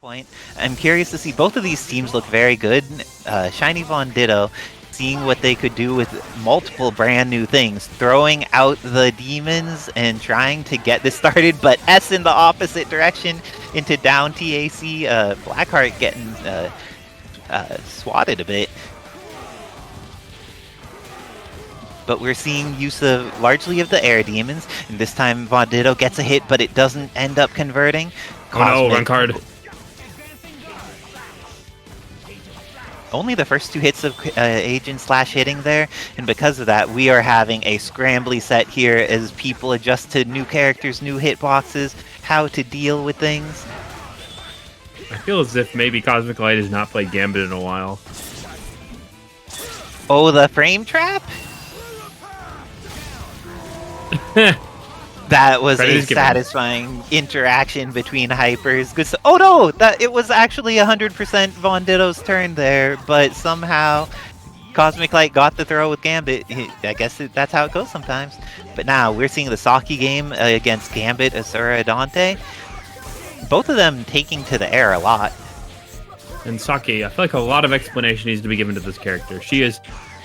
point. I'm curious to see both of these teams look very good. ShinyVonDitto seeing what they could do with multiple brand new things, throwing out the demons and trying to get this started, but S in the opposite direction into down TAC. Blackheart getting swatted a bit. But we're seeing use of largely of the air demons, and this time VonDitto gets a hit, but it doesn't end up converting. Oh no, run card. Only the first two hits of agent slash hitting there, and because of that, we are having a scrambly set here as people adjust to new characters, new hitboxes, how to deal with things. I feel as if maybe Cosmic Light has not played Gambit in a while. Oh, the frame trap? That was a satisfying interaction between hypers. Good. Oh no, that it was actually 100% VonDitto's turn there, but somehow Cosmic Light got the throw with Gambit. I guess that's how it goes sometimes. But now we're seeing the Saki game against Gambit, Asura, Dante. Both of them taking to the air a lot. And Saki, I feel like a lot of explanation needs to be given to this character. She is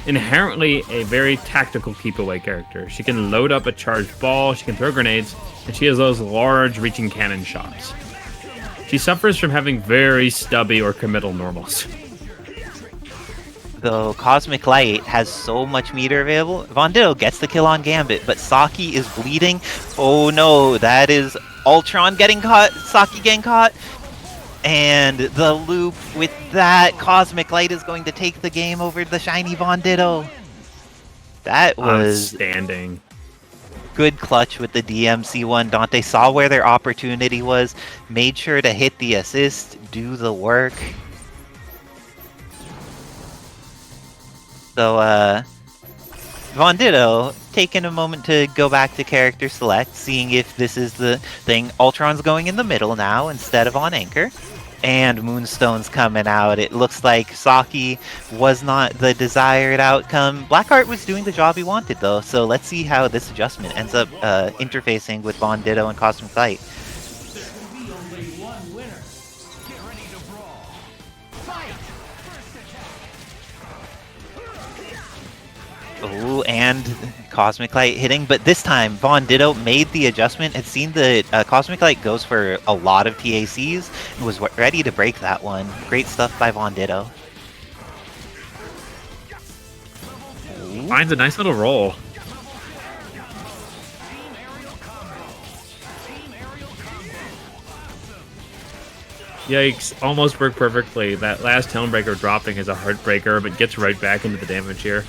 inherently a very tactical keep-away character. She can load up a charged ball, she can throw grenades, and she has those large reaching cannon shots. She suffers from having very stubby or committal normals. Though Cosmic Light has so much meter available, VonDitto gets the kill on Gambit, but Saki is bleeding. Oh no, that is Ultron getting caught, Saki getting caught. And the loop with that, Cosmic Light is going to take the game over the ShinyVonDitto. That was outstanding. Good clutch with the DMC one. Dante saw where their opportunity was, made sure to hit the assist, do the work. So, VonDitto taking a moment to go back to character select, seeing if this is the thing. Ultron's going in the middle now instead of on anchor. And Moonstone's coming out. It looks like Saki was not the desired outcome. Blackheart was doing the job he wanted though, so let's see how this adjustment ends up interfacing with VonDitto and Cosmic Light. Oh, and Cosmic Light hitting, but this time VonDitto made the adjustment. Had seen the Cosmic Light goes for a lot of TACs and was ready to break that one. Great stuff by VonDitto. Finds a nice little roll. Yikes, almost worked perfectly. That last Helmbreaker dropping is a heartbreaker, but gets right back into the damage here.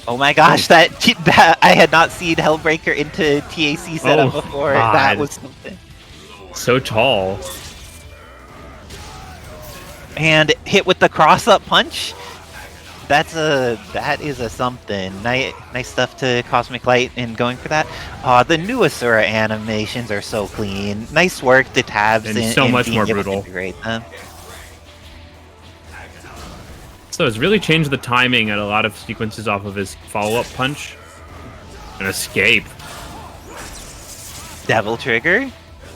Oh my gosh, that I had not seen Hellbreaker into TAC setup before. God. That was something. So tall. And hit with the cross-up punch. That is a something. Nice stuff to Cosmic Light in going for that. The new Asura animations are so clean. Nice work to tabs and so much more brutal. Integrate them. So it's really changed the timing at a lot of sequences off of his follow-up punch. An escape. Devil Trigger.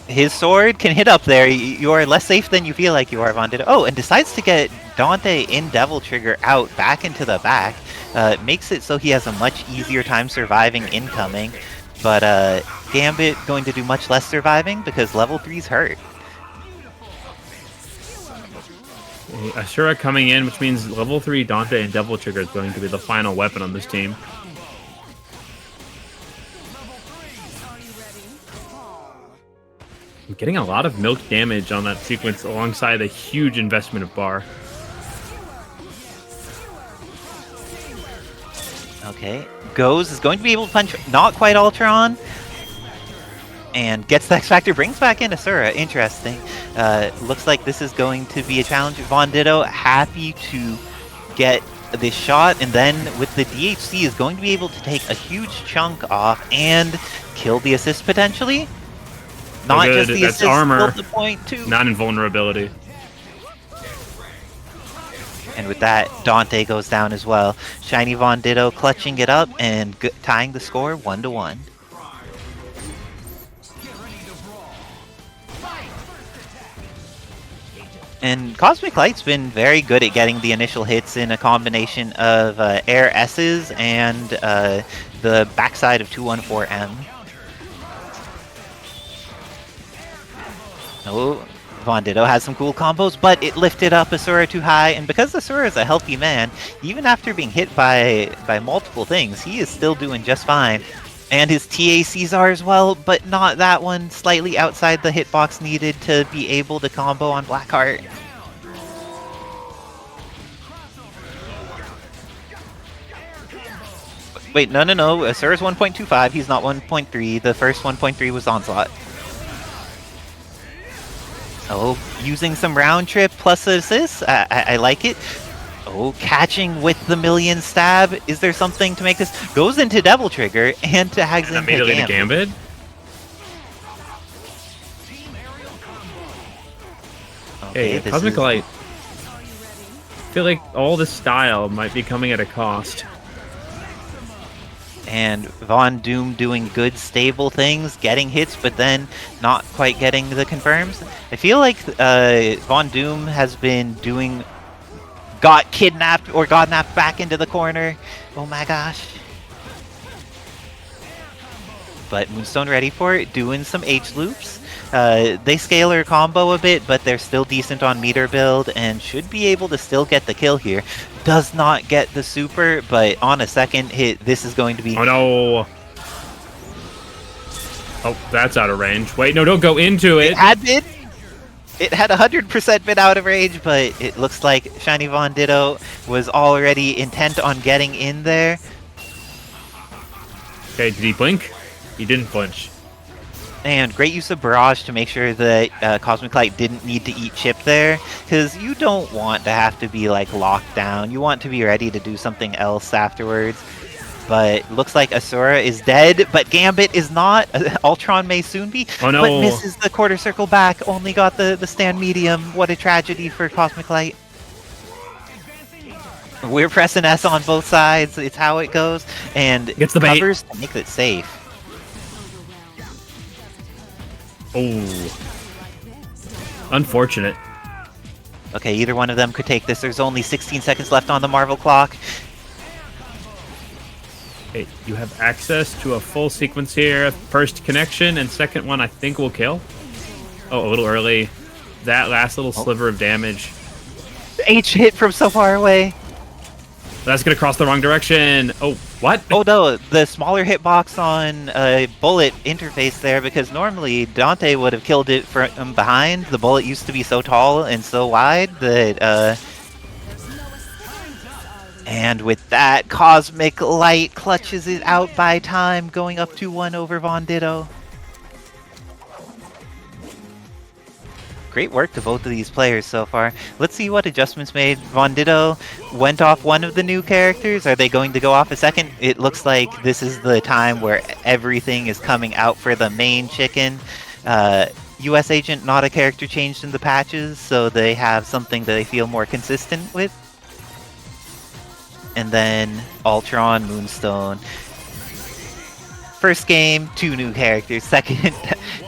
His sword can hit up there. You are less safe than you feel like you are, VonDitto. Oh, and decides to get Dante in Devil Trigger out, back into the back. Makes it so he has a much easier time surviving incoming. But Gambit going to do much less surviving because level 3's hurt. Asura coming in, which means level 3 Dante and Devil Trigger is going to be the final weapon on this team. I'm getting a lot of milk damage on that sequence alongside a huge investment of bar. Okay, is going to be able to punch not quite Ultron. And gets the X Factor, brings back in Asura. Interesting. Looks like this is going to be a challenge. VonDitto happy to get this shot, and then with the DHC is going to be able to take a huge chunk off and kill the assist potentially. Not just the That's assist, armor, the point too. Not invulnerability. And with that, Dante goes down as well. ShinyVonDitto clutching it up and tying the score 1-1. And Cosmic Light's been very good at getting the initial hits in a combination of air S's and the backside of 214M. Oh, VonDitto has some cool combos, but it lifted up Asura too high, and because Asura is a healthy man, even after being hit by multiple things, he is still doing just fine. And his TACs are as well, but not that one, slightly outside the hitbox needed to be able to combo on Blackheart. Wait, no, Asura's 1.25, he's not 1.3, the first 1.3 was Onslaught. Oh, using some round trip plus assist. I like it. Oh, catching with the million stab. Is there something to make this? Goes into Devil Trigger and tags into Immediately to Gambit. Okay, Hey, Cosmic Light. I feel like all the style might be coming at a cost. And Von Doom doing good, stable things, getting hits, but then not quite getting the confirms. I feel like Von Doom has been doing... got kidnapped or got napped back into the corner. Oh my gosh. But Moonstone ready for it, doing some H loops. They scale her combo a bit, but they're still decent on meter build and should be able to still get the kill here. Does not get the super, but on a second hit, this is going to be... Oh no! Oh, that's out of range. Wait, no, don't go into it! It had been! It had 100% been out of range, but it looks like ShinyVonDitto was already intent on getting in there. Okay, did he blink? He didn't flinch. And great use of Barrage to make sure that Cosmic Light didn't need to eat chip there, because you don't want to have to be like locked down. You want to be ready to do something else afterwards. But looks like Asura is dead, but Gambit is not. Ultron may soon be, oh, no. but misses the quarter circle back. Only got the stand medium. What a tragedy for Cosmic Light. We're pressing S on both sides. It's how it goes. And gets the bait. Covers to make it safe. Oh. Unfortunate. Okay, either one of them could take this. There's only 16 seconds left on the Marvel clock. Okay, you have access to a full sequence here. First connection, and second one I think will kill. Oh, a little early. That last little sliver of damage. H hit from so far away. That's gonna cross the wrong direction. Oh, what? Oh no, the smaller hitbox on bullet interface there, because normally Dante would have killed it from behind. The bullet used to be so tall and so wide that and with that, Cosmic Light clutches it out by time, going up 2-1 over VonDitto. Great work to both of these players so far. Let's see what adjustments made. VonDitto went off one of the new characters. Are they going to go off a second? It looks like this is the time where everything is coming out for the main chicken. US Agent, not a character changed in the patches, so they have something that they feel more consistent with. And then Ultron, Moonstone. First game, 2 new characters. Second,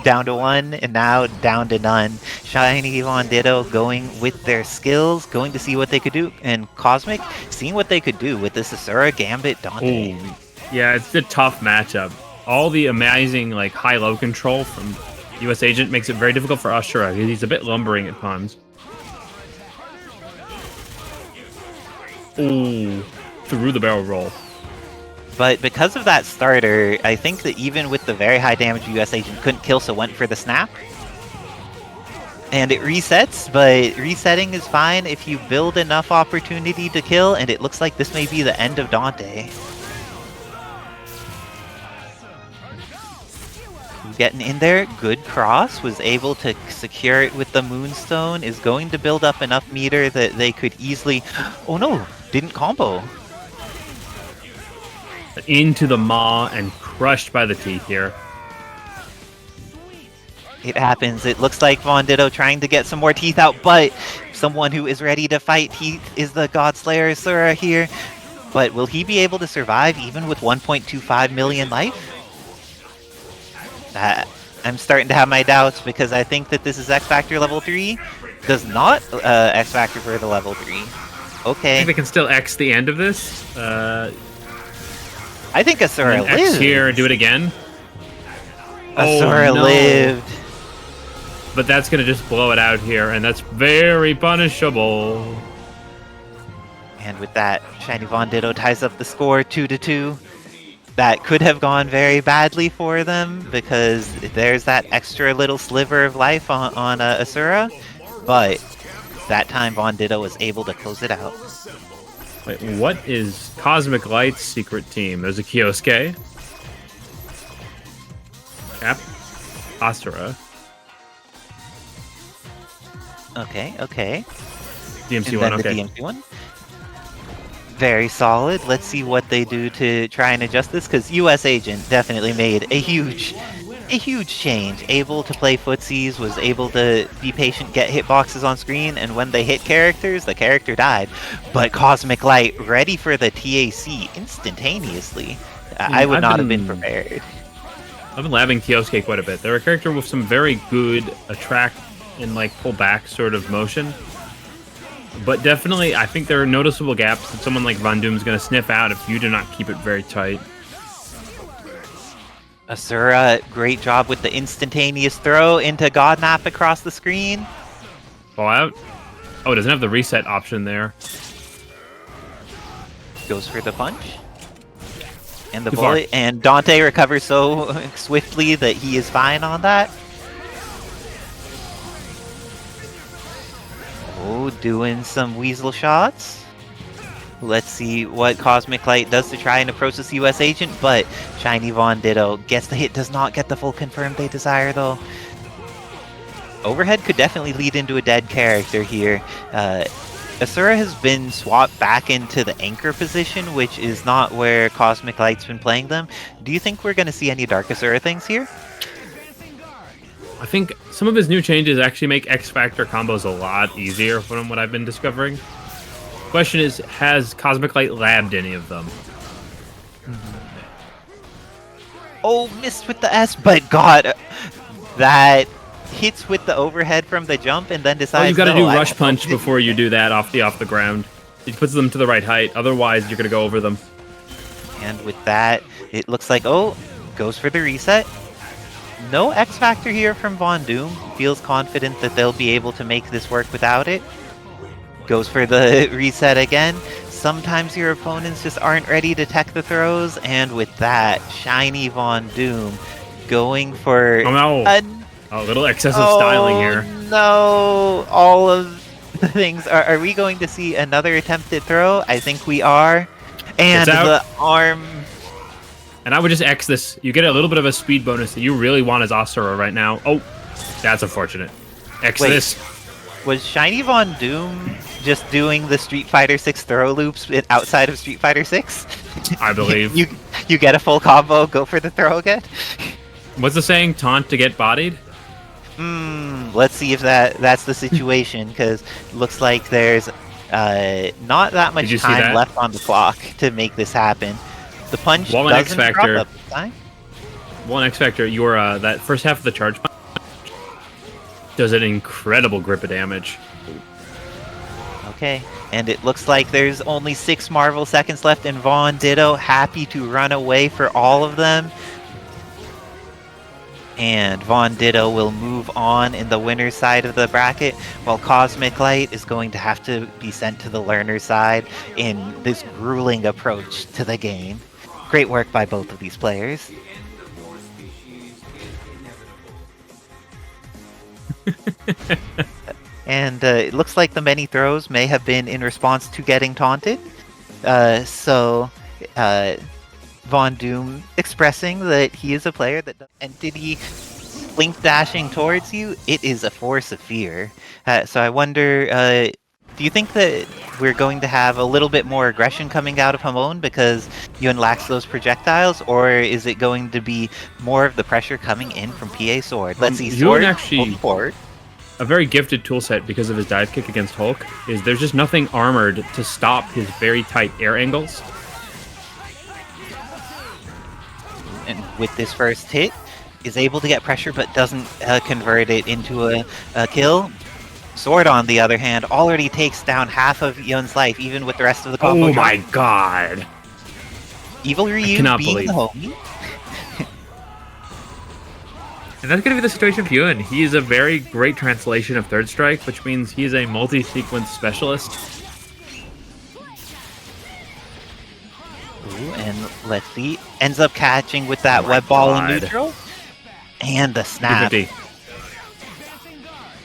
down to 1, and now down to none. ShinyVonDitto going with their skills, going to see what they could do. And Cosmic, seeing what they could do with this Asura, Gambit, Dante. Ooh. Yeah, it's a tough matchup. All the amazing like high-low control from US Agent makes it very difficult for Asura. He's a bit lumbering at times. Ooh, through the barrel roll. But because of that starter, I think that even with the very high damage US Agent couldn't kill, so went for the snap. And it resets, but resetting is fine if you build enough opportunity to kill, and it looks like this may be the end of Dante. Getting in there, good cross, was able to secure it with the Moonstone, is going to build up enough meter that they could easily... Oh no, didn't combo. Into the maw and crushed by the teeth here. It happens. It looks like VonDitto trying to get some more teeth out, but someone who is ready to fight teeth is the Godslayer Asura here. But will he be able to survive even with 1.25 million life? I'm starting to have my doubts because I think that this is X Factor level 3. Does not X Factor for the level 3. I Okay. think they can still X the end of this. I think Asura And then X lived. here, do it again. Asura Oh, no. lived. But that's going to just blow it out here, and that's very punishable. And with that, ShinyVonDitto ties up the score 2-2. That could have gone very badly for them because there's that extra little sliver of life on Asura, but that time VonDitto was able to close it out. Wait, what is Cosmic Light's secret team? There's a Kyosuke. Cap. Asura. Okay. DMC And one, then okay. the DMC one. Very solid. Let's see what they do to try and adjust this, because US Agent definitely made a huge change. Able to play footsies, was able to be patient, get hitboxes on screen, and when they hit characters, the character died. But Cosmic Light ready for the TAC instantaneously. I would not have been prepared. I've been labbing Kyosuke quite a bit. They're a character with some very good attract and like pull back sort of motion. But definitely, I think there are noticeable gaps that someone like Von Doom is going to sniff out if you do not keep it very tight. Asura, great job with the instantaneous throw into Godnap across the screen. Fallout. Oh, it doesn't have the reset option there. Goes for the punch. And the Too far. bullet. And Dante recovers so swiftly that he is fine on that. Oh, doing some weasel shots. Let's see what Cosmic Light does to try and approach this US Agent, but ShinyVonDitto gets the hit, does not get the full confirm they desire though. Overhead could definitely lead into a dead character here. Asura has been swapped back into the anchor position, which is not where Cosmic Light's been playing them. Do you think we're going to see any Dark Asura things here? I think some of his new changes actually make X Factor combos a lot easier from what I've been discovering. Question is, has Cosmic Light labbed any of them? Oh, missed with the S, but God, that hits with the overhead from the jump and then decides. Oh, you got to no, do I rush don't punch know. before you do that off the ground. It puts them to the right height. Otherwise, you're gonna go over them. And with that, it looks like, oh, goes for the reset. No X Factor here from Von Doom. Feels confident that they'll be able to make this work without it. Goes for the reset again. Sometimes your opponents just aren't ready to tech the throws, and with that, ShinyVonDitto going for Oh no! A little excessive styling here. No, all of the things. Are we going to see another attempted throw? I think we are. And the arm. And I would just X this. You get a little bit of a speed bonus that you really want as Asura right now. Oh, that's unfortunate. X Wait. this. Was ShinyVonDitto just doing the Street Fighter 6 throw loops outside of Street Fighter 6? I believe. you get a full combo, go for the throw again? What's the saying? Taunt to get bodied? Let's see if that's the situation, because looks like there's not that much time left on the clock to make this happen. The punch doesn't drop up this time. One X Factor, your that first half of the charge punch does an incredible grip of damage. Okay, and it looks like there's only 6 Marvel seconds left, and VonDitto happy to run away for all of them. And VonDitto will move on in the winner's side of the bracket, while Cosmic Light is going to have to be sent to the learner's side in this grueling approach to the game. Great work by both of these players. And it looks like the many throws may have been in response to getting taunted. So Von Doom expressing that he is a player that entity link dashing towards you, it is a force of fear. So I wonder, do you think that we're going to have a little bit more aggression coming out of Hamon because Yun lacks those projectiles, or is it going to be more of the pressure coming in from PA Sword? Let's see, Sword actually forward. A very gifted toolset because of his dive kick against Hulk is there's just nothing armored to stop his very tight air angles. And with this first hit, is able to get pressure but doesn't convert it into a kill. Sword, on the other hand, already takes down half of Yun's life, even with the rest of the combo. Oh my god. Evil Ryu cannot being believe. the homie. And that's going to be the situation for Yun. He is a very great translation of Third Strike, which means he is a multi-sequence specialist. Ooh, and let's see. Ends up catching with that web ball in neutral. And the snap. 250.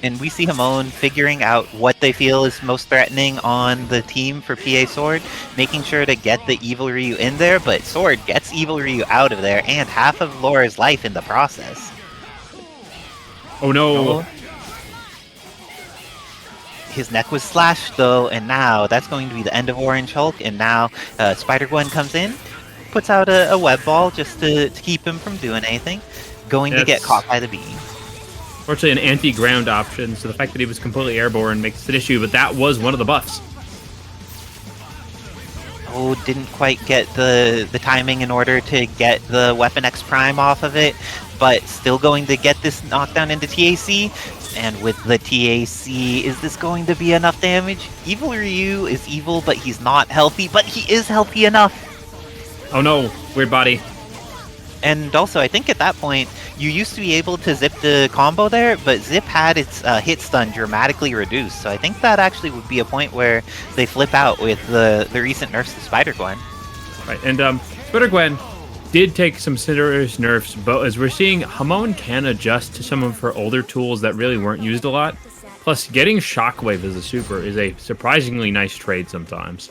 And we see Hamon figuring out what they feel is most threatening on the team for PA Sword, making sure to get the Evil Ryu in there, but Sword gets Evil Ryu out of there and half of Laura's life in the process. Oh no. His neck was slashed though, and now that's going to be the end of Orange Hulk, and now Spider-Gwen comes in, puts out a web ball just to keep him from doing anything, going to get caught by the beam. Fortunately, an anti-ground option, so the fact that he was completely airborne makes it an issue, but that was one of the buffs. Oh, didn't quite get the timing in order to get the Weapon X Prime off of it, but still going to get this knockdown into TAC. And with the TAC, is this going to be enough damage? Evil Ryu is evil, but he's not healthy, but he is healthy enough. Oh no, weird body. And also, I think at that point, you used to be able to zip the combo there, but Zip had its hit stun dramatically reduced. So I think that actually would be a point where they flip out with the recent nerfs to Spider-Gwen. Right, and Spider-Gwen did take some serious nerfs, but as we're seeing, Hamon can adjust to some of her older tools that really weren't used a lot. Plus, getting Shockwave as a super is a surprisingly nice trade sometimes.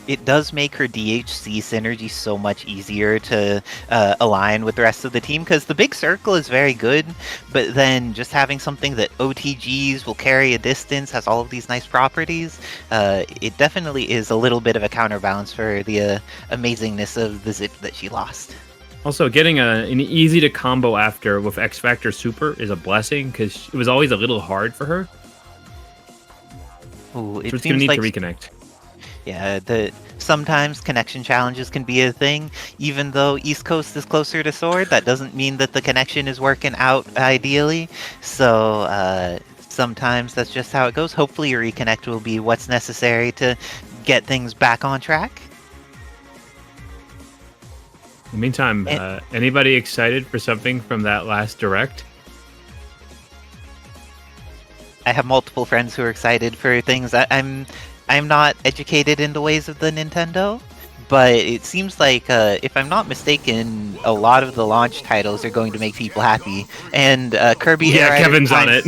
It does make her DHC synergy so much easier to align with the rest of the team, because the big circle is very good, but then just having something that OTGs will carry a distance, has all of these nice properties, it definitely is a little bit of a counterbalance for the amazingness of the Zip that she lost. Also, getting an easy to combo after with X Factor Super is a blessing, because it was always a little hard for her. Ooh, So it's going to need to reconnect. Yeah, sometimes connection challenges can be a thing. Even though East Coast is closer to Sword, that doesn't mean that the connection is working out ideally. So sometimes that's just how it goes. Hopefully a reconnect will be what's necessary to get things back on track. In the meantime, anybody excited for something from that last Direct? I have multiple friends who are excited for things. I'm not educated in the ways of the Nintendo, but it seems like, if I'm not mistaken, a lot of the launch titles are going to make people happy. And Kirby Air Rider Kevin's on it.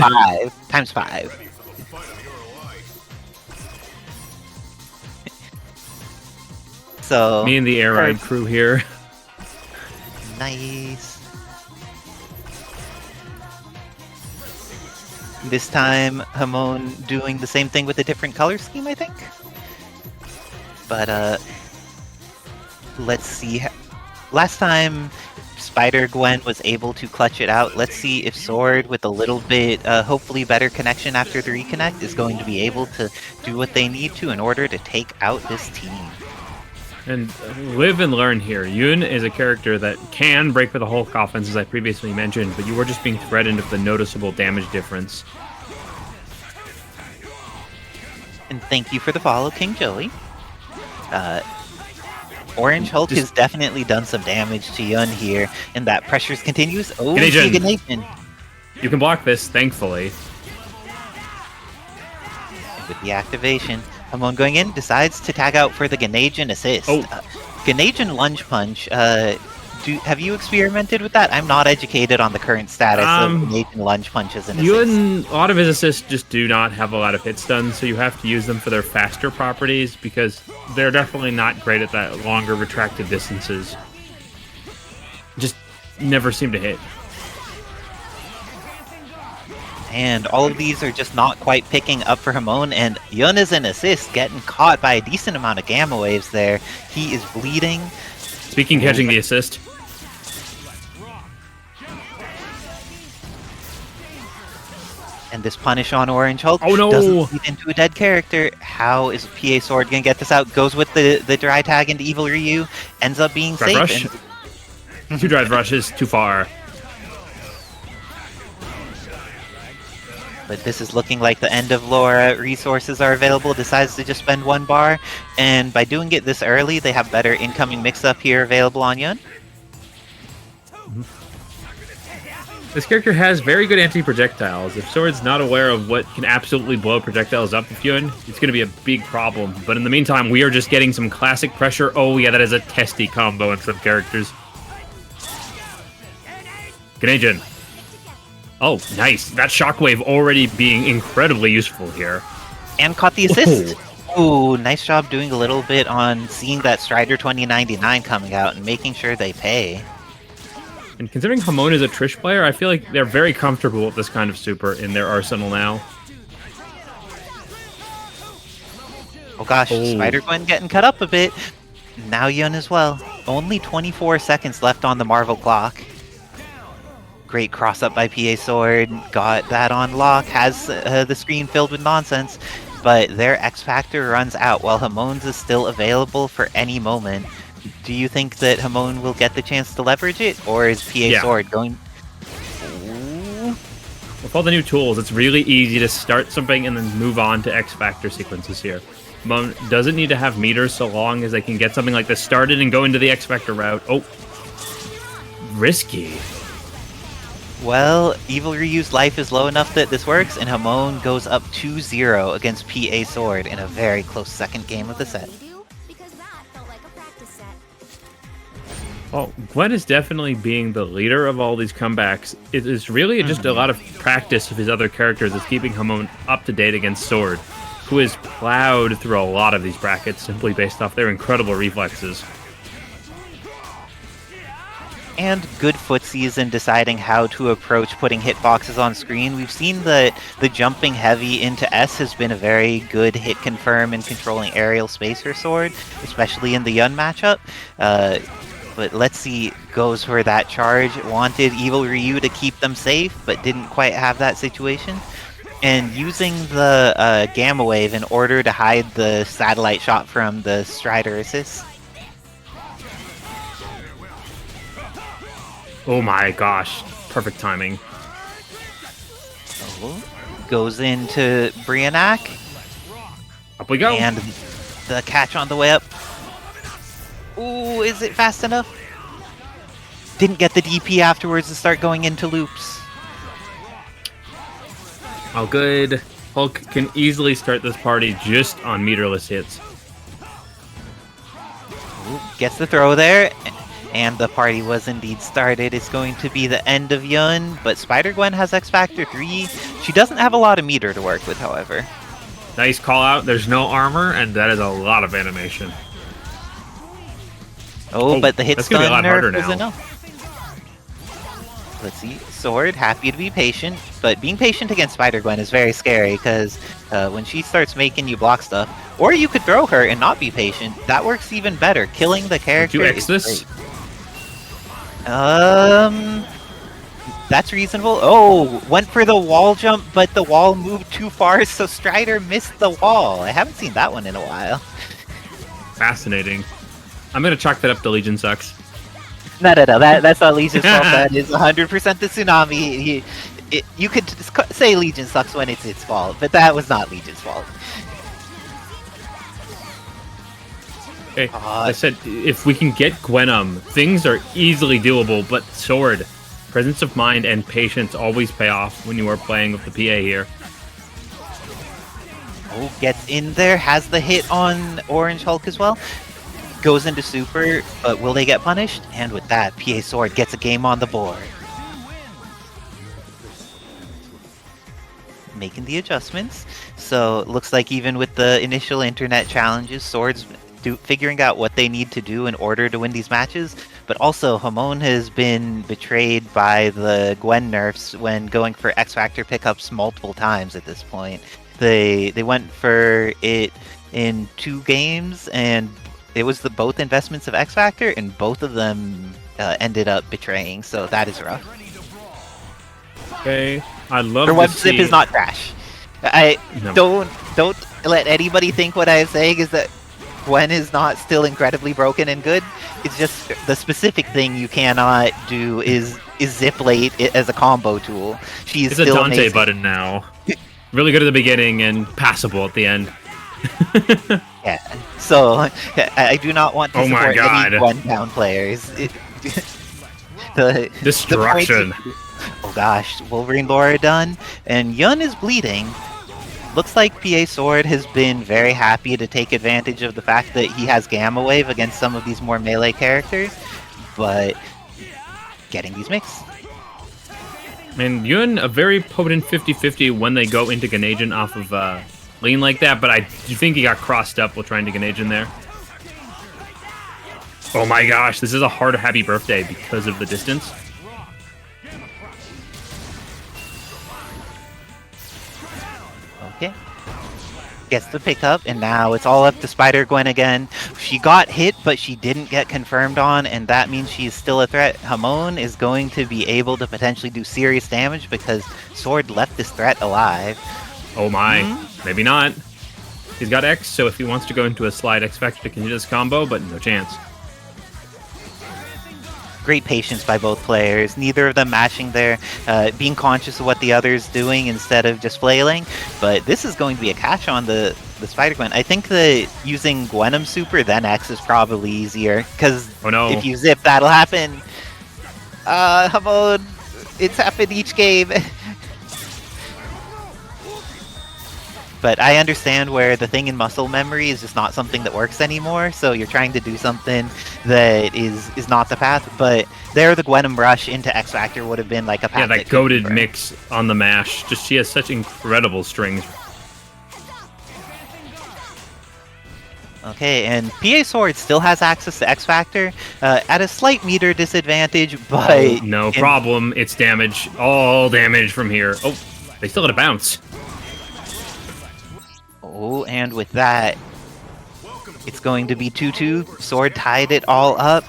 times 5. So Me and the Air Ride crew here. Nice. This time, Hamon doing the same thing with a different color scheme, I think. But, let's see. Last time, Spider-Gwen was able to clutch it out. Let's see if Sword, with a little bit, hopefully better connection after the reconnect, is going to be able to do what they need to in order to take out this team. And live and learn here. Yun is a character that can break for the Hulk offense, as I previously mentioned, but you were just being threatened with the noticeable damage difference. And thank you for the follow, King Joey. Orange Hulk has definitely done some damage to Yun here, and that pressures continues. Oh, Grenation. You can block this, thankfully. And with the activation, Hamon going in, decides to tag out for the Grenation assist. Oh. Grenation Lunge Punch, have you experimented with that? I'm not educated on the current status of Grenation Lunge Punch as an assist. A lot of his assists just do not have a lot of hit stun, so you have to use them for their faster properties, because they're definitely not great at that longer retracted distances. Just never seem to hit. And all of these are just not quite picking up for Hamon, and Yun is an assist, getting caught by a decent amount of gamma waves there. He is bleeding. Speaking catching the assist. And this punish on Orange Hulk doesn't feed into a dead character. How is PA Sword going to get this out? Goes with the dry tag into Evil Ryu, ends up being safe. Rush. And... 2 drive rushes, too far. But this is looking like the end of Laura. Resources are available, decides to just spend 1 bar. And by doing it this early, they have better incoming mix-up here available on Yun. This character has very good anti-projectiles. If Sword's not aware of what can absolutely blow projectiles up with Yun, it's going to be a big problem. But in the meantime, we are just getting some classic pressure. Oh yeah, that is a testy combo in some characters. Canadian. Oh, nice. That shockwave already being incredibly useful here. And caught the assist. Ooh, nice job doing a little bit on seeing that Strider 2099 coming out and making sure they pay. And considering Hamon is a Trish player, I feel like they're very comfortable with this kind of super in their arsenal now. Oh gosh, Spider-Gwen getting cut up a bit. Now Yun as well. Only 24 seconds left on the Marvel clock. Great cross-up by PA Sword. Got that on lock. Has the screen filled with nonsense. But their X-Factor runs out while Hamon's is still available for any moment. Do you think that Hamon will get the chance to leverage it? Or is PA Sword going... Ooh. With all the new tools, it's really easy to start something and then move on to X-Factor sequences here. Hamon doesn't need to have meters so long as they can get something like this started and go into the X-Factor route. Oh. Risky. Well, Evil Ryu's life is low enough that this works, and Hamon goes up 2-0 against PA Sword in a very close second game of the set. Well, Gwen is definitely being the leader of all these comebacks. It is really just a lot of practice of his other characters that's keeping Hamon up to date against Sword, who has plowed through a lot of these brackets simply based off their incredible reflexes. And good footsies in deciding how to approach putting hitboxes on screen. We've seen that the jumping heavy into S has been a very good hit confirm in controlling aerial space for Sword, especially in the Yun matchup. But let's see, goes for that charge. Wanted Evil Ryu to keep them safe, but didn't quite have that situation. And using the Gamma Wave in order to hide the satellite shot from the Strider assist. Oh my gosh, perfect timing. Oh, goes into Brianak. Up we go. And the catch on the way up. Ooh, is it fast enough? Didn't get the DP afterwards to start going into loops. Oh good. Hulk can easily start this party just on meterless hits. Ooh, gets the throw there. And the party was indeed started. It's going to be the end of Yun, but Spider-Gwen has X-Factor 3. She doesn't have a lot of meter to work with, however. Nice call out. There's no armor, and that is a lot of animation. Oh, but the hit that's gonna be a lot stun harder nerf was now. enough. Let's see. Sword, happy to be patient, but being patient against Spider-Gwen is very scary, because when she starts making you block stuff, or you could throw her and not be patient, that works even better. Killing the character Would you X is this? great. That's reasonable. Oh, went for the wall jump, but the wall moved too far, so Strider missed the wall. I haven't seen that one in a while. Fascinating. I'm gonna chalk that up to Legion sucks. No, that's not Legion's fault. That is 100% the Tsunami. You could say Legion sucks when it's its fault, but that was not Legion's fault. Okay, I said, if we can get Gwenum, things are easily doable, but Sword, presence of mind and patience always pay off when you are playing with the PA here. Oh, gets in there, has the hit on Orange Hulk as well. Goes into Super, but will they get punished? And with that, PA Sword gets a game on the board. Making the adjustments. So, looks like even with the initial internet challenges, Sword's figuring out what they need to do in order to win these matches, but also Hamon has been betrayed by the Gwen nerfs when going for X-Factor pickups multiple times at this point. They went for it in 2 games, and it was both investments of X-Factor, and both of them ended up betraying, so that is rough. Okay, I love Her to web see... zip is not trash. Don't let anybody think what I'm saying is that Gwen is not still incredibly broken and good. It's just the specific thing you cannot do is is zip late as a combo tool. She's It's a still Dante amazing. button now. Really good at the beginning and passable at the end. Yeah. So I do not want to Oh my support God. any Gwen down players. The Destruction. oh gosh, Wolverine Laura done, and Yun is bleeding. Looks like PA Sword has been very happy to take advantage of the fact that he has Gamma Wave against some of these more melee characters, but getting these mixed. And Yun, a very potent 50-50 when they go into Ganagin off of lean like that, but I do think he got crossed up while trying to Ganagin there. Oh my gosh, this is a hard happy birthday because of the distance. Okay. Gets the pickup, and now it's all up to Spider-Gwen again. She got hit, but she didn't get confirmed on, and that means she's still a threat. Hamon is going to be able to potentially do serious damage because Sword left this threat alive. Oh my, maybe not. He's got X, so if he wants to go into a slide X Factor to continue this combo, but no chance. Great patience by both players, neither of them mashing there, being conscious of what the other's doing instead of just flailing. But this is going to be a catch on the Spider-Gwen. I think that using Gwenum Super, then X is probably easier, because if you zip, that'll happen. Hamon, it's happened each game. But I understand where the thing in muscle memory is just not something that works anymore, so you're trying to do something that is not the path, but there the Gwenum Rush into X Factor would have been like a path. Yeah, that goated mix on the mash. Just she has such incredible strings. Okay, and PA Sword still has access to X Factor at a slight meter disadvantage, but... no problem, it's damage. All damage from here. Oh, they still had a bounce. Oh, and with that, it's going to be 2-2. Sword tied it all up.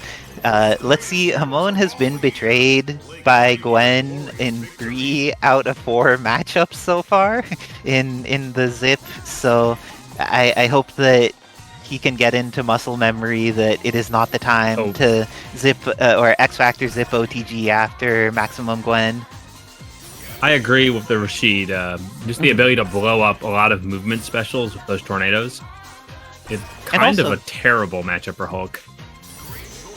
Let's see, Hamon has been betrayed by Gwen in 3 out of 4 matchups so far in the zip, so I hope that he can get into muscle memory that it is not the time to zip or X Factor zip OTG after Maximum Gwen. I agree with the Rashid. Just the ability to blow up a lot of movement specials with those tornadoes. It's kind of a terrible matchup for Hulk.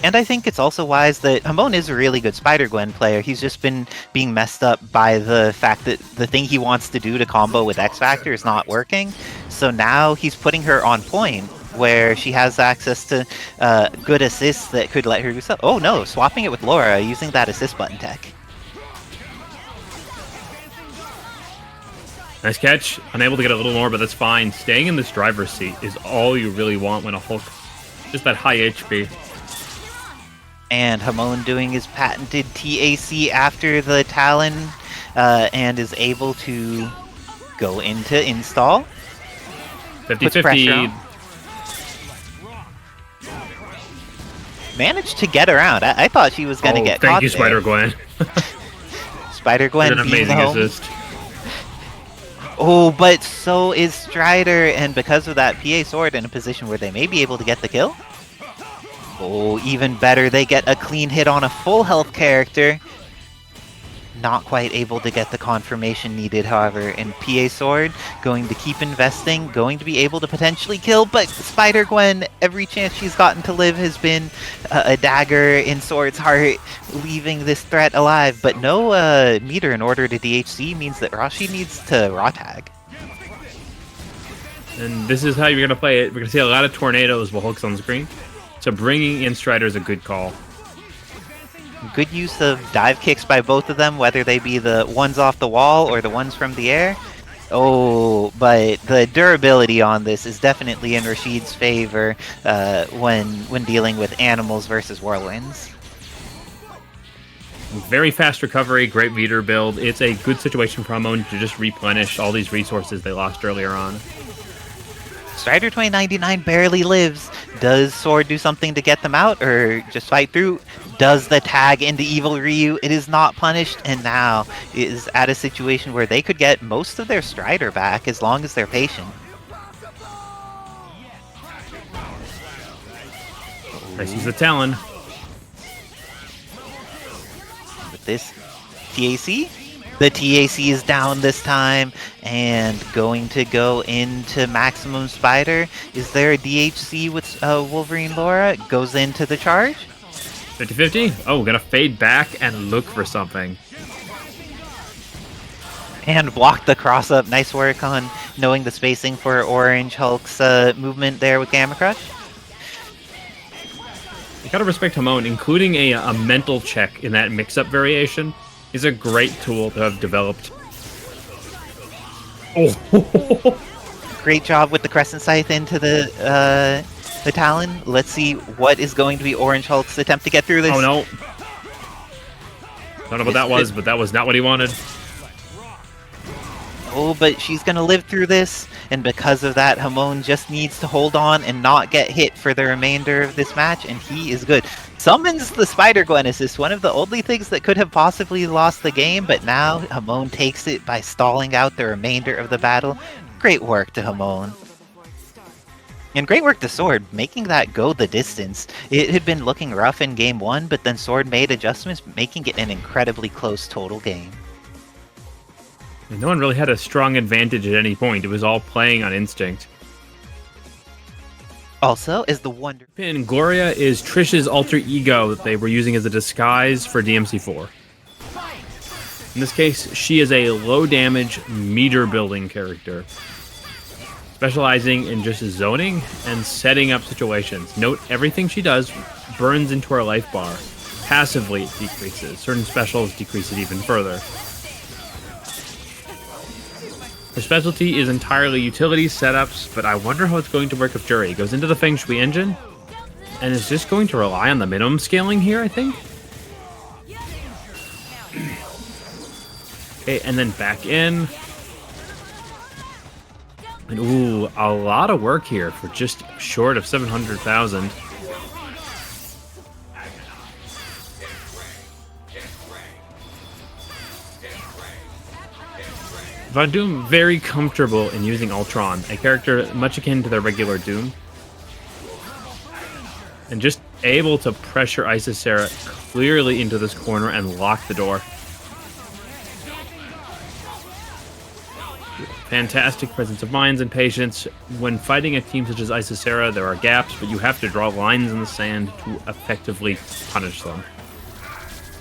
And I think it's also wise that Hamon is a really good Spider-Gwen player. He's just been being messed up by the fact that the thing he wants to do to combo with X Factor is not working. So now he's putting her on point where she has access to good assists that could let her do so. Oh no, swapping it with Laura using that assist button tech. Nice catch. Unable to get a little more, but that's fine. Staying in this driver's seat is all you really want when a Hulk... Just that high HP. And Hamon doing his patented TAC after the Talon and is able to go into install. 50-50. Managed to get around. I thought she was going to get caught. Thank you, Spider-Gwen. Spider-Gwen an amazing assist. Oh, but so is Strider, and because of that, PA Sword in a position where they may be able to get the kill. Oh, even better, they get a clean hit on a full health character. Not quite able to get the confirmation needed, however, and PA Sword going to keep investing, going to be able to potentially kill, but Spider-Gwen, every chance she's gotten to live has been a dagger in Sword's heart, leaving this threat alive, but no meter in order to DHC means that Rashid needs to raw tag. And this is how you're going to play it. We're going to see a lot of tornadoes while Hulk's on screen, so bringing in Strider is a good call. Good use of dive kicks by both of them, whether they be the ones off the wall or the ones from the air. Oh, but the durability on this is definitely in Rashid's favor when dealing with animals versus whirlwinds. Very fast recovery, great meter build. It's a good situation for Hamon to just replenish all these resources they lost earlier on. Strider 2099 barely lives. Does Sword do something to get them out, or just fight through? Does the tag into Evil Ryu? It is not punished, and now is at a situation where they could get most of their Strider back as long as they're patient. Nice use the Talon. this TAC. The TAC is down this time and going to go into Maximum Spider. Is there a DHC with Wolverine Laura? Goes into the charge. 50-50. Oh, gonna fade back and look for something. And block the cross up. Nice work on knowing the spacing for Orange Hulk's movement there with Gamma Crush. You gotta respect Hamon, including a mental check in that mix-up variation is a great tool to have developed. Oh, Great job with the Crescent Scythe into the Talon. Let's see what is going to be Orange Hulk's attempt to get through this. oh no. Don't know what that was, but that was not what he wanted. Oh, but she's going to live through this, and because of that, Hamon just needs to hold on and not get hit for the remainder of this match, and he is good. Summons the Spider-Gwen assist, one of the only things that could have possibly lost the game, but now Hamon takes it by stalling out the remainder of the battle. Great work to Hamon. And great work to Sword, making that go the distance. It had been looking rough in game 1, but then Sword made adjustments, making it an incredibly close total game. And no one really had a strong advantage at any point. It was all playing on instinct. Also, as the Wonder... Pin, Gloria is Trish's alter ego that they were using as a disguise for DMC4. In this case, she is a low-damage, meter-building character, specializing in just zoning and setting up situations. Note, everything she does burns into her life bar. Passively, it decreases. Certain specials decrease it even further. Her specialty is entirely utility setups, but I wonder how it's going to work with Juri. It goes into the Feng Shui engine, and is just going to rely on the minimum scaling here, I think? Okay, and then back in. And ooh, a lot of work here for just short of 700,000. Von Doom very comfortable in using Ultron, a character much akin to their regular Doom. And just able to pressure Isicera clearly into this corner and lock the door. Fantastic presence of minds and patience. When fighting a team such as Isicera, there are gaps, but you have to draw lines in the sand to effectively punish them.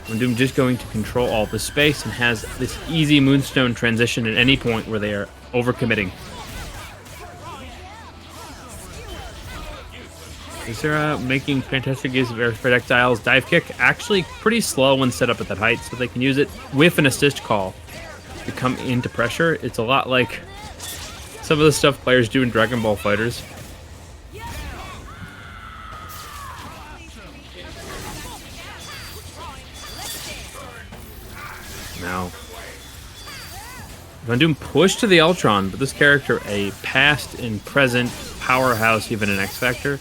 Von Doom just going to control all the space and has this easy Moonstone transition at any point where they are overcommitting. Isicera making fantastic use of air projectiles. Dive kick actually pretty slow when set up at that height, so they can use it with an assist call to come into pressure. It's a lot like some of the stuff players do in Dragon Ball FighterZ. Now, Von Doom pushed to the Ultron, but this character a past and present powerhouse, even an X Factor.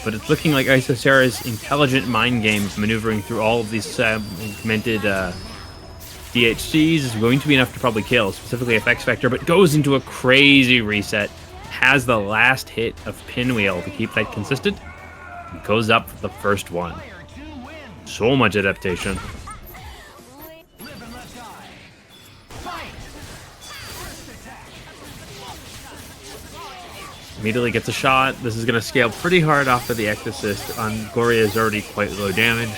But it's looking like Isicera's intelligent mind games maneuvering through all of these segmented DHCs is going to be enough to probably kill, specifically if X Factor, but goes into a crazy reset, has the last hit of Pinwheel to keep that consistent, and goes up for the first one. So much adaptation. Immediately gets a shot. This is going to scale pretty hard off of the X assist on Gloria is already quite low damage.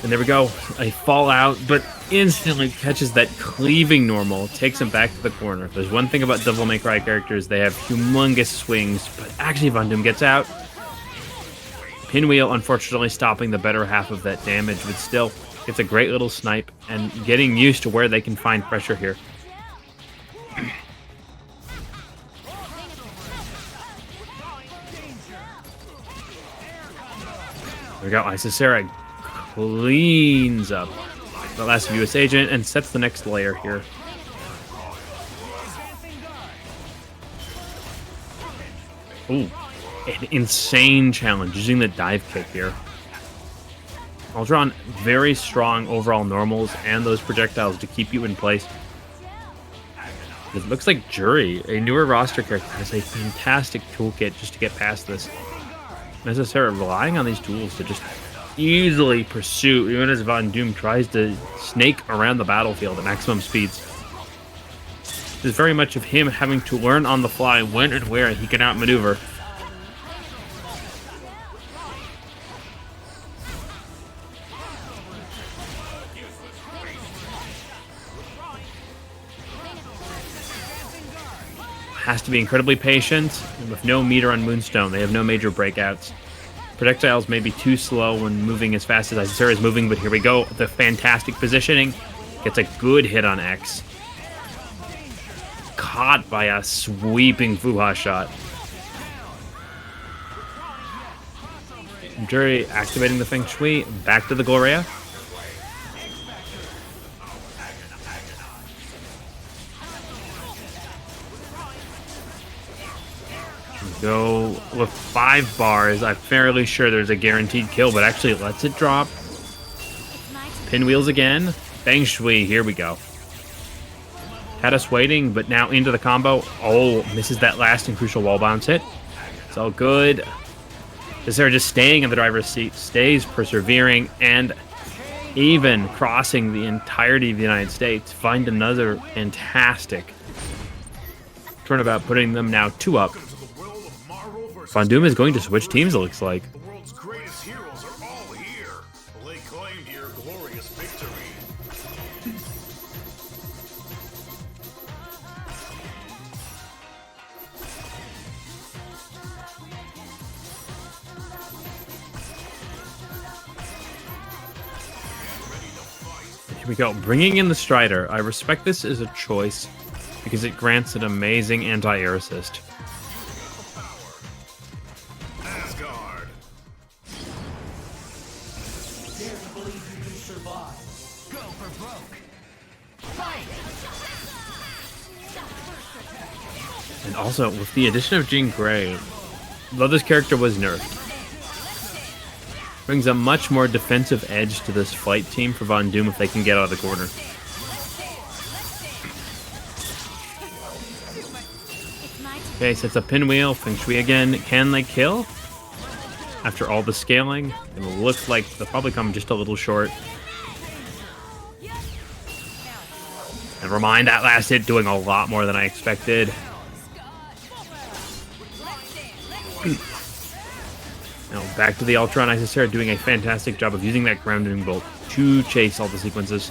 And there we go. A fallout, but instantly catches that cleaving normal, takes him back to the corner. If there's one thing about Devil May Cry characters, they have humongous swings, but actually Von Doom gets out. Pinwheel, unfortunately, stopping the better half of that damage, but still, it's a great little snipe, and getting used to where they can find pressure here. There we go. Isicera cleans up the last US agent and sets the next layer here. Ooh, an insane challenge using the dive kick here. Ultron, very strong overall normals and those projectiles to keep you in place. It looks like Juri, a newer roster character, has a fantastic toolkit just to get past this. Isicera relying on these tools to just easily pursue, even as Von Doom tries to snake around the battlefield at maximum speeds. It's very much of him having to learn on the fly when and where he can outmaneuver. Has to be incredibly patient, and with no meter on Moonstone, they have no major breakouts. Projectiles may be too slow when moving as fast as Isicera is moving, but here we go. The fantastic positioning gets a good hit on X. Caught by a sweeping Fuha shot. Juri activating the Feng Shui. Back to the Gloria. Go with 5 bars. I'm fairly sure there's a guaranteed kill, but actually lets it drop. Pinwheels again. Feng Shui, here we go. Had us waiting, but now into the combo. Oh, misses that last and crucial wall bounce hit. It's all good. Isicera just staying in the driver's seat, stays persevering, and even crossing the entirety of the United States. Find another fantastic turnabout, putting them now 2 up. Von Doom is going to switch teams, it looks like. The world's greatest heroes are all here. Lay claim to your glorious victory. Here we go. Bringing in the Strider. I respect this as a choice because it grants an amazing anti-air assist. Asgard. And also, with the addition of Jean Grey, though this character was nerfed, brings a much more defensive edge to this fight team for Von Doom if they can get out of the corner. Okay, sets up Pinwheel, Feng Shui again. Can they kill? After all the scaling, it looks like they'll probably come just a little short. Never mind, that last hit doing a lot more than I expected. Now back to the Ultron. Isicera doing a fantastic job of using that grounding bolt to chase all the sequences.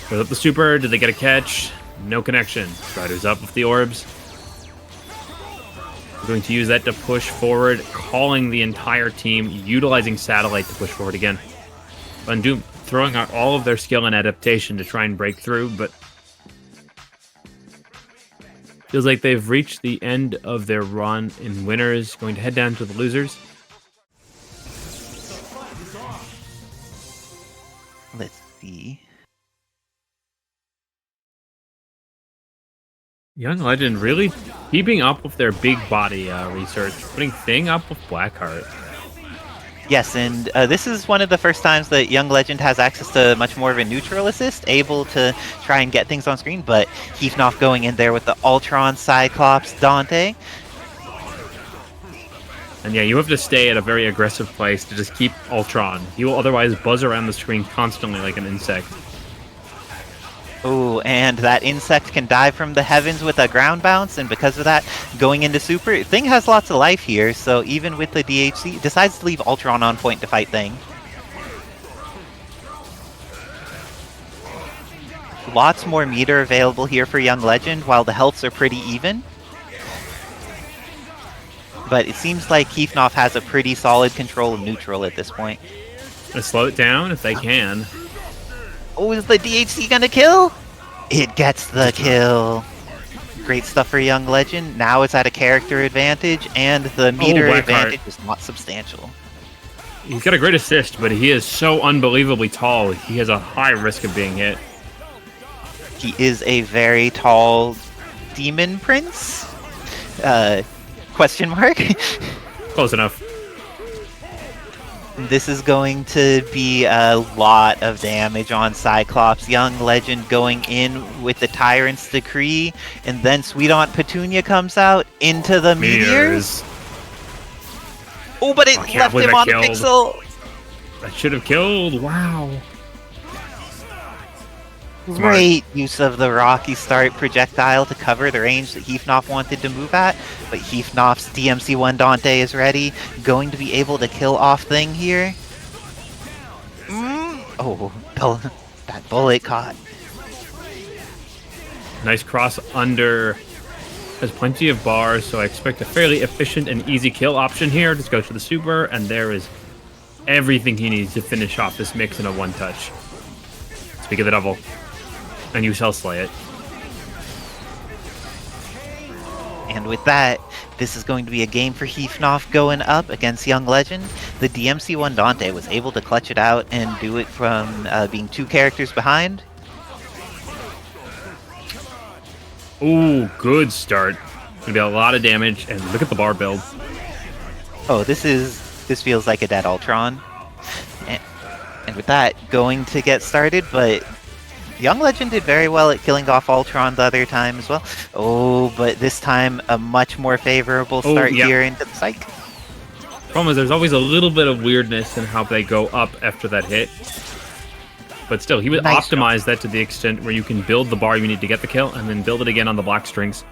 Goes up the super. Did they get a catch? No connection. Strider's up with the orbs. We're going to use that to push forward, calling the entire team, utilizing Satellite to push forward again. Von Doom throwing out all of their skill and adaptation to try and break through, but feels like they've reached the end of their run in winners. Going to head down to the losers. Let's see. Young Legend really keeping up with their big body research, putting Thing up with Blackheart. Yes, and this is one of the first times that Young Legend has access to much more of a neutral assist, able to try and get things on screen, but Heefnoff going in there with the Ultron, Cyclops, Dante. And yeah, you have to stay at a very aggressive place to just keep Ultron. He will otherwise buzz around the screen constantly like an insect. Oh, and that insect can dive from the heavens with a ground bounce, and because of that, going into super, Thing has lots of life here, so even with the DHC, decides to leave Ultron on point to fight Thing. Lots more meter available here for Young Legend, while the healths are pretty even. But it seems like Heefnoff has a pretty solid control of neutral at this point. Let's slow it down if they can. Oh, is the DHC gonna kill? It gets the kill. Great stuff for Young Legend. Now it's at a character advantage, and the meter advantage is not substantial. He's got a great assist, but he is so unbelievably tall. He has a high risk of being hit. He is a very tall demon prince? Question mark? Close enough. This is going to be a lot of damage on Cyclops. Young Legend going in with the Tyrant's Decree, and then Sweet Aunt Petunia comes out into the meteors. Oh, but it left him on the pixel. That should have killed. Wow. Great use of the Rocky Start projectile to cover the range that Heefnoff wanted to move at, but Heefnoff's DMC1 Dante is ready, going to be able to kill off Thing here. Oh, that bullet caught. Nice cross under. Has plenty of bars, so I expect a fairly efficient and easy kill option here. Just goes for the super, and there is everything he needs to finish off this mix in a one-touch. Speak of the devil. And you shall slay it. And with that, this is going to be a game for Heefnoff going up against Young Legend. The DMC1 Dante was able to clutch it out and do it from being 2 characters behind. Ooh, good start. Gonna be a lot of damage, and look at the bar build. Oh, this feels like a dead Ultron. And with that, going to get started, but Young Legend did very well at killing off Ultron the other time as well. Oh, but this time a much more favorable start here into the Psych. Problem is, there's always a little bit of weirdness in how they go up after that hit. But still, he would optimize that to the extent where you can build the bar you need to get the kill, and then build it again on the black strings.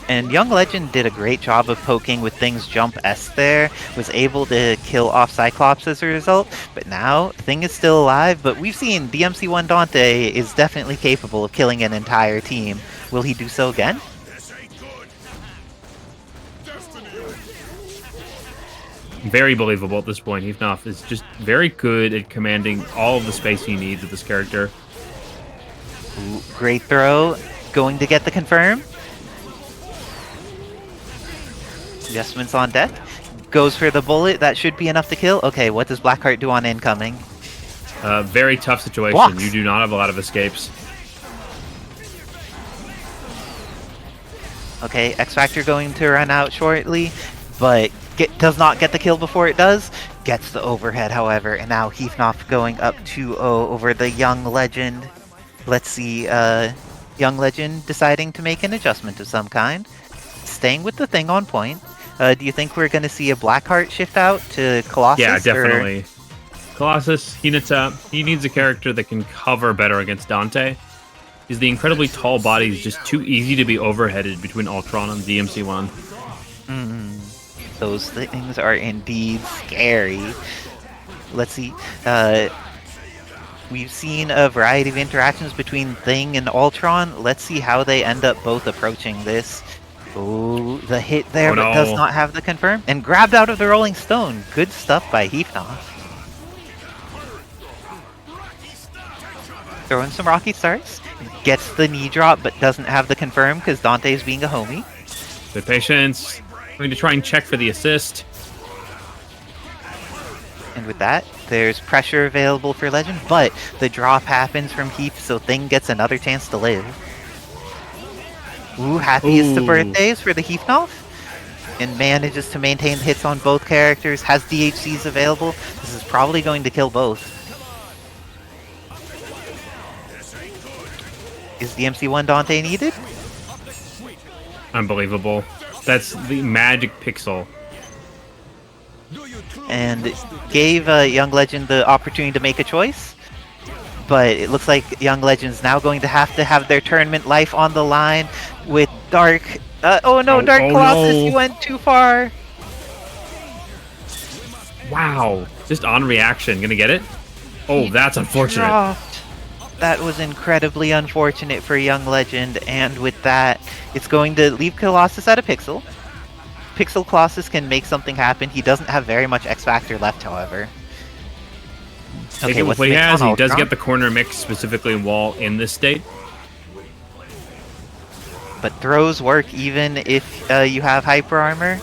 And Young Legend did a great job of poking with Thing's jump S there, was able to kill off Cyclops as a result, but now Thing is still alive, but we've seen DMC1 Dante is definitely capable of killing an entire team. Will he do so again? Very believable at this point. Heefnoff is just very good at commanding all of the space he needs with this character. Ooh, great throw, going to get the confirm. Adjustments on deck. Goes for the bullet. That should be enough to kill. Okay, what does Blackheart do on incoming? Very tough situation. Blocks. You do not have a lot of escapes. Okay, X-Factor going to run out shortly, but does not get the kill before it does. Gets the overhead, however, and now Heefnoff going up 2-0 over the Young Legend. Let's see, Young Legend deciding to make an adjustment of some kind. Staying with the Thing on point. Do you think we're going to see a Blackheart shift out to Colossus? Yeah, definitely. Colossus, he needs a character that can cover better against Dante. Because the incredibly tall body is just too easy to be overheaded between Ultron and DMC1. Those things are indeed scary. Let's see. We've seen a variety of interactions between Thing and Ultron. Let's see how they end up both approaching this. Oh, the hit there, but does not have the confirm. And grabbed out of the Rolling Stone. Good stuff by Heefnoff. Throwing some Rocky Stars. Gets the knee drop, but doesn't have the confirm because Dante's being a homie. Good patience. Going to try and check for the assist. And with that, there's pressure available for Legend, but the drop happens from Heath, so Thing gets another chance to live. Ooh, happiest of birthdays for the Heefnoff. And manages to maintain hits on both characters, has DHCs available. This is probably going to kill both. Is DMC1 Dante needed? Unbelievable. That's the magic pixel. And gave Young Legend the opportunity to make a choice. But it looks like Young Legend's now going to have their tournament life on the line with Dark. Dark Colossus, you went too far. Wow. Just on reaction. Gonna get it? Oh, that's unfortunate. Dropped. That was incredibly unfortunate for Young Legend, and with that, it's going to leave Colossus at a pixel. Pixel Colossus can make something happen. He doesn't have very much X-Factor left, however. Okay, what he has, he does get the corner mix, specifically wall, in this state. But throws work even if you have Hyper Armor.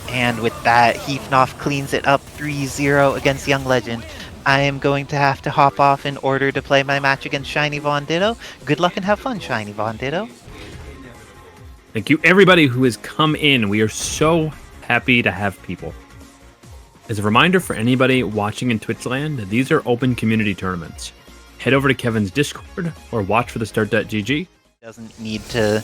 And with that, Heefnoff cleans it up 3-0 against Young Legend. I am going to have to hop off in order to play my match against ShinyVonDitto. Good luck and have fun, ShinyVonDitto. Thank you, everybody who has come in. We are so happy to have people. As a reminder for anybody watching in Twitch land, these are open community tournaments. Head over to Kevin's Discord or watch for the start.gg. Doesn't need to...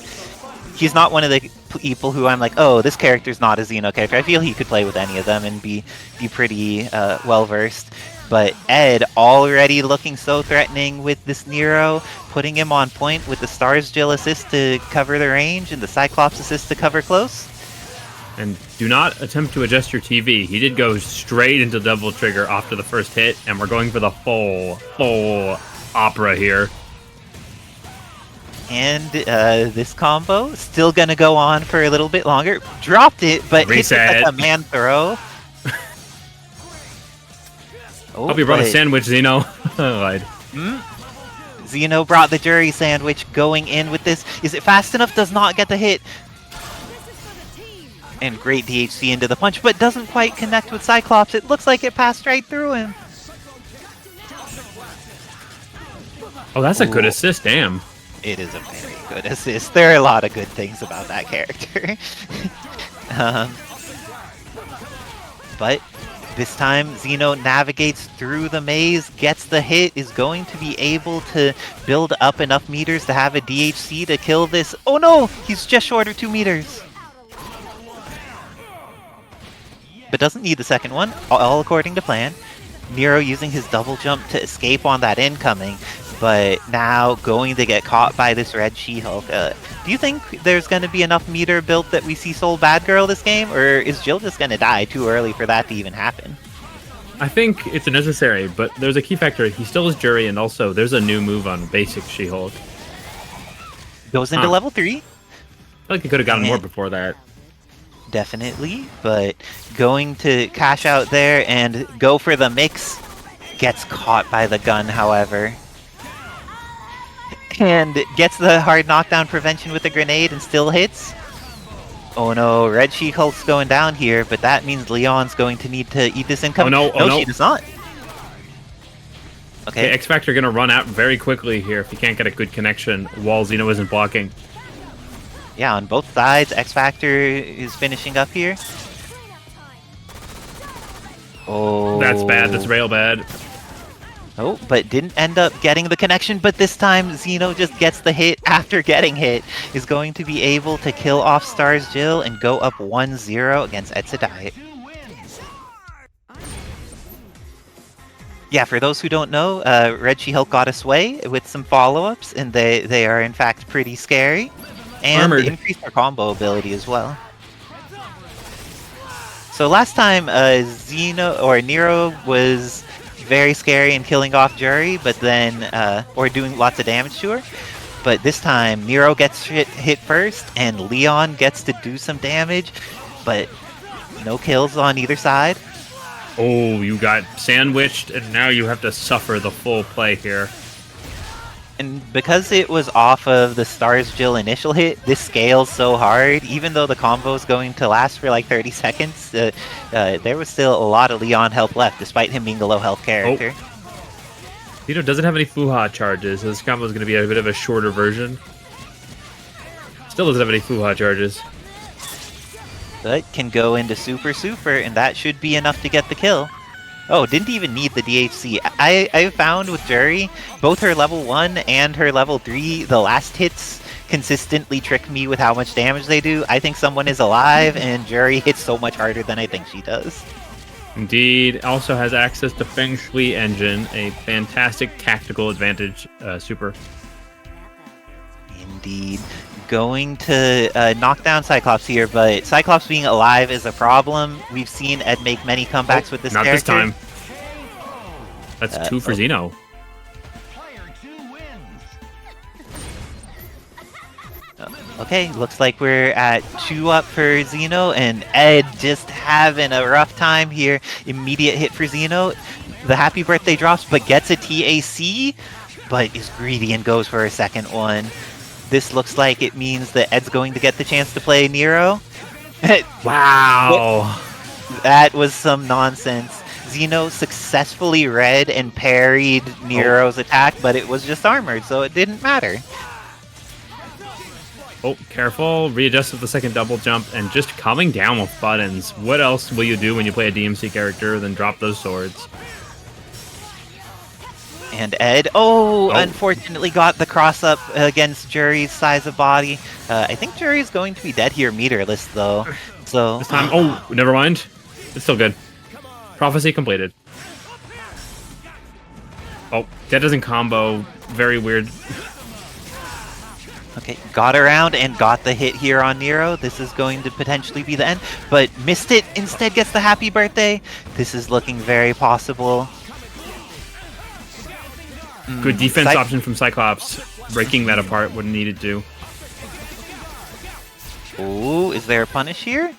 He's not one of the people who I'm like, oh, this character's not a Xeno character. I feel he could play with any of them and be pretty well-versed. But Ed already looking so threatening with this Nero, putting him on point with the S.T.A.R.S Jill assist to cover the range and the Cyclops assist to cover close. And do not attempt to adjust your TV. He did go straight into double trigger after the first hit, and we're going for the full opera here. And this combo still gonna go on for a little bit longer. Dropped it, but hit it like a man throw. Oh, hope you brought a sandwich, Xeno. Lied. Xeno brought the Juri sandwich going in with this. Is it fast enough? Does not get the hit. And great DHC into the punch, but doesn't quite connect with Cyclops. It looks like it passed right through him. Oh, that's a good assist, damn. It is a very good assist. There are a lot of good things about that character. But this time, Xeno navigates through the maze, gets the hit, is going to be able to build up enough meters to have a DHC to kill this. Oh no! He's just short of 2 meters. But doesn't need the second one, all according to plan. Nero using his double jump to escape on that incoming, but now going to get caught by this red She-Hulk. Do you think there's going to be enough meter built that we see Soul Bad Girl this game, or is Jill just going to die too early for that to even happen? I think it's necessary, but there's a key factor. He still has Juri, and also there's a new move on basic She-Hulk. Goes into level 3. I feel like he could have gotten more before that. Definitely, but going to cash out there and go for the mix. Gets caught by the gun, however. And gets the hard knockdown prevention with the grenade and still hits. Oh no, Red She-Hulk's going down here, but that means Leon's going to need to eat this income. Oh no, she does not. Okay, X-Factor gonna run out very quickly here if he can't get a good connection while Xeno isn't blocking. Yeah, on both sides, X-Factor is finishing up here. Oh. That's bad, that's real bad. Oh, but didn't end up getting the connection, but this time Xeno just gets the hit after getting hit. Is going to be able to kill off S.T.A.R.S Jill and go up 1-0 against Edsadiet. Yeah, for those who don't know, Red She-Hulk got us way with some follow-ups, and they are in fact pretty scary. And they increased their combo ability as well. So last time, Nero was very scary and killing off Juri, but then, or doing lots of damage to her. But this time, Nero gets hit first, and Leon gets to do some damage, but no kills on either side. Oh, you got sandwiched, and now you have to suffer the full play here. And because it was off of the S.T.A.R.S Jill initial hit, this scales so hard. Even though the combo is going to last for like 30 seconds, there was still a lot of Leon health left, despite him being a low health character. Xeno doesn't have any Fuha charges, so this combo is going to be a bit of a shorter version. Still doesn't have any Fuha charges. But can go into super, and that should be enough to get the kill. Oh, didn't even need the DHC. I found with Juri, both her level 1 and her level 3, the last hits consistently trick me with how much damage they do. I think someone is alive, and Juri hits so much harder than I think she does. Indeed. Also has access to Feng Shui Engine, a fantastic tactical advantage super. Indeed. Going to knock down Cyclops here, but Cyclops being alive is a problem. We've seen Ed make many comebacks with this character. Not this time. That's 2 for Xeno. Okay, looks like we're at 2 up for Xeno, and Ed just having a rough time here. Immediate hit for Xeno. The happy birthday drops, but gets a TAC, but is greedy and goes for a second one. This looks like it means that Ed's going to get the chance to play Nero. Wow! That was some nonsense. Xeno successfully read and parried Nero's attack, but it was just armored, so it didn't matter. Oh, careful. Readjust with the second double jump and just coming down with buttons. What else will you do when you play a DMC character than drop those swords? And Ed, unfortunately got the cross-up against Juri's size of body. I think Juri's going to be dead here meterless, though. So This time, never mind. It's still good. Prophecy completed. Oh, that doesn't combo. Very weird. Okay, got around and got the hit here on Nero. This is going to potentially be the end, but missed it. Instead gets the happy birthday. This is looking very possible. Good defense option from Cyclops. Breaking that apart when needed to. Ooh, is there a punish here?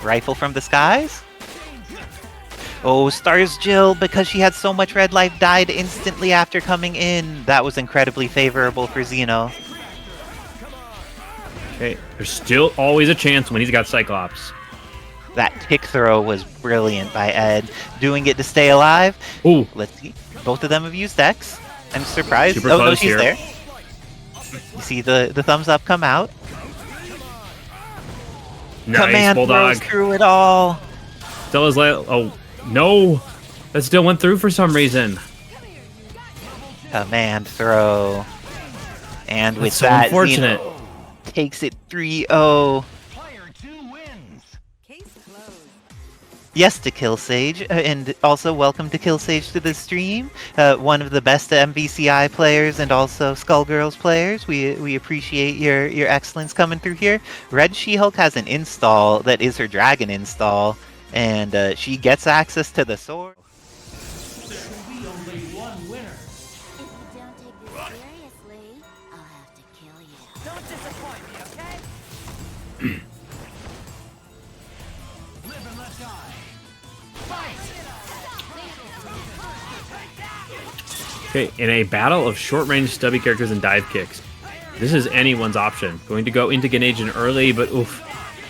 Rifle from the skies? Oh, Star's Jill, because she had so much red life, died instantly after coming in. That was incredibly favorable for Xeno. Okay, there's still always a chance when he's got Cyclops. That kick throw was brilliant by Ed. Doing it to stay alive. Ooh. Let's see. Both of them have used X. I'm surprised. Super No, close she's here. there. You see the thumbs up come out. Nice, Command Bulldog. throws through it all. Still is oh, no. That still went through for some reason. Command throw. And with That's so that, unfortunate. Xeno takes it 3-0. Yes to Kill Sage, and also welcome to Kill Sage to the stream. One of the best MVCI players and also Skullgirls players. We appreciate your excellence coming through here. Red She-Hulk has an install that is her dragon install, and she gets access to the sword. There can be only one winner. If you don't take this seriously, I'll have to kill you. Don't disappoint me, okay? Live and let die. Okay, in a battle of short-range stubby characters and dive kicks, this is anyone's option. Going to go into Ganagin early, but oof,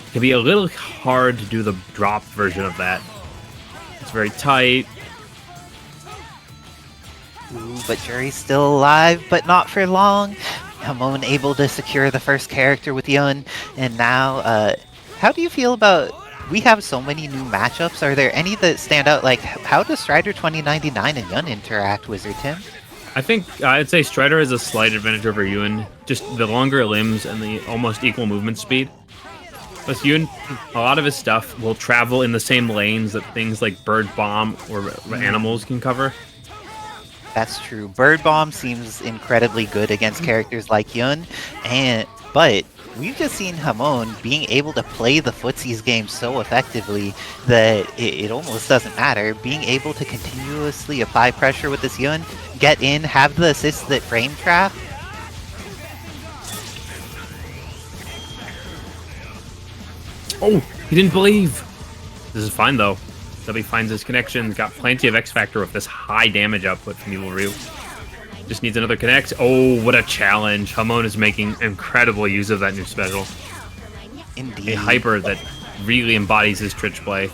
it can be a little hard to do the drop version of that. It's very tight. Ooh, but Juri's still alive, but not for long. Hamon able to secure the first character with Yun, and now, how do you feel about... We have so many new matchups. Are there any that stand out? Like, how does Strider 2099 and Yun interact, Wizard Tim? I think I'd say Strider has a slight advantage over Yun. Just the longer limbs and the almost equal movement speed. Plus Yun, a lot of his stuff will travel in the same lanes that things like Bird Bomb or animals can cover. That's true. Bird Bomb seems incredibly good against characters like Yun, but we've just seen Hamon being able to play the footsies game so effectively that it almost doesn't matter. Being able to continuously apply pressure with this Yun, get in, have the assists that frame trap. Oh, he didn't believe. This is fine though. Dubby finds his connections, got plenty of X Factor with this high damage output from Evil Ryu. Just needs another connect. Oh, what a challenge. Hamon is making incredible use of that new special. Indeed. A hyper that really embodies his Twitch play.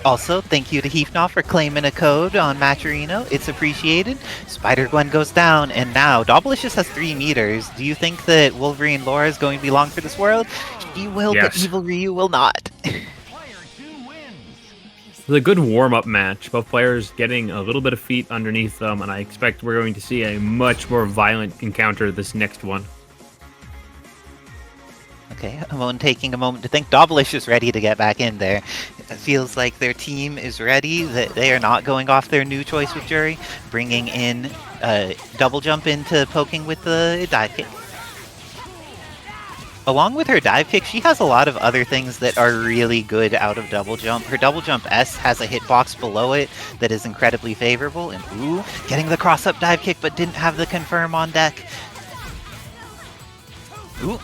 Also, thank you to Heefnoff for claiming a code on Matcherino. It's appreciated. Spider-Gwen goes down, and now Dobbilicious has 3 meters. Do you think that Wolverine lore is going to be long for this world? He will, Yes. but Evil Ryu will not. It was a good warm-up match. Both players getting a little bit of feet underneath them, and I expect we're going to see a much more violent encounter this next one. Okay, Hamon taking a moment to think. Dobbilicious ready to get back in there. It feels like their team is ready, that they are not going off their new choice with Juri, bringing in double jump into poking with the dive kick. Along with her dive kick, she has a lot of other things that are really good out of double jump. Her double jump S has a hitbox below it that is incredibly favorable, and ooh, getting the cross-up dive kick but didn't have the confirm on deck. Ooh.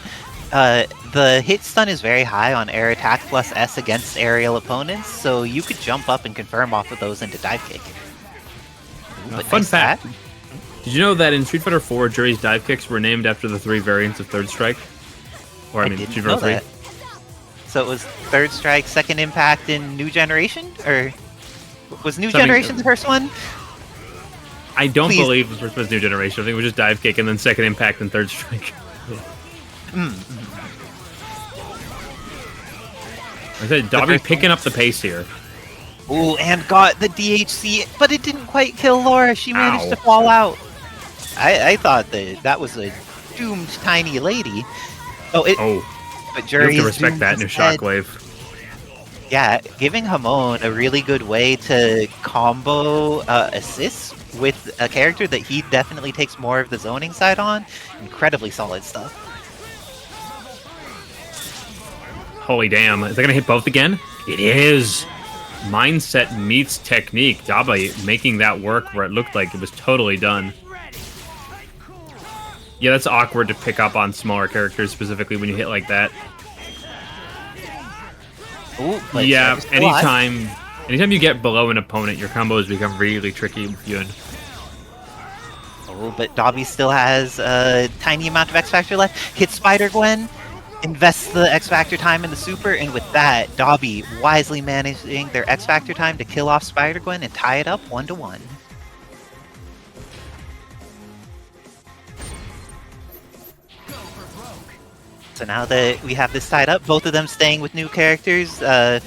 The hit stun is very high on air attack plus S against aerial opponents, so you could jump up and confirm off of those into dive kick. Ooh, but Fun nice fact. stat. Did you know that in Street Fighter 4, Juri's dive kicks were named after the 3 variants of Third Strike? Or I mean, didn't Street know Fighter 3. that. So it was Third Strike, Second Impact in New Generation? Or was New Something- Generation the first one? I don't Please. believe the first was New Generation. I think it was just dive kick and then Second Impact and Third Strike. I said Dobby picking up the pace here. Ooh, and got the DHC, but it didn't quite kill Laura. She managed Ow. to fall out. I thought that was a doomed tiny lady. But You Juri have to respect that in a shockwave. Yeah, giving Hamon a really good way to combo assists with a character that he definitely takes more of the zoning side on. Incredibly solid stuff. Holy damn. Is that going to hit both again? It is. Mindset meets technique. Dobby making that work where it looked like it was totally done. Yeah, that's awkward to pick up on smaller characters, specifically when you hit like that. Ooh, but Yeah, still alive. anytime you get below an opponent, your combos become really tricky with Yun. Oh, but Dobby still has a tiny amount of X Factor left. Hits Spider-Gwen, invests the X Factor time in the super, and with that, Dobby wisely managing their X Factor time to kill off Spider-Gwen and tie it up 1-1. So now that we have this tied up, both of them staying with new characters,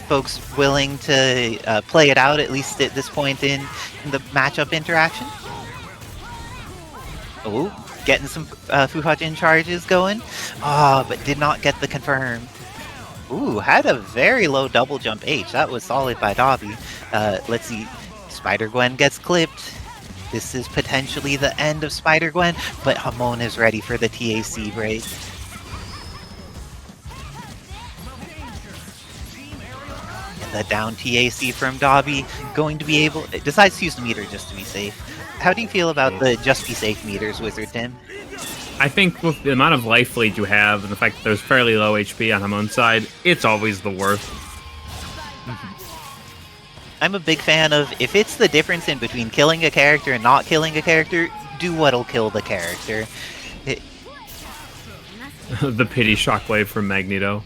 folks willing to play it out, at least at this point in the matchup interaction. Oh, getting some Fuhajin charges going. Ah, but did not get the confirm. Ooh, had a very low double jump H. That was solid by Dobby. Let's see. Spider-Gwen gets clipped. This is potentially the end of Spider-Gwen, but Hamon is ready for the TAC break. The down TAC from Dobby, going to be able... decides to use the meter just to be safe. How do you feel about the just be safe meters, Wizard Tim? I think with the amount of life lead you have and the fact that there's fairly low HP on Hamon's side, it's always the worst. I'm a big fan of, if it's the difference in between killing a character and not killing a character, do what'll kill the character. The pity shockwave from Magneto.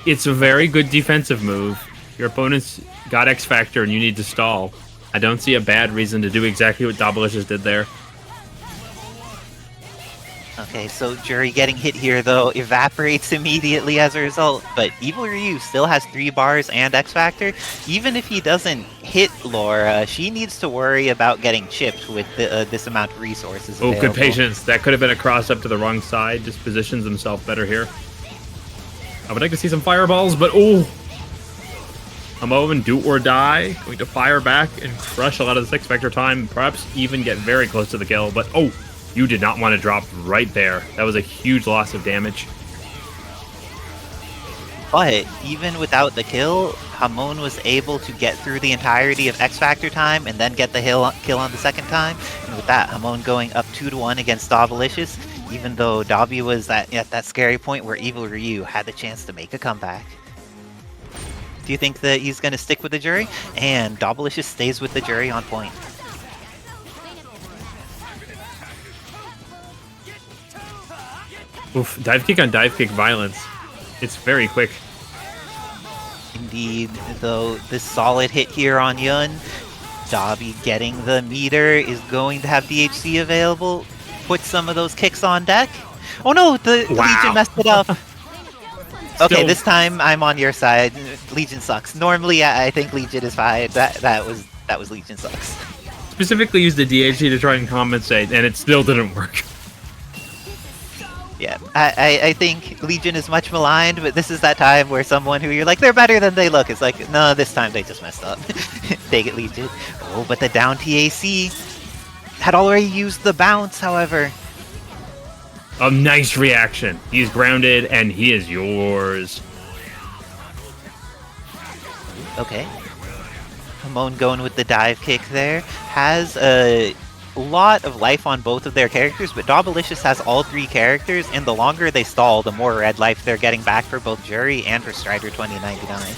It's a very good defensive move. Your opponent's got X Factor and you need to stall. I don't see a bad reason to do exactly what Dobbilicious did there. Okay, so Juri getting hit here, though, evaporates immediately as a result, but Evil Ryu still has 3 bars and X Factor. Even if he doesn't hit Laura, she needs to worry about getting chipped with this amount of resources Oh, available. good patience. That could have been a cross up to the wrong side. Just positions himself better here. I would like to see some fireballs, but oh! Hamon, do or die. Going to fire back and crush a lot of the X Factor time. Perhaps even get very close to the kill, but oh! You did not want to drop right there. That was a huge loss of damage. But even without the Hamon was able to get through the entirety of X Factor time and then get the kill on the second time. And with that, Hamon going up 2-1 against Dobbilicious, even though Dobby was at that scary point where Evil Ryu had the chance to make a comeback. Do you think that he's going to stick with the Juri? And Dobbilicious stays with the Juri on point. Oof, dive kick on dive kick violence. It's very quick. Indeed, though, this solid hit here on Yun. Dobby getting the meter is going to have DHC available. Put some of those kicks on deck. Oh no, the Legion messed it up. Okay, Still- this time I'm on your side. Legion sucks. Normally, I think Legion is fine. That was Legion sucks. Specifically used the DHC to try and compensate, and it still didn't work. Yeah, I think Legion is much maligned, but this is that time where someone who you're like, they're better than they look. It's like, no, this time they just messed up. Take it, Legion. Oh, but the down TAC had already used the bounce, however. A nice reaction. He's grounded, and he is yours. Okay. Hamon going with the dive kick there. Has a lot of life on both of their characters, but Dobbilicious has all 3 characters, and the longer they stall, the more red life they're getting back for both Juri and for Strider 2099.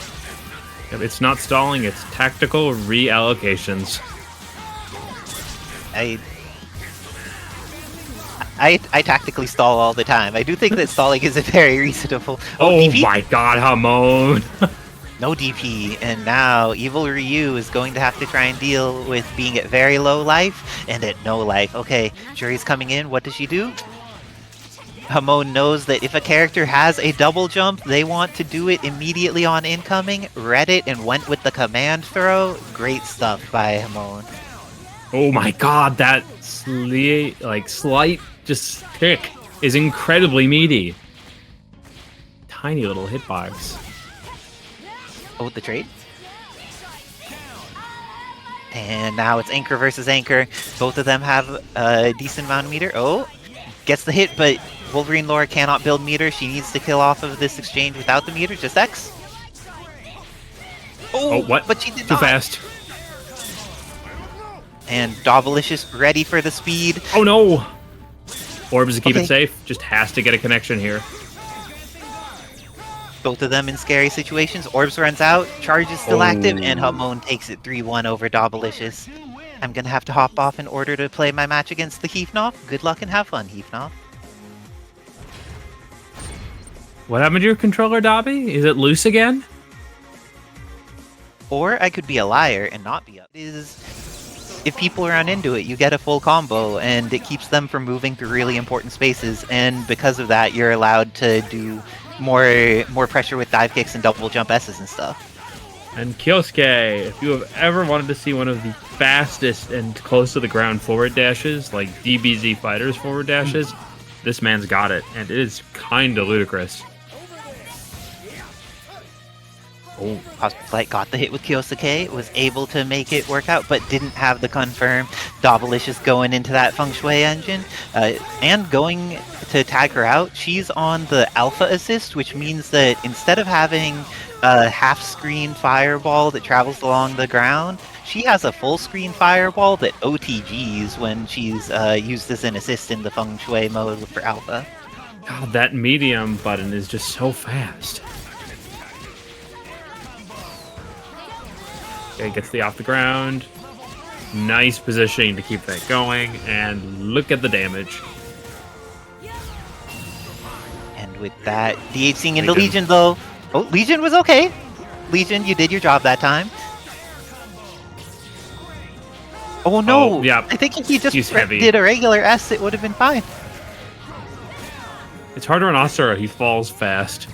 It's not stalling, it's tactical reallocations. I tactically stall all the time. I do think that stalling is a very reasonable... Oh DP? my god, Hamon! No DP, and now Evil Ryu is going to have to try and deal with being at very low life and at no life. Okay, Juri's coming in. What does she do? Hamon knows that if a character has a double jump, they want to do it immediately on incoming. Read it and went with the command throw. Great stuff by Hamon. Oh my god, that slight just kick is incredibly meaty. Tiny little hitbox. Oh, the trade. And now it's Anchor versus Anchor. Both of them have a decent amount of meter. Oh, gets the hit, but Wolverine Laura cannot build meter. She needs to kill off of this exchange without the meter. Just X. Oh, what? But she did Too not. fast. And Dobbilicious ready for the speed. Oh no! Orbs to keep Okay. it safe. Just has to get a connection here. Both of them in scary situations. Orbs runs out, charge is still active, and Hamon takes it 3-1 over Dobbilicious. I'm gonna have to hop off in order to play my match against the Heefnoff. Good luck and have fun, Heefnoff. What happened to your controller, Dobby? Is it loose again? Or I could be a liar and not be up. If people run into it, you get a full combo, and it keeps them from moving through really important spaces, and because of that, you're allowed to do more pressure with dive kicks and double jump S's and stuff. And Kyosuke, if you have ever wanted to see one of the fastest and close to the ground forward dashes, like DBZ Fighters forward dashes, this man's got it, and it is kinda ludicrous. Oh, Cosmic Light got the hit with Kyosuke, was able to make it work out, but didn't have the confirm. Dobbilicious going into that Feng Shui engine, and going to tag her out. She's on the Alpha Assist, which means that instead of having a half-screen fireball that travels along the ground, she has a full-screen fireball that OTGs when she's used as an assist in the Feng Shui mode for Alpha. God, that medium button is just so fast. Okay, gets the off the ground. Nice positioning to keep that going, and look at the damage. And with that, DHing into Legion though. Oh, Legion was okay. Legion, you did your job that time. Oh no! Oh, yeah. I think if he just He's heavy. did a regular S, it would have been fine. It's harder on Asura, he falls fast.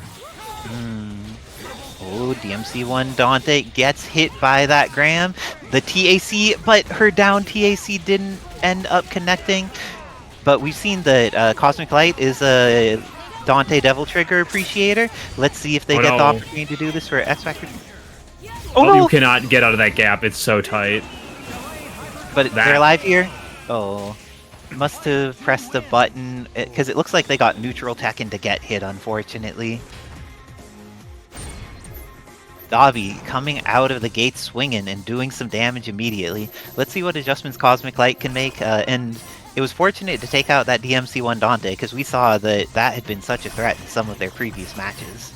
Oh, DMC1 Dante gets hit by that Graham. The TAC, but her down TAC didn't end up connecting. But we've seen that Cosmic Light is a Dante Devil Trigger appreciator. Let's see if they get the opportunity to do this for X Factor. Oh, no! You cannot get out of that gap, it's so tight. But they're alive here? Oh. Must have pressed a button, because it looks like they got neutral Tekken to get hit, unfortunately. Dobby coming out of the gate swinging and doing some damage immediately. Let's see what adjustments Cosmic Light can make, and it was fortunate to take out that DMC1 Dante, because we saw that that had been such a threat in some of their previous matches.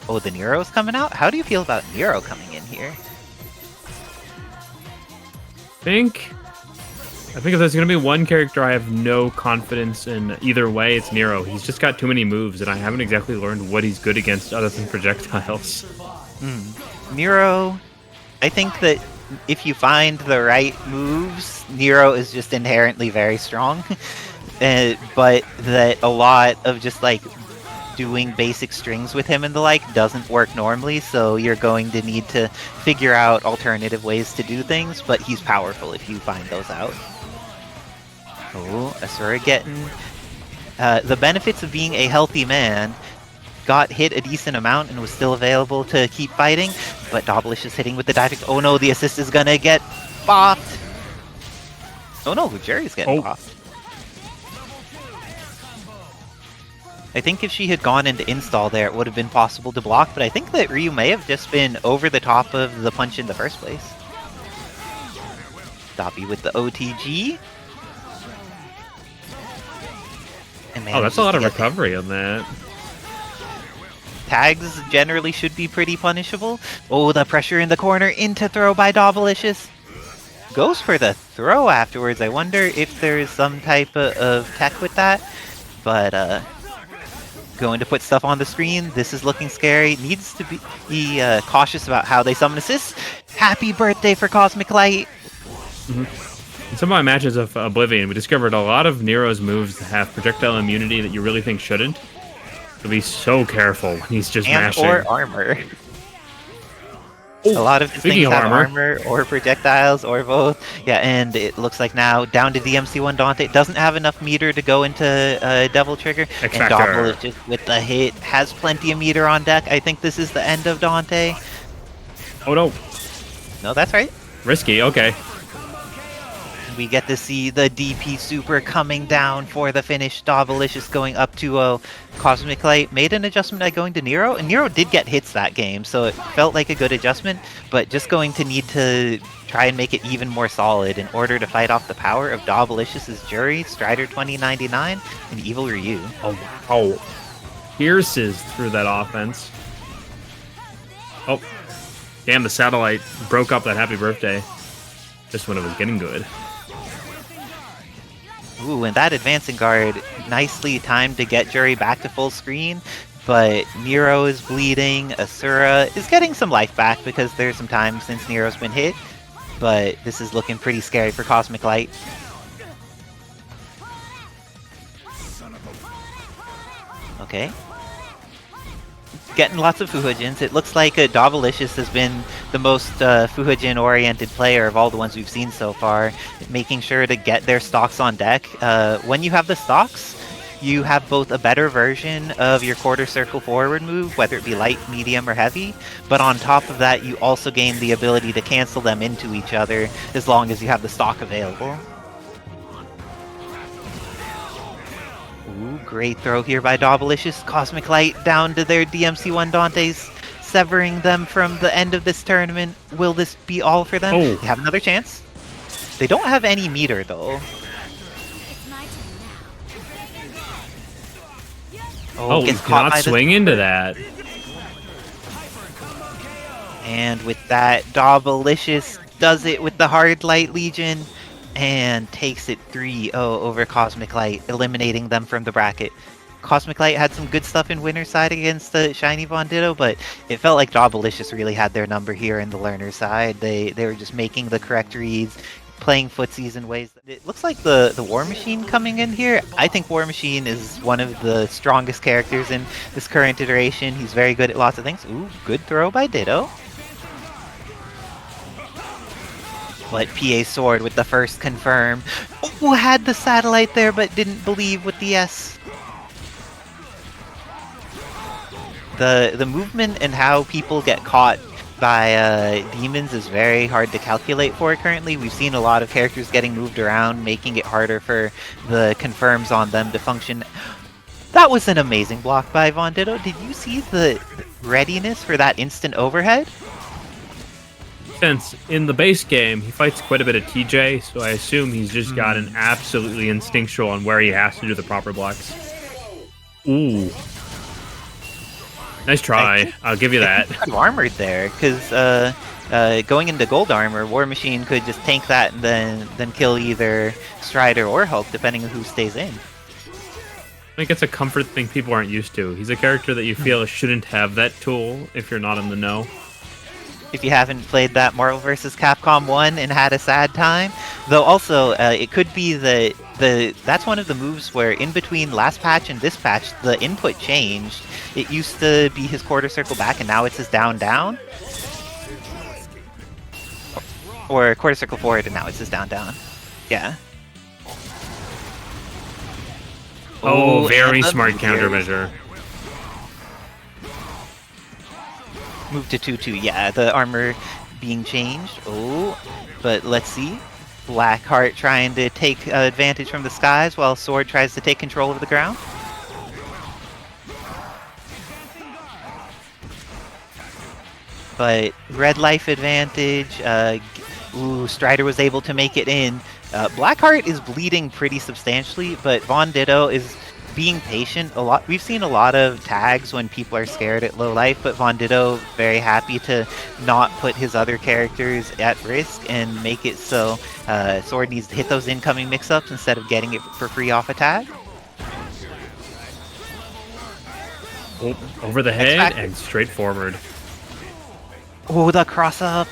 Oh, the Nero's coming out? How do you feel about Nero coming in here? I think if there's going to be one character I have no confidence in either way, it's Nero. He's just got too many moves, and I haven't exactly learned what he's good against other than projectiles. Nero, I think that if you find the right moves, Nero is just inherently very strong. But that a lot of just like doing basic strings with him and the like doesn't work normally, so you're going to need to figure out alternative ways to do things, but he's powerful if you find those out. Oh, Asura getting the benefits of being a healthy man. Got hit a decent amount and was still available to keep fighting, but Dobbilicious hitting with the dive. Oh no, the assist is gonna get bopped. Oh no, Juri's getting bopped. I think if she had gone into install there, it would have been possible to block, but I think that Ryu may have just been over the top of the punch in the first place. Dobby with the OTG. And Oh, that's a lot of recovery on that. Tags generally should be pretty punishable. Oh, the pressure in the corner into throw by Dobbilicious. Goes for the throw afterwards. I wonder if there's some type of tech with that. But going to put stuff on the screen. This is looking scary. Needs to be cautious about how they summon assists. Happy birthday for Cosmic Light. In some of my matches of Oblivion, we discovered a lot of Nero's moves have projectile immunity that you really think shouldn't. So be so careful when he's just And mashing. or armor. Oh, A lot of his speaking things of have armor or projectiles or both. Yeah, and it looks like now down to DMC1 Dante. Doesn't have enough meter to go into Devil Trigger. X And Factor. Dobbilicious with the hit has plenty of meter on deck. I think this is the end of Dante. Oh no, No, that's right. risky. Okay. We get to see the DP Super coming down for the finish. Dobbilicious going up 2-0. Cosmic Light made an adjustment by going to Nero, and Nero did get hits that game, so it felt like a good adjustment, but just going to need to try and make it even more solid in order to fight off the power of Dobbilicious's Juri, Strider 2099, and Evil Ryu. Oh wow. Pierces through that offense. Oh, damn! The satellite broke up that happy birthday. Just when it was getting good. Ooh, and that advancing guard nicely timed to get Juri back to full screen, but Nero is bleeding. Asura is getting some life back because there's some time since Nero's been hit, but this is looking pretty scary for Cosmic Light. Okay. Getting lots of Fuhujins. It looks like Dobbilicious has been the most Fuhujin-oriented player of all the ones we've seen so far, making sure to get their stocks on deck. When you have the stocks, you have both a better version of your quarter circle forward move, whether it be light, medium, or heavy, but on top of that, you also gain the ability to cancel them into each other as long as you have the stock available. Ooh, great throw here by Dobbilicious. Cosmic Light down to their DMC1 Dantes, severing them from the end of this tournament. Will this be all for them? Oh. They have another chance. They don't have any meter, though. It's my turn now. Oh, you gets caught cannot by the swing into that. And with that, Dobbilicious does it with the Hard Light Legion and takes it 3-0 over Cosmic Light, eliminating them from the bracket. Cosmic Light had some good stuff in winner's side against the ShinyVonDitto, but it felt like Dobbilicious really had their number here in the learner side. They were just making the correct reads, playing footsies in ways. It looks like the War Machine coming in here. I think War Machine is one of the strongest characters in this current iteration. He's very good at lots of things. Ooh, good throw by Ditto. But PA Sword with the first confirm. Ooh, had the satellite there but didn't believe with the S. The movement and how people get caught by demons is very hard to calculate for currently. We've seen a lot of characters getting moved around, making it harder for the confirms on them to function. That was an amazing block by VonDitto. Did you see the readiness for that instant overhead? Since in the base game, he fights quite a bit of TJ, so I assume he's just gotten absolutely instinctual on where he has to do the proper blocks. Ooh. Nice try. I'll give you that. Armored there, because going into gold armor, War Machine could just tank that and then kill either Strider or Hulk, depending on who stays in. I think it's a comfort thing people aren't used to. He's a character that you feel shouldn't have that tool if you're not in the know. If you haven't played that Marvel vs. Capcom 1 and had a sad time. Though also, it could be that's one of the moves where in between last patch and this patch, the input changed. It used to be his quarter circle back, and now it's his down-down. Or quarter circle forward, and now it's his down-down. Yeah. Oh, very and smart here. countermeasure. Move to 2-2, yeah, the armor being changed. Oh, but let's see. Blackheart trying to take advantage from the skies while Sword tries to take control of the ground. But red life advantage. Ooh, Strider was able to make it in. Blackheart is bleeding pretty substantially, but VonDitto is being patient a lot. We've seen a lot of tags when people are scared at low life, but VonDitto very happy to not put his other characters at risk and make it so Sword needs to hit those incoming mix-ups instead of getting it for free off a tag. Oh, over the head and straight forward. Oh, the cross-up.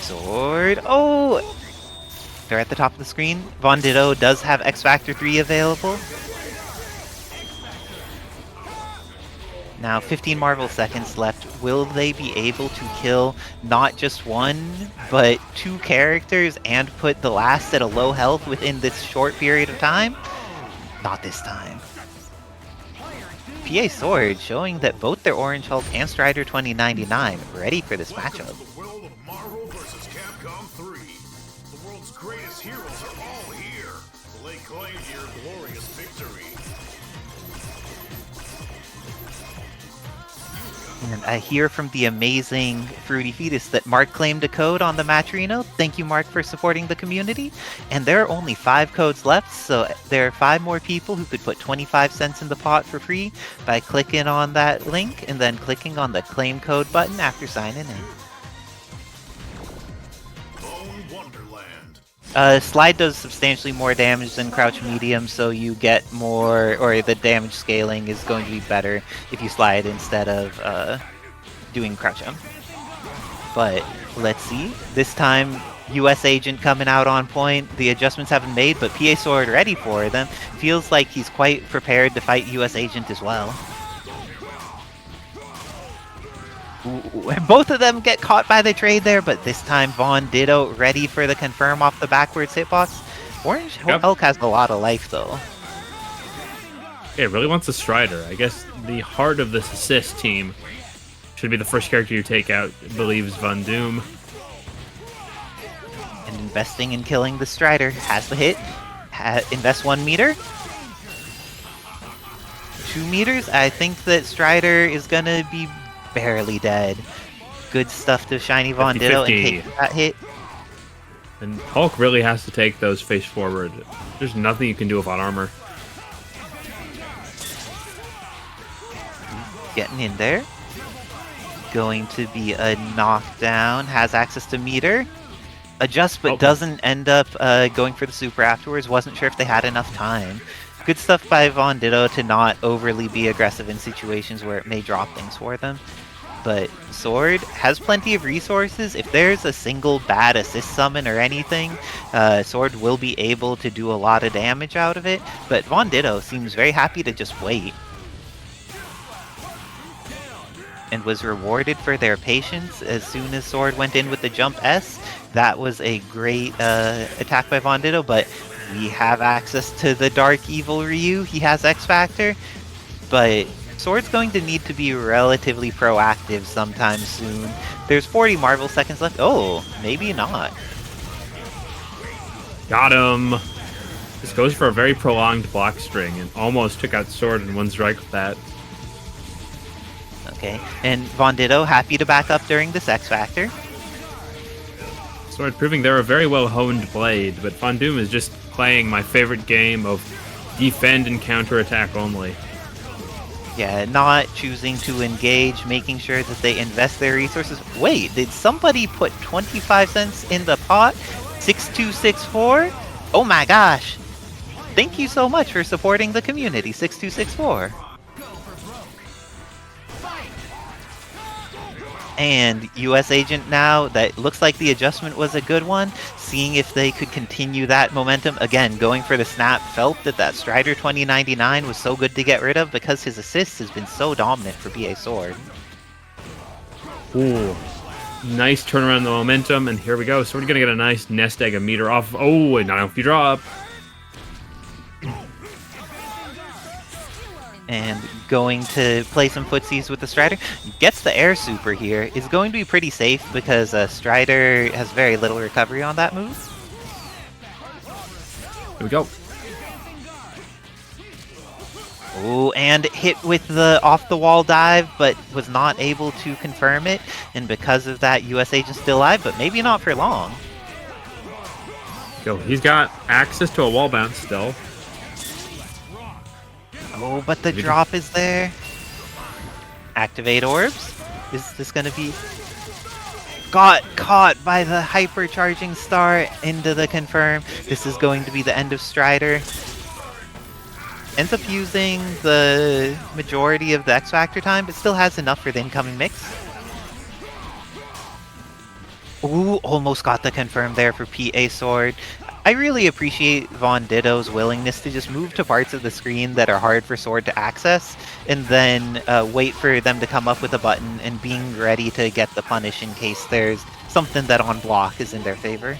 Sword. Oh! They're at the top of the screen. VonDitto does have X Factor 3 available. Now 15 Marvel seconds left. Will they be able to kill not just one, but 2 characters and put the last at a low health within this short period of time? Not this time. PA Sword showing that both their Orange Hulk and Strider 2099 ready for this matchup. The world of Marvel vs. Capcom 3. The world's greatest heroes are all here to lay claim to your glorious victory. And I hear from the amazing Fruity Fetus that Mark claimed a code on the Matcherino. Thank you, Mark, for supporting the community. And there are only 5 codes left, so there are 5 more people who could put 25 cents in the pot for free by clicking on that link and then clicking on the claim code button after signing in. Bone Wonderland. Slide does substantially more damage than Crouch Medium, so you get more, or the damage scaling is going to be better if you slide instead of doing Crouch Jump. But let's see. This time, US Agent coming out on point. The adjustments haven't made, but PA Sword ready for them. Feels like he's quite prepared to fight US Agent as well. Ooh, both of them get caught by the trade there, but this time VonDitto ready for the confirm off the backwards hitbox. Orange Hulk has a lot of life though. It really wants a Strider. I guess the heart of this assist team should be the first character you take out, believes Von Doom. And investing in killing the Strider has the hit. Invest 1 meter. 2 meters. I think that Strider is gonna be barely dead. Good stuff to ShinyVonDitto and take that hit. And Hulk really has to take those face forward. There's nothing you can do without armor. Getting in there. Going to be a knockdown. Has access to meter. Adjust, but doesn't end up going for the super afterwards. Wasn't sure if they had enough time. Good stuff by VonDitto to not overly be aggressive in situations where it may drop things for them. But Sword has plenty of resources. If there's a single bad assist summon or anything, Sword will be able to do a lot of damage out of it. But VonDitto seems very happy to just wait. And was rewarded for their patience as soon as Sword went in with the jump S. That was a great attack by VonDitto, but we have access to the Dark Evil Ryu. He has X Factor, but Sword's going to need to be relatively proactive sometime soon. There's 40 Marvel seconds left. Oh, maybe not. Got him! This goes for a very prolonged block string and almost took out Sword in 1 strike with that. Okay, and VonDitto happy to back up during this X Factor. Sword proving they're a very well-honed blade, but Von Doom is just playing my favorite game of defend and counter-attack only. Yeah, not choosing to engage, making sure that they invest their resources. Wait, did somebody put 25 cents in the pot? 6264? Oh my gosh! Thank you so much for supporting the community, 6264. And US Agent now, that looks like the adjustment was a good one. Seeing if they could continue that momentum. Again, going for the snap, felt that that Strider 2099 was so good to get rid of because his assist has been so dominant for PA Sword. Ooh. Nice turnaround the momentum, and here we go. So we're gonna get a nice nest egg, a meter off. Oh, and not if you drop. And going to play some footsies with the Strider. Gets the air super here. Is going to be pretty safe because Strider has very little recovery on that move. Here we go. Oh, and hit with the off-the-wall dive, but was not able to confirm it. And because of that, US Agent's still alive, but maybe not for long. Go. He's got access to a wall bounce still. Oh, but the drop is there. Activate orbs. Is this gonna be... Got caught by the hypercharging star into the confirm. This is going to be the end of Strider. Ends up using the majority of the X Factor time, but still has enough for the incoming mix. Ooh, almost got the confirm there for PA Sword. I really appreciate VonDitto's willingness to just move to parts of the screen that are hard for Sword to access, and then wait for them to come up with a button and being ready to get the punish in case there's something that on block is in their favor.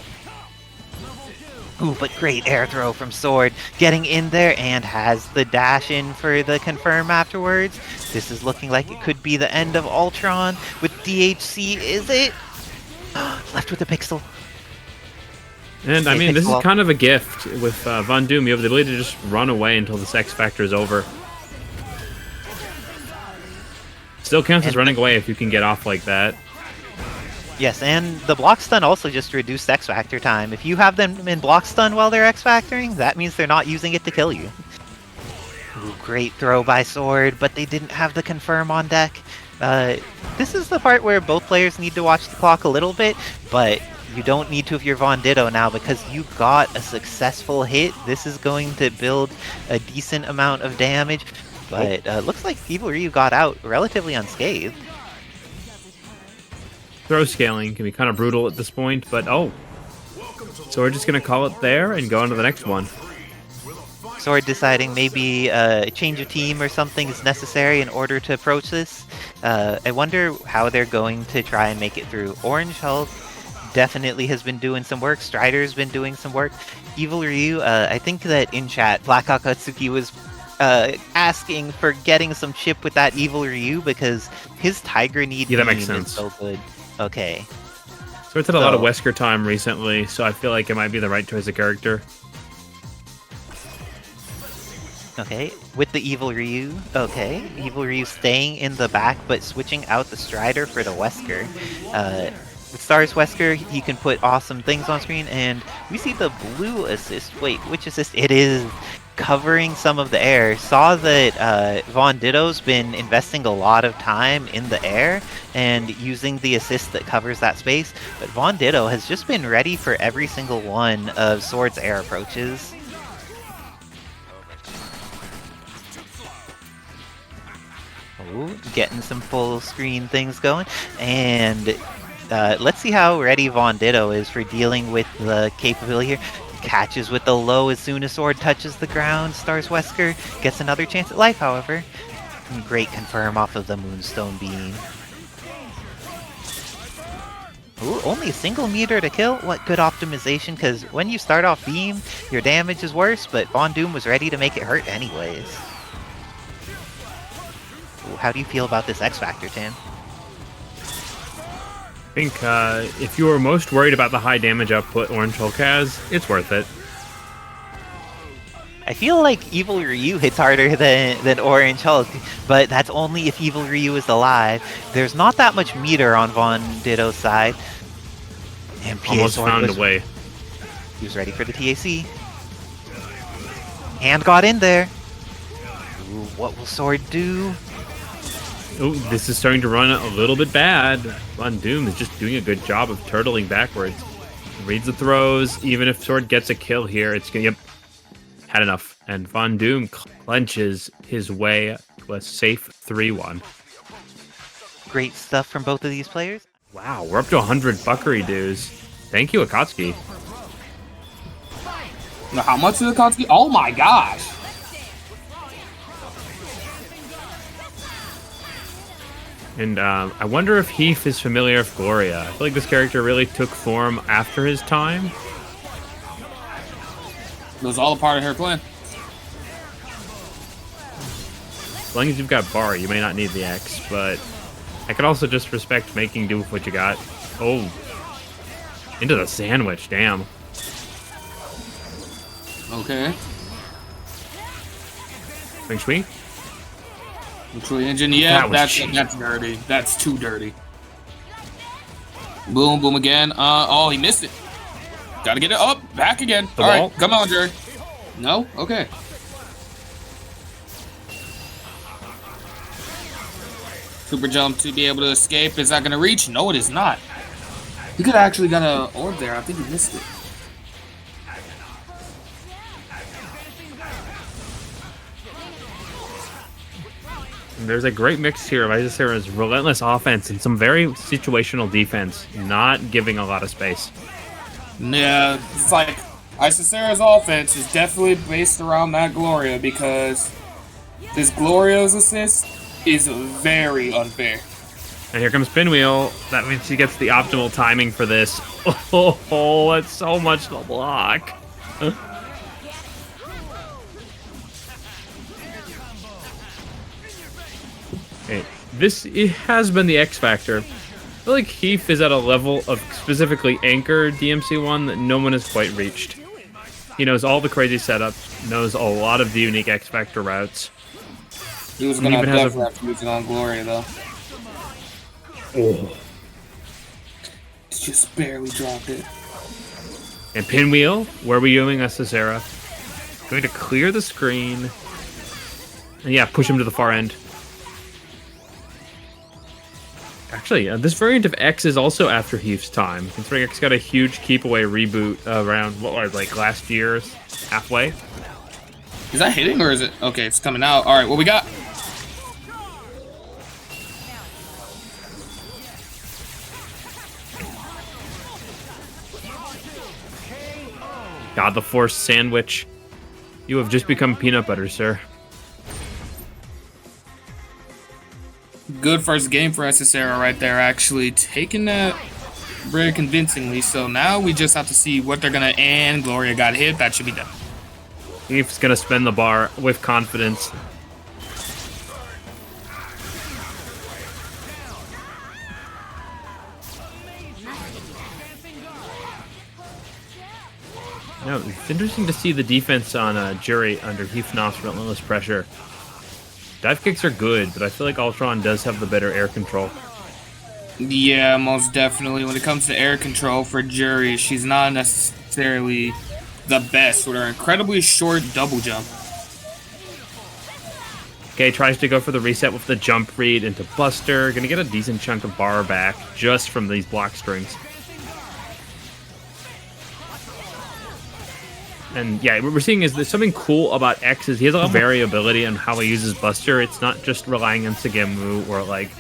Ooh, but great air throw from Sword, getting in there and has the dash in for the confirm afterwards. This is looking like it could be the end of Ultron with DHC, is it? Left with a pixel. And I Okay, mean, this is pixel. kind of a gift with Von Doom. You have the ability to just run away until this X Factor is over. Still counts as And- running away if you can get off like that. Yes, and the block stun also just reduced X Factor time. If you have them in block stun while they're X Factoring, that means they're not using it to kill you. Ooh, great throw by Sword, but they didn't have the confirm on deck. This is the part where both players need to watch the clock a little bit, but you don't need to if you're VonDitto now because you got a successful hit. This is going to build a decent amount of damage, but looks like Evil Ryu got out relatively unscathed. Throw scaling can be kind of brutal at this point, but oh. So we're just going to call it there and go on to the next one. Sword deciding maybe a change of team or something is necessary in order to approach this. I wonder how they're going to try and make it through. Orange Hulk definitely has been doing some work. Strider's been doing some work. Evil Ryu, I think that in chat, Black Akatsuki was asking for getting some chip with that Evil Ryu because his Tiger Need Yeah, that makes beam sense. is so good. Okay. So it's had a lot of So- Wesker time recently, so I feel like it might be the right choice of character. Okay, with the Evil Ryu. Okay, Evil Ryu staying in the back, but switching out the Strider for the Wesker. With S.T.A.R.S Wesker, he can put awesome things on screen, and we see the blue assist. Wait, which assist? It is covering some of the air. Saw that VonDitto's been investing a lot of time in the air and using the assist that covers that space, but VonDitto has just been ready for every single one of Sword's air approaches. Ooh, getting some full screen things going, and let's see how ready VonDitto is for dealing with the capability here. Catches with the low as soon as Sword touches the ground. S.T.A.R.S Wesker gets another chance at life, however. Great confirm off of the Moonstone beam. Ooh, only a single meter to kill? What good optimization, because when you start off beam, your damage is worse, but Von Doom was ready to make it hurt anyways. Ooh, how do you feel about this X Factor, Tim? I think if you were most worried about the high damage output Orange Hulk has, it's worth it. I feel like Evil Ryu hits harder than Orange Hulk, but that's only if Evil Ryu is alive. There's not that much meter on VonDitto's side. And PA Almost Sword found a was, way. he was ready for the TAC. And got in there. Ooh, what will Sword do? Oh, this is starting to run a little bit bad. Von Doom is just doing a good job of turtling backwards. Reads the throws. Even if Sword gets a kill here, it's gonna... Yep. Had enough. And Von Doom clenches his way to a safe 3-1. Great stuff from both of these players. Wow, we're up to 100 Buckery dues. Thank you, Akatsuki. Now, how much is the Akatsuki? Oh my gosh! And I wonder if Heath is familiar with Gloria. I feel like this character really took form after his time. It was all a part of her plan. As long as you've got Bar, you may not need the X, but I could also just respect making do with what you got. Oh. Into the sandwich, damn. Okay. Feng Shui? True engine, yeah, That was that's cheap. dirty. That's too dirty. Boom, boom again. Oh, he missed it. Gotta get it up, back again. The All wall? right, come on, Juri. No, okay. Super jump to be able to escape. Is that gonna reach? No, it is not. He could have actually got a orb there. I think he missed it. There's a great mix here of Isicera's relentless offense and some very situational defense, not giving a lot of space. Yeah, it's like Isicera's offense is definitely based around that Gloria because this Gloria's assist is very unfair. And here comes Pinwheel. That means she gets the optimal timing for this. Oh, that's so much to block. Hey, it has been the X Factor. I feel like Heath is at a level of specifically Anchor DMC1 that no one has quite reached. He knows all the crazy setups, knows a lot of the unique X Factor routes. He was gonna definitely have to use it on Gloria though. Oh. Just barely dropped it. And Pinwheel, where are we going, Isicera? Going to clear the screen. And yeah, push him to the far end. Actually, this variant of X is also after Heath's time. Considering X got a huge keep away reboot around, what was like last year, halfway? Is that hitting or is it? Okay, it's coming out. Alright, what we got? God, the forced sandwich. You have just become peanut butter, sir. Good first game for Isicera right there, actually. Taking that very convincingly. So now we just have to see what they're gonna... And Gloria got hit. That should be done. Heath's gonna spend the bar with confidence. No, it's interesting to see the defense on Juri under Heefnoff's relentless pressure. Dive kicks are good, but I feel like Ultron does have the better air control. Yeah, most definitely. When it comes to air control for Juri, she's not necessarily the best with her incredibly short double jump. Okay, tries to go for the reset with the jump read into Buster. Gonna get a decent chunk of bar back just from these block strings. And yeah, what we're seeing is there's something cool about X is he has a lot of variability on how he uses Buster. It's not just relying on Sugemu or like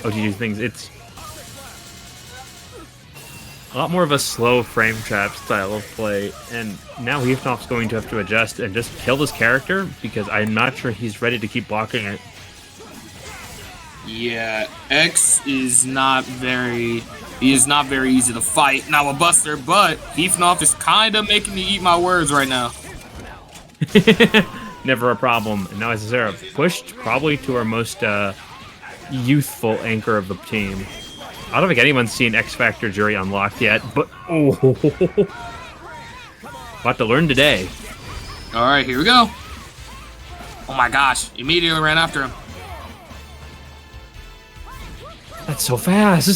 OTG things. It's a lot more of a slow frame trap style of play. And now Heefnoff's going to have to adjust and just kill this character because I'm not sure he's ready to keep blocking it. Yeah, X is not very... He is not very easy to fight. Now a Buster, but Heefnoff is kind of making me eat my words right now. Never a problem. And now Isicera pushed probably to our most youthful anchor of the team. I don't think anyone's seen X Factor Juri unlocked yet, but oh, about to learn today. All right, here we go. Oh my gosh! Immediately ran after him. That's so fast.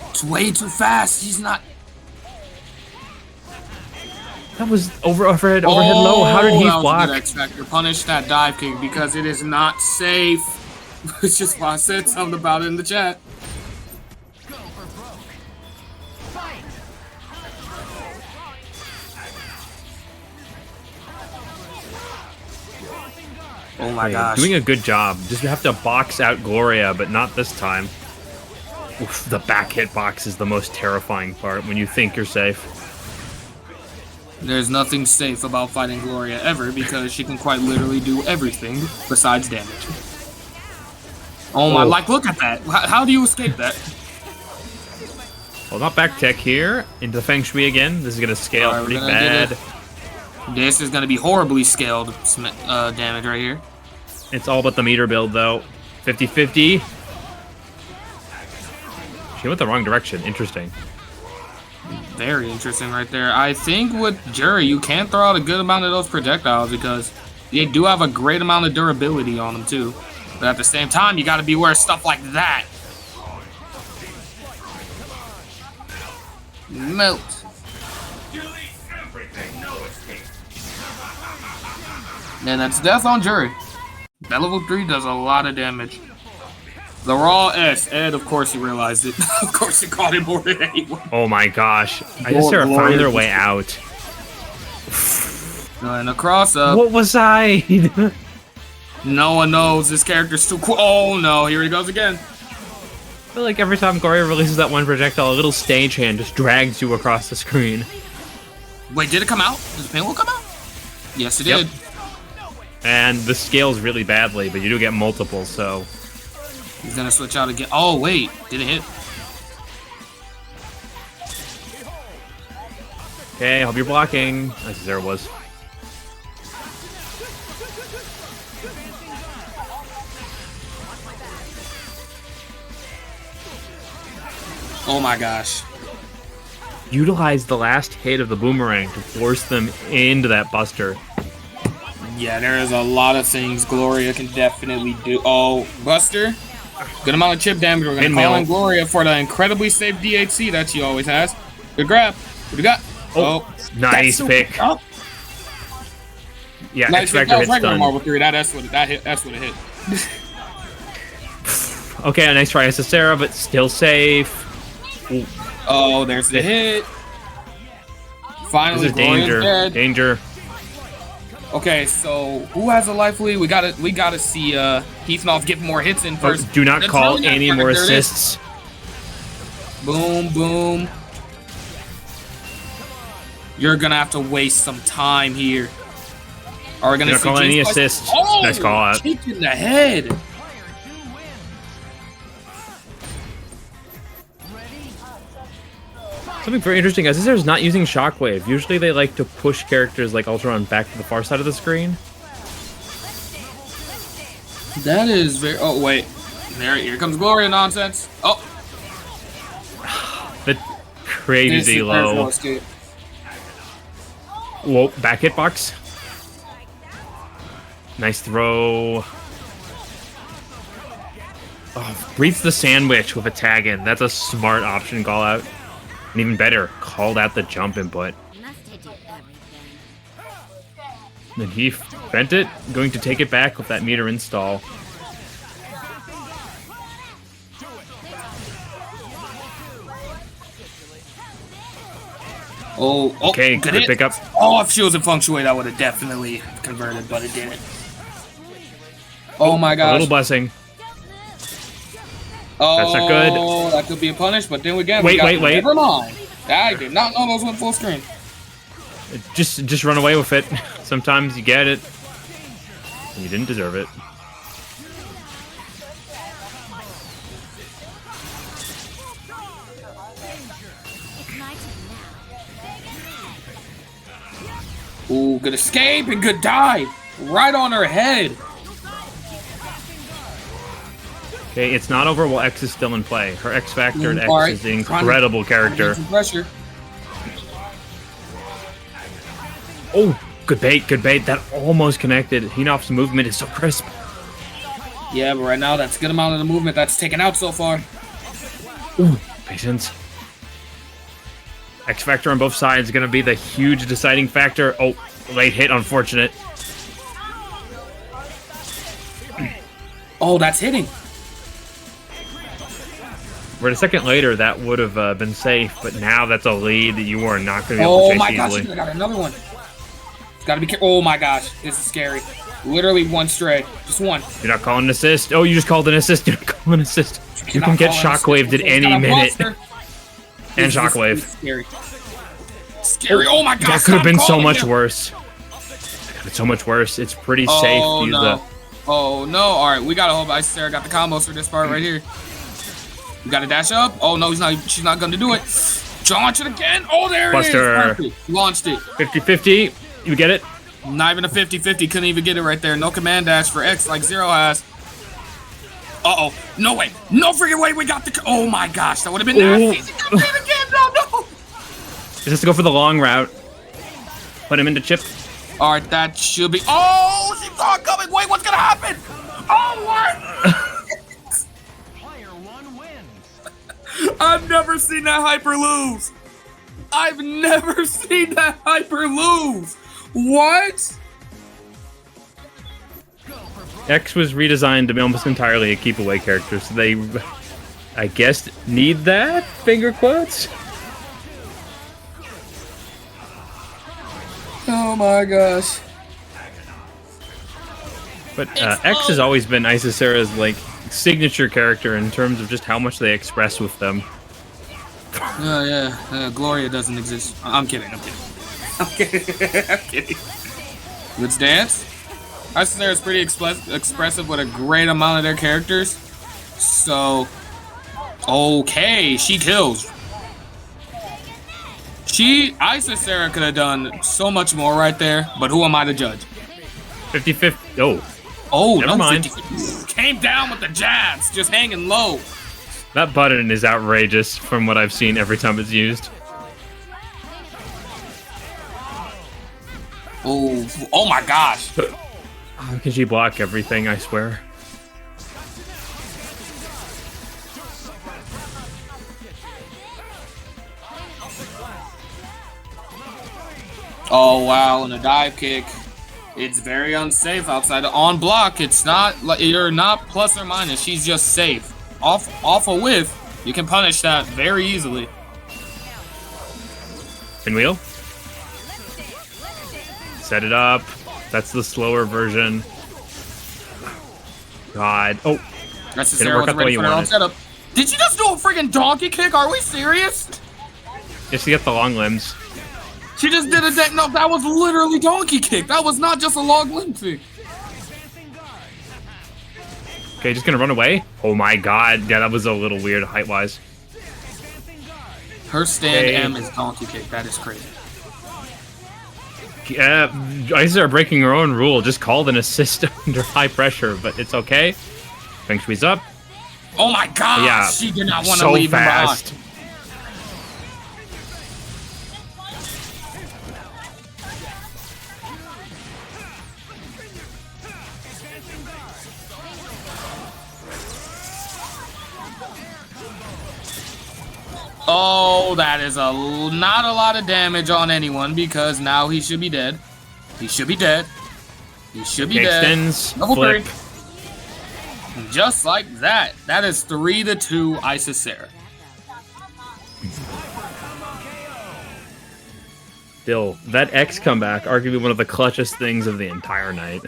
It's way too fast. He's not. That was overhead low. How did he block? X Factor punish that dive kick because it is not safe. It's just why I said something about it in the chat. Oh my gosh. Doing a good job. Just have to box out Gloria, but not this time. Oof, the back hit box is the most terrifying part when you think you're safe. There's nothing safe about fighting Gloria ever because she can quite literally do everything besides damage. Oh my, like, look at that. How do you escape that? Well, not back tech here. Into the Feng Shui again. This is going to scale pretty bad. This is going to be horribly scaled damage right here. It's all about the meter build, though. 50-50. She went the wrong direction. Interesting. Very interesting right there. I think with Juri, you can throw out a good amount of those projectiles because they do have a great amount of durability on them, too. But at the same time, you got to beware of stuff like that. Melt. And that's death on Juri. That level 3 does a lot of damage. The raw S. Ed, of course, he realized it. Of course, he caught him more than anyone. Oh my gosh. Isicera found their way out. And a cross up. What was I? No one knows this character's too cool. Oh no, here he goes again. I feel like every time Gloria releases that one projectile, a little stagehand just drags you across the screen. Wait, did it come out? Did the pinwheel come out? Yes, it did. And the scales really badly, but you do get multiple, so... He's gonna switch out again. Oh, wait. Did it hit? Okay, I hope you're blocking. As there was. Oh my gosh. Utilize the last hit of the boomerang to force them into that buster. Yeah, there is a lot of things Gloria can definitely do. Oh, Buster. Good amount of chip damage. We're going to call on Gloria for the incredibly safe DHC that she always has. Good grab. What do you got? Oh, nice pick. Oh. Yeah, Nice X-Factor hits regular done. Marvel 3. That's what it hit. Okay, nice try, Isicera, but still safe. Ooh. Oh, there's the hit. Finally, This is danger. Dead. Danger. Okay, so who has a life lead? We gotta see Heefnoff get more hits in first. Do not That's call really not any fair. more There it is. assists. Boom, boom. You're gonna have to waste some time here. Are we gonna Do not see call any James assists. Oh, Nice call out. kick in the head. Something very interesting is Isicera's not using Shockwave. Usually they like to push characters like Ultron back to the far side of the screen. That is very. Oh wait, here comes Gloria nonsense. Oh, The crazy there's no low. escape. Whoa, back hitbox. Nice throw. Oh, reads the sandwich with a tag in. That's a smart option call out. And even better, called out the jump input. Must have did everything. Then he bent it, going to take it back with that meter install. Oh, Okay, good good hit. pickup. Oh, if she was in Feng Shui, that would have definitely converted, but it didn't. Oh my A gosh. little blessing. Oh, That's not good. That could be a punish, but then again, Wait, we got, wait, wait. Never mind. I did not know those went full screen. Just run away with it. Sometimes you get it. And you didn't deserve it. It's my turn now. Ooh, good escape and good dive. Right on her head. Okay, it's not over while X is still in play. Her X Factor and X Alright, is an incredible character. Some pressure. Oh, good bait, good bait. That almost connected. Heefnoff's movement is so crisp. Yeah, but right now that's a good amount of the movement that's taken out so far. Ooh, patience. X Factor on both sides is going to be the huge deciding factor. Oh, late hit, unfortunate. Oh, that's hitting. Where a second later, that would have been safe, but now that's a lead that you are not going to be able to Oh my chase gosh, easily. I got another one. It's gotta be careful. Oh my gosh, this is scary. Literally one stray. Just one. You're not calling an assist. Oh, you just called an assist. You're not calling an assist. You can get shockwaved at any minute. And shockwave. Scary. Scary. Oh my gosh. That could have been so calling much him. worse. That could have been so much worse. It's pretty safe Oh to use no. Oh no. Alright, we gotta hope Isicera got the combos for this part right here. We gotta dash up. Oh no, she's not gonna do it. Launch it again. Oh, there Buster. it is. Perfect. Launched it. 50-50. You get it? Not even a 50-50. Couldn't even get it right there. No command dash for X like Zero has. Uh-oh. No way. No freaking way. We got the... Oh, my gosh. That would have been nasty. He got it again. No. Just has to go for the long route. Put him into chip. All right, that should be... Oh, she saw it coming. Wait, what's going to happen? Oh, what? I've never seen that Hyper lose. I've never seen that Hyper lose. What? X was redesigned to be almost entirely a keep away character, so they, I guess, need that? Finger quotes? Oh my gosh. But X has always been Isicera's like signature character in terms of just how much they express with them. Gloria doesn't exist. I'm kidding. I'm kidding. Good stance. Isicera is pretty expressive with a great amount of their characters. So, okay, she kills. Isicera could have done so much more right there, but who am I to judge? 50-50. Oh, never mind. 50. Came down with the jabs, just hanging low. That button is outrageous from what I've seen every time it's used. Oh my gosh. How can she block everything, I swear? Oh wow, and a dive kick. It's very unsafe outside. On block, it's not like you're not plus or minus. She's just safe. Off a whiff, you can punish that very easily. Pinwheel. Set it up. That's the slower version. God. Oh. That's didn't work out the way you wanted. Setup. Did she just do a freaking donkey kick? Are we serious? Just to get the long limbs. She just did a deck. No, that was literally donkey kick. That was not just a long limb thing. Okay, just gonna run away. Oh my god. Yeah, that was a little weird height-wise. Her stand M is donkey kick. That is crazy. Isicera breaking her own rule. Just called an assist under high pressure, but it's okay. Feng Shui's up. Oh my god! Yeah, she did not want to so leave fast. him behind. Oh, that is not a lot of damage on anyone because now he should be dead. He should be dead. He should be dead. Extends. Level Flip. 3. Just like that. That is 3-2 Isicera. Still, that X comeback, arguably one of the clutchest things of the entire night.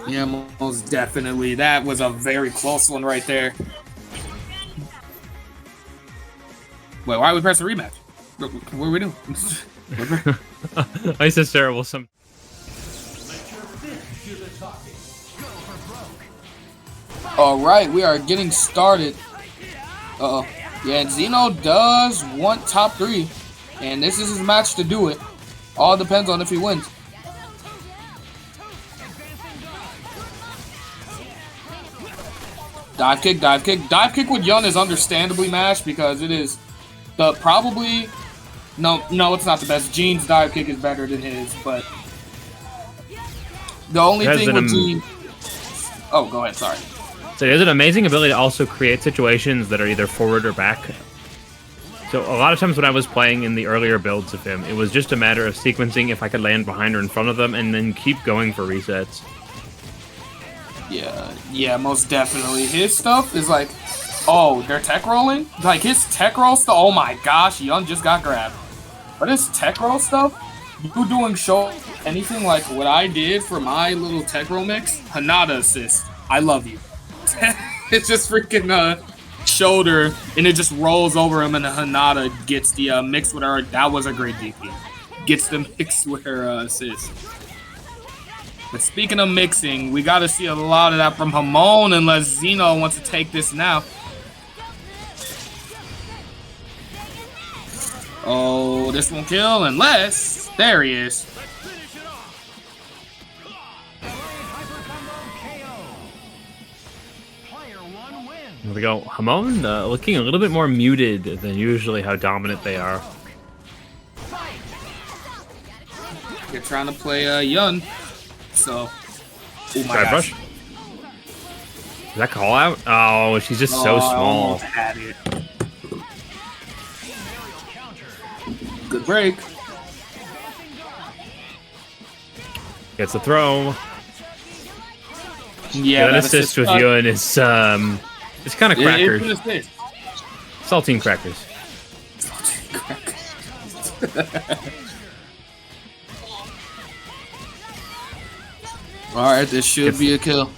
Yeah, most definitely. That was a very close one right there. Wait, why are we pressing rematch? What are we doing? Isicera will some. Alright, we are getting started. Uh-oh. Yeah, Xeno does want top 3. And this is his match to do it. All depends on if he wins. Dive kick, dive kick. Dive kick with Yun is understandably matched because it is the probably... No, it's not the best. Jean's dive kick is better than his, but... The only thing with Jean... Oh, go ahead, sorry. So he has an amazing ability to also create situations that are either forward or back. So a lot of times when I was playing in the earlier builds of him, it was just a matter of sequencing if I could land behind or in front of them and then keep going for resets. Yeah, most definitely. His stuff is like, oh, they're tech rolling? Like his tech roll stuff, oh my gosh, Yun just got grabbed. But his tech roll stuff, you doing show anything like what I did for my little tech roll mix, Hanada assist. I love you. It's just freaking shoulder, and it just rolls over him, and the Hanada gets the mix with her. That was a great DP. Gets the mix with her assist. But speaking of mixing, we got to see a lot of that from Hamon, unless Xeno wants to take this now. Oh, this won't kill unless... There he is. There we go. Hamon looking a little bit more muted than usually how dominant they are. You're trying to play Yun. So, oh my gosh. Rush. Is that call out? Oh, she's just so small. Had it. Good break. Gets the throw. Yeah, that assist with Yun is it's kind of crackers. Saltine crackers. Alright, this should be a kill.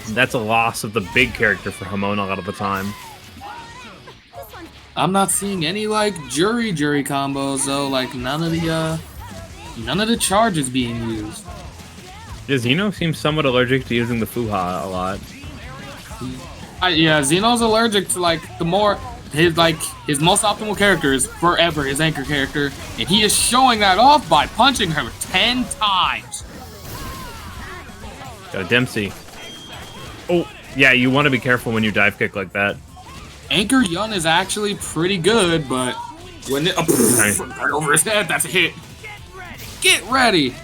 That's a loss of the big character for Hamon a lot of the time. I'm not seeing any like Juri combos though, like none of the charges being used. Yeah, Xeno seems somewhat allergic to using the Fuha a lot. Yeah, Xeno's allergic to like his most optimal character is forever his anchor character, and he is showing that off by punching her 10 times. Got a Dempsey. Oh, yeah, you want to be careful when you dive kick like that. Anchor Yun is actually pretty good, but when it right over his head, that's a hit. Get ready.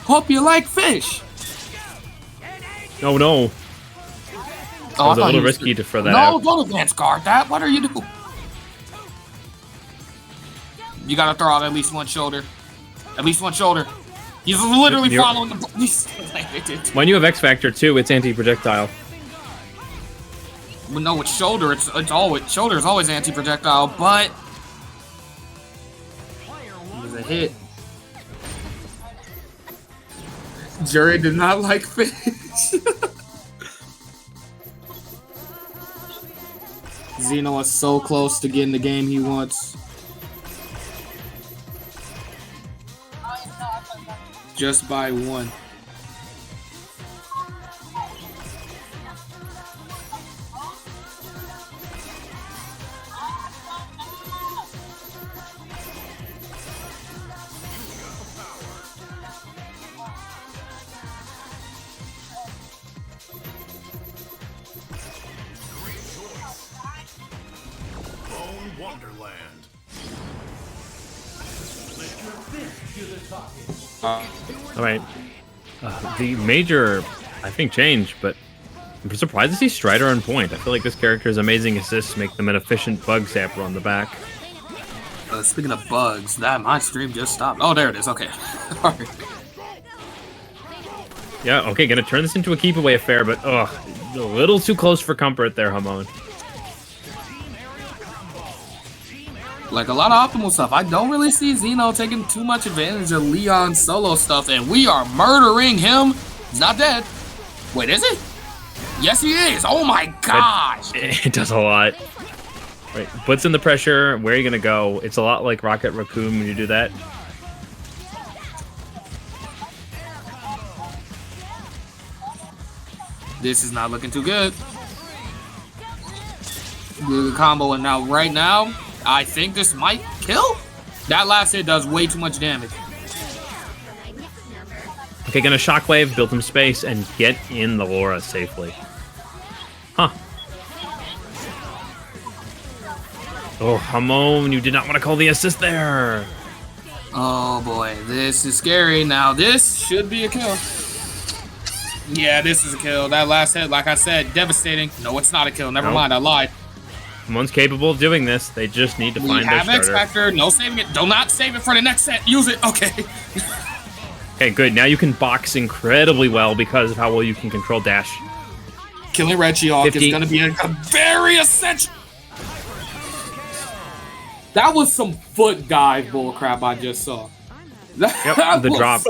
Hope you like fish. Oh no. Oh, It was a little risky to throw that no, out. don't advance guard that. What are you doing? You gotta throw out at least one shoulder. At least one shoulder. He's literally following the. When you have X Factor too, it's anti-projectile. But no, it's shoulder. It's always shoulder is always anti-projectile, but it was a hit. Juri did not like fish. Xeno is so close to getting the game he wants. Just by one. Wonderland. Alright. The major, I think, change, but I'm surprised to see Strider on point. I feel like this character's amazing assists make them an efficient bug zapper on the back. Speaking of bugs, my stream just stopped. Oh, there it is. Okay. Alright. Yeah, okay, gonna turn this into a keep away affair, but ugh, a little too close for comfort there, Hamon. Like a lot of optimal stuff. I don't really see Xeno taking too much advantage of Leon's solo stuff, and we are murdering him. He's not dead. Wait, is he? Yes, he is. Oh my gosh. It does a lot. Right, puts in the pressure. Where are you gonna go? It's a lot like Rocket Raccoon when you do that. This is not looking too good. Good combo, and now right now, I think this might kill. That last hit does way too much damage. Okay, gonna shockwave, build some space, and get in the Laura safely. Huh. Oh, Hamon, you did not want to call the assist there. Oh boy, this is scary. Now this should be a kill. Yeah, this is a kill. That last hit, like I said, devastating. No, it's not a kill. Never mind, I lied. Hamon's capable of doing this. They just need to find their have X starter. Factor. No saving it. Do not save it for the next set. Use it. Okay. Okay, good. Now you can box incredibly well because of how well you can control dash. Killing Red She-Hulk is going to be a very essential. That was some foot dive bullcrap I just saw. Yep, the drop.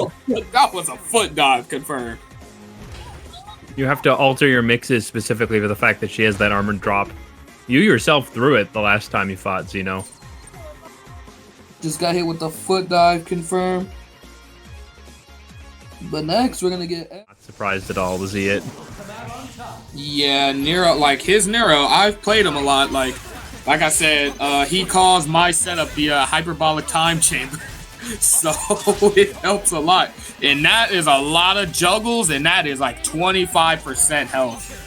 That was a foot dive, confirmed. You have to alter your mixes specifically for the fact that she has that armored drop. You yourself threw it the last time you fought Xeno. Just got hit with the foot dive, confirmed. But next, we're gonna get... Not surprised at all to see it. Yeah, Nero, like his Nero, I've played him a lot. Like I said, he calls my setup the hyperbolic time chamber. So it helps a lot. And that is a lot of juggles, and that is like 25% health.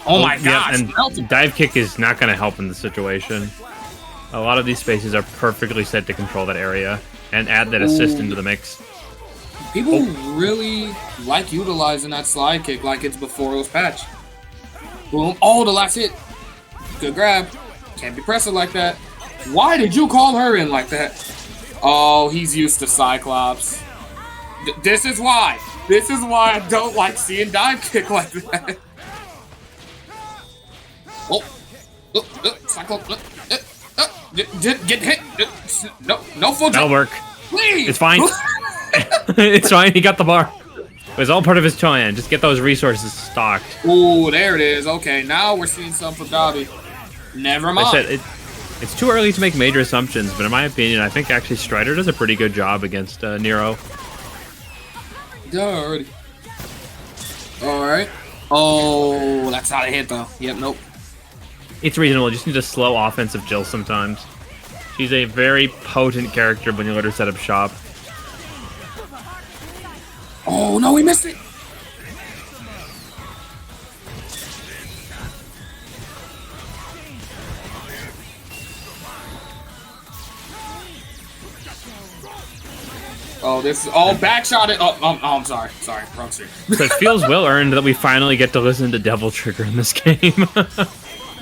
Oh my gosh. And dive kick is not going to help in this situation. A lot of these spaces are perfectly set to control that area and add that assist into the mix. People really like utilizing that slide kick like it's before it was patched. Boom. Oh, the last hit. Good grab. Can't be pressing like that. Why did you call her in like that? Oh, he's used to Cyclops. This is why. This is why I don't like seeing dive kick like that. Oh, Cyclops. Get hit. No full jump. That'll work. Please. It's fine. It's fine. He got the bar. It was all part of his plan. Just get those resources stocked. Ooh, there it is. Okay, now we're seeing something for Dobby. Never mind. I said it's too early to make major assumptions, but in my opinion, I think actually Strider does a pretty good job against Nero. Alrighty. Alright. Oh, that's not a hit though. Yep, nope. It's reasonable. You just need a slow offensive Jill sometimes. She's a very potent character when you let her set up shop. Oh no, we missed it. Oh, this is all backshotted. Oh, I'm sorry. Sorry, wrong stream. So it feels well earned that we finally get to listen to Devil Trigger in this game.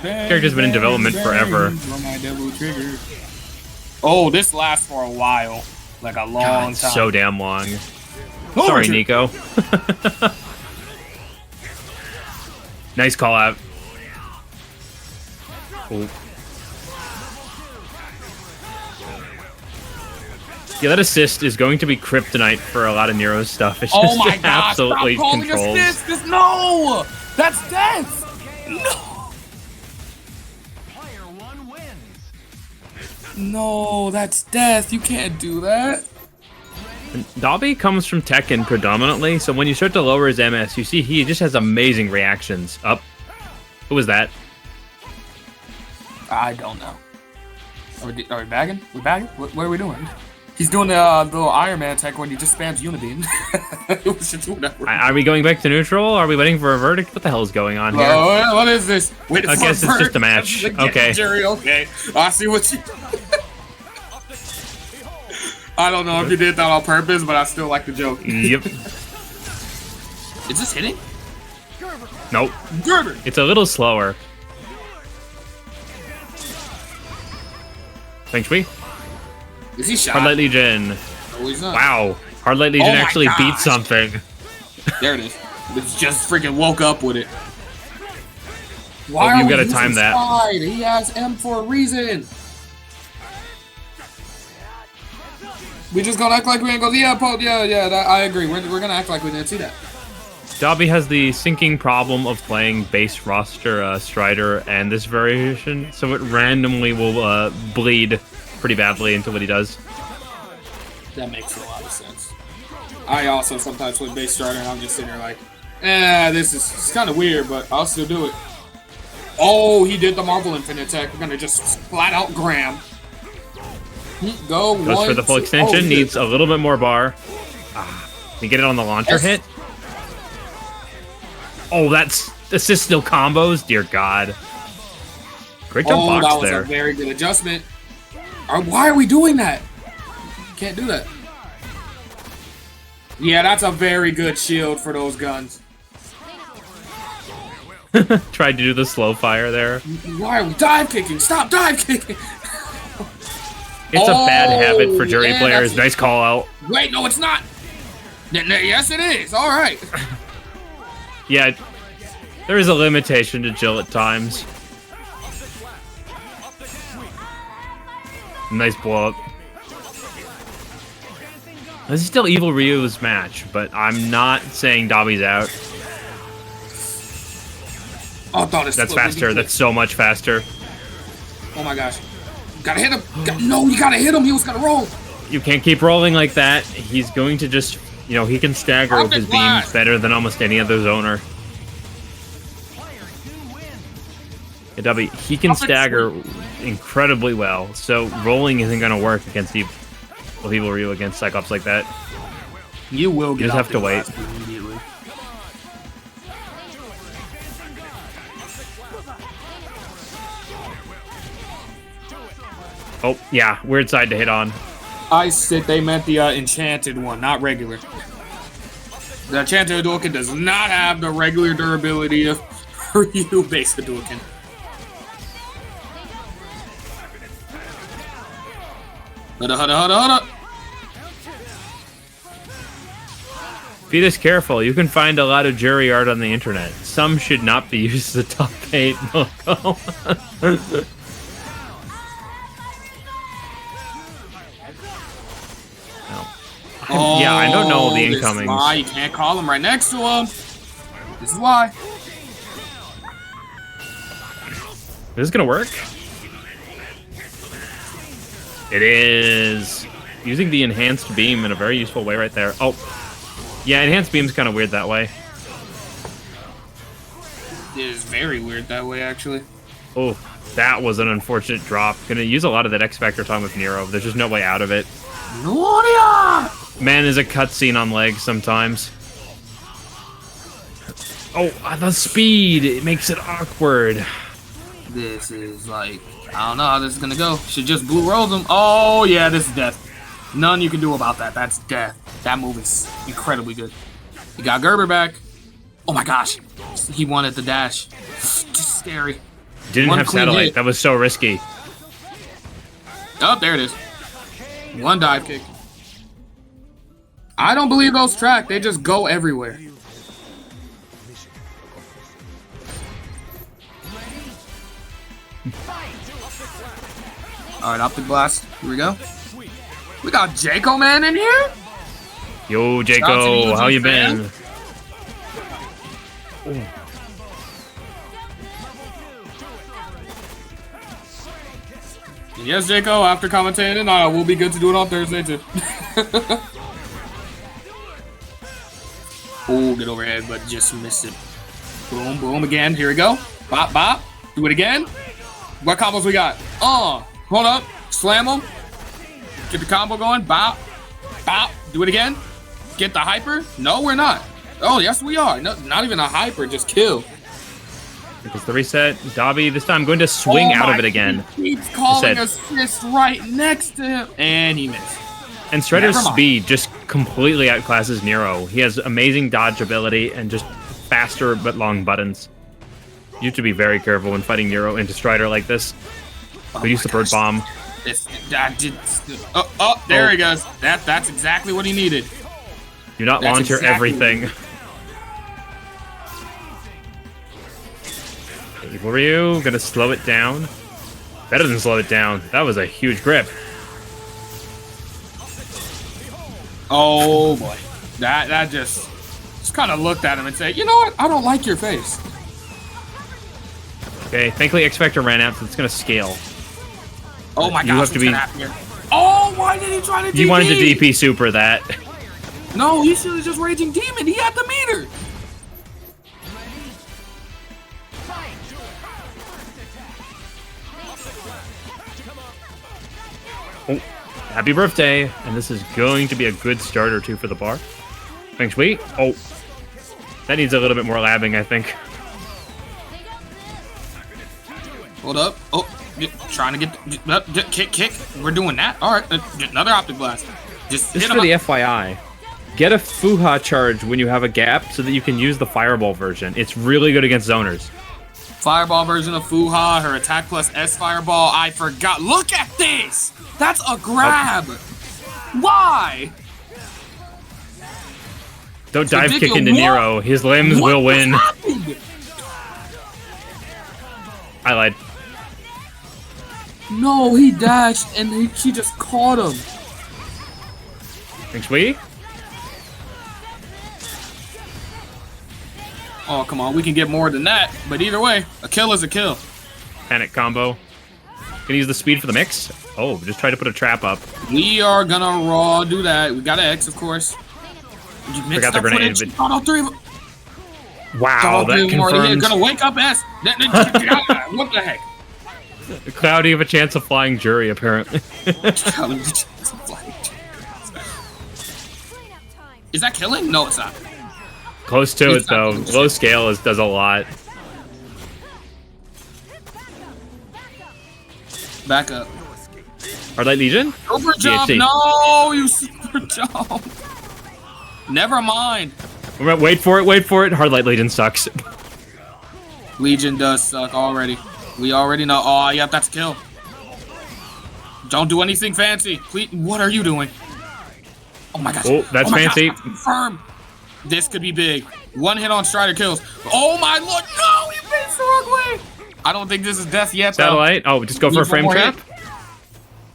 Character's been in development forever. Oh, this lasts for a while. Like a long time. So damn long. Oh, Sorry, Nico. Nice call out. Ooh. Yeah, that assist is going to be kryptonite for a lot of Nero's stuff. It's just oh my god, absolutely stop calling controls. assist. No! That's death! No! No, that's death. You can't do that. Dobby comes from Tekken predominantly, so when you start to lower his MS, you see he just has amazing reactions. Up. Who was that? I don't know. Are we bagging? We bagging? What are we doing? He's doing the little Iron Man tech when he just spams Unibeam. It was just whatever. Are we going back to neutral? Are we waiting for a verdict? What the hell is going on here? Oh, what is this? Wait, I guess it's just a match. Okay. Juri, okay. I see what you... I don't know if you did that on purpose, but I still like the joke. Yep. Is this hitting? Nope. Gerber. It's a little slower. Thanks, we. Is he shot? Hard Light Legion. No, he's not. Wow. Hard Light Legion Oh my actually gosh. beat something. There it is. It's just freaking woke up with it. Why you are we gotta using time that. Slide? He has M for a reason. We just gonna act like we ain't gonna. Yeah, I agree. We're gonna act like we didn't see that. Dobby has the sinking problem of playing base roster Strider and this variation, so it randomly will bleed pretty badly into what he does. That makes a lot of sense. I also sometimes play base Strider and I'm just sitting there like, this is kind of weird, but I'll still do it. Oh, he did the Marvel Infinite tech. We're gonna just flat out Graham. Goes for the full extension, needs a little bit more bar. Can you get it on the launcher hit? Oh, that's assist still combos? Dear God. Great jump box that was there. a very good adjustment. Why are we doing that? Can't do that. Yeah, that's a very good shield for those guns. Tried to do the slow fire there. Why are we dive kicking? Stop dive kicking! It's a bad habit for Juri players. Nice call out. Wait, no, it's not. Yes, it is. All right. Yeah, there is a limitation to Jill at times. Nice blow up. This is still Evil Ryu's match, but I'm not saying Dobby's out. Oh, Thanos. That's faster. That's so much faster. Oh my gosh. Gotta hit him. No, you gotta hit him. He was gonna roll. You can't keep rolling like that. He's going to just, he can stagger with his beams better than almost any other zoner. Yeah, Dobby, he can stagger incredibly well, so rolling isn't going to work against Evil Ryu against Cyclops like that. You will get You just have to wait. immediately. Oh, yeah, weird side to hit on. I said they meant the enchanted one, not regular. The enchanted Hadouken does not have the regular durability of Ryu-based Hadouken. Hold up. Be this careful. You can find a lot of Juri art on the internet. Some should not be used as a top 8 logo. Oh, Yeah, I don't know the this is incomings. why you can't call him right next to him. This is why. Is this gonna work? It is. Using the enhanced beam in a very useful way right there. Oh, yeah, enhanced beam's kind of weird that way. It is very weird that way, actually. Oh, that was an unfortunate drop. Gonna use a lot of that X Factor time with Nero. There's just no way out of it. Gloria! Man is a cutscene on legs sometimes. Oh, the speed! It makes it awkward. This is like, I don't know how this is gonna go. Should just blue roll them. Oh, yeah, this is death. None you can do about that. That's death. That move is incredibly good. He got Gerber back. Oh my gosh. He wanted the dash. Just scary. Didn't One have clean satellite. hit. That was so risky. Oh, there it is. One dive kick. I don't believe those track. They just go everywhere. All right, Optic Blast. Here we go. We got Jaco Man in here. Yo, Shout out to Jaco, the how you fan. been? Yes, Jaco. After commentating, we'll be good to do it on Thursday too. Oh, get overhead, but just missed it. Boom, boom again. Here we go. Bop, bop. Do it again. What combos we got? Hold up. Slam them. Get the combo going. Bop, bop. Do it again. Get the hyper. No, we're not. Oh, yes, we are. No, not even a hyper. Just kill. Because the reset. Dobby this time going to swing out of it again. He keeps calling Reset. assist right next to him. And he missed. And Shredder's Never mind. speed just completely outclasses Nero. He has amazing dodge ability and just faster but long buttons. You have to be very careful when fighting Nero into Strider like this. Oh We use the my bird gosh. bomb. There he goes. That's exactly what he needed. Do not That's launch your exactly- everything. Evil Ryu, gonna slow it down. Better than slow it down. That was a huge grip. Oh boy, that just kind of looked at him and said, you know what? I don't like your face. Okay, thankfully X Factor ran out, so it's gonna scale. Oh my You gosh, have to what's be- gonna happen here? Oh, why did he try to DP? You wanted to DP super that. No, he should have just Raging Demon. He had the meter. Oh, happy birthday! And this is going to be a good start or two for the bar. Thanks, wait. Oh, that needs a little bit more labbing, I think. Hold up. Oh, trying to get kick. We're doing that. All right, another Optic Blast. Just This hit is him for the up. FYI. Get a Fuha charge when you have a gap so that you can use the Fireball version. It's really good against zoners. Fireball version of Fuha, her attack plus S Fireball. I forgot. Look at this. That's a grab. Why? Don't dive kick ridiculous. into What? Nero. His limbs will win. What happened? I lied. No, he dashed and she just caught him. Thanks, Wee. Oh, come on. We can get more than that. But either way, a kill is a kill. Panic combo. Gonna use the speed for the mix. Oh, just try to put a trap up. We are gonna raw do that. We got an X, of course. You mixed Forgot the up grenade, footage. but- Got all three of them. Got Wow, all three that of them already here. confirms. Gonna wake up S. What the heck? Cloudy have a chance of flying Juri, apparently. Is that killing? No, it's not. Close to It's it, though. not. Low scale does a lot. Back up. Hard Light Legion? Super jump. DHC. No, you super jump. Never mind. Wait for it, wait for it. Hard Light Legion sucks. Legion does suck already. We already know. Oh, yep, that's a kill. Don't do anything fancy. Please, what are you doing? Oh my gosh. Oh, that's my fancy. gosh, confirm. This could be big. One hit on Strider kills. Oh my lord. No, he faced the wrong way. I don't think this is death yet, though. Satellite. Oh, just go for a Need one frame more trap? hit.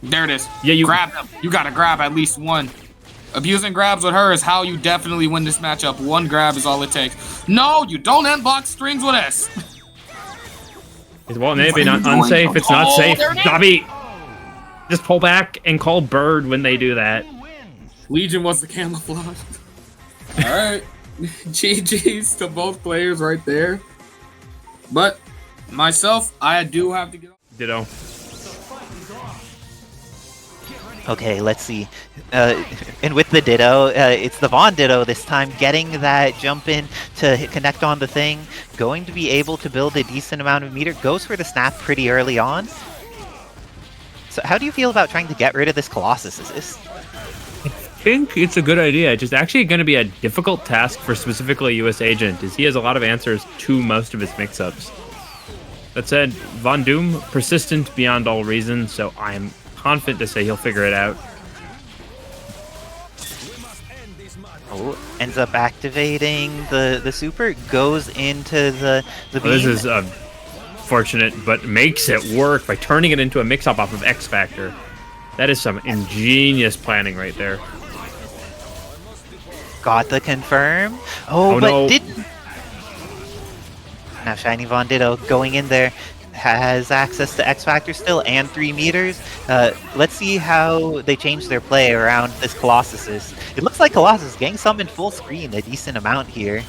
There it is. Yeah, you- grab them. You gotta grab at least one. Abusing grabs with her is how you definitely win this matchup. One grab is all it takes. No, you don't end block strings with S. Well, maybe What are not you doing? unsafe. It's not Oh, safe. there it is. Dobby, just pull back and call bird when they do that. Legion was the camouflage. Alright. GG's to both players right there. But myself, I do have to get off. Ditto. Okay, let's see. And with the Ditto, it's the VonDitto this time, getting that jump in to connect on the thing, going to be able to build a decent amount of meter, goes for the snap pretty early on. So how do you feel about trying to get rid of this Colossus assist? I think it's a good idea. It's just actually going to be a difficult task for specifically US Agent, as he has a lot of answers to most of his mix-ups. That said, Von Doom, persistent beyond all reason, so I'm confident to say he'll figure it out. Oh, ends up activating the super, goes into the beam. Well, this is fortunate, but makes it work by turning it into a mix-up off of X Factor. That is some ingenious planning right there. Got the confirm. Oh, but no. didn't. Now ShinyVonDitto going in there, has access to X Factor still and 3 meters. Let's see how they change their play around this Colossus. It looks like Colossus getting summoned full screen a decent amount here.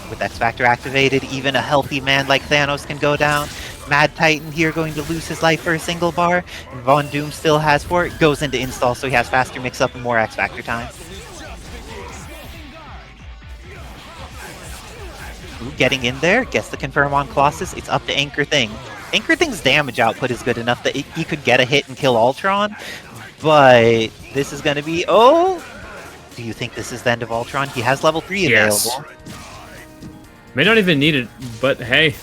With X Factor activated, even a healthy man like Thanos can go down. Mad Titan here going to lose his life for a single bar. And Von Doom still has 4. Goes into install, so he has faster mix-up and more X Factor time. Ooh, getting in there, gets the confirm on Colossus. It's up to Anchor Thing. Anchor Thing's damage output is good enough that he could get a hit and kill Ultron, but this is going to be... Oh! Do you think this is the end of Ultron? He has level 3 Yes. available. May not even need it, but hey.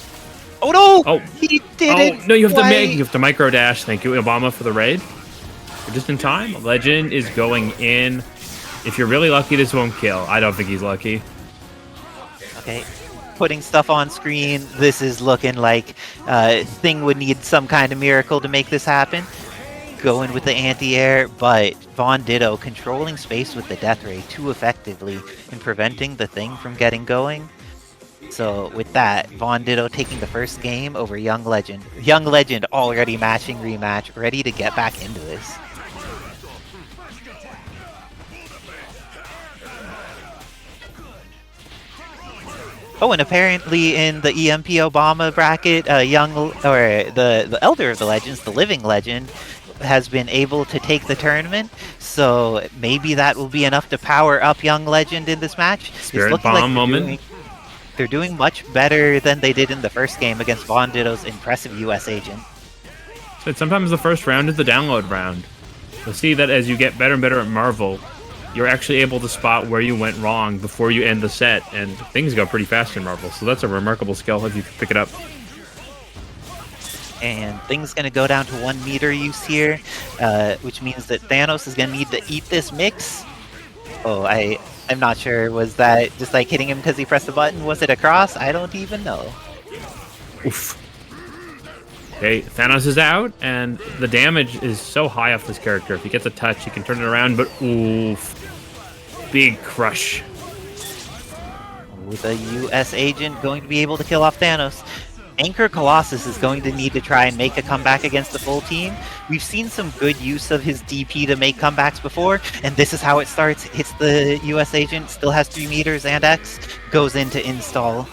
Oh no! Oh. He did it! Oh, no, you have to Why? you have to micro dash. Thank you, Obama, for the raid. You're just in time. Legend is going in. If you're really lucky, this won't kill. I don't think he's lucky. Okay. Putting stuff on screen. This is looking like Thing would need some kind of miracle to make this happen. Going with the anti-air, but VonDitto controlling space with the Death Ray too effectively in preventing the Thing from getting going. So with that, VonDitto taking the first game over Young Legend. Young Legend already matching rematch, ready to get back into this. Oh, and apparently in the EMP Obama bracket, the Elder of the Legends, the Living Legend, has been able to take the tournament. So maybe that will be enough to power up Young Legend in this match. Spirit Bomb moment. They're doing much better than they did in the first game against VonDitto's impressive US Agent. But sometimes the first round is the download round. You'll see that as you get better and better at Marvel, you're actually able to spot where you went wrong before you end the set, and things go pretty fast in Marvel, so that's a remarkable skill if you can pick it up. And Thing's going to go down to 1 meter use here, which means that Thanos is going to need to eat this mix. Oh, I'm not sure. Was that just like hitting him because he pressed the button? Was it a cross? I don't even know. Oof. Okay, Thanos is out, and the damage is so high off this character. If he gets a touch, he can turn it around, but oof. Big crush. With a US Agent going to be able to kill off Thanos. Anchor Colossus is going to need to try and make a comeback against the full team. We've seen some good use of his DP to make comebacks before, and this is how it starts. Hits the US Agent, still has 3 meters and X, goes into install.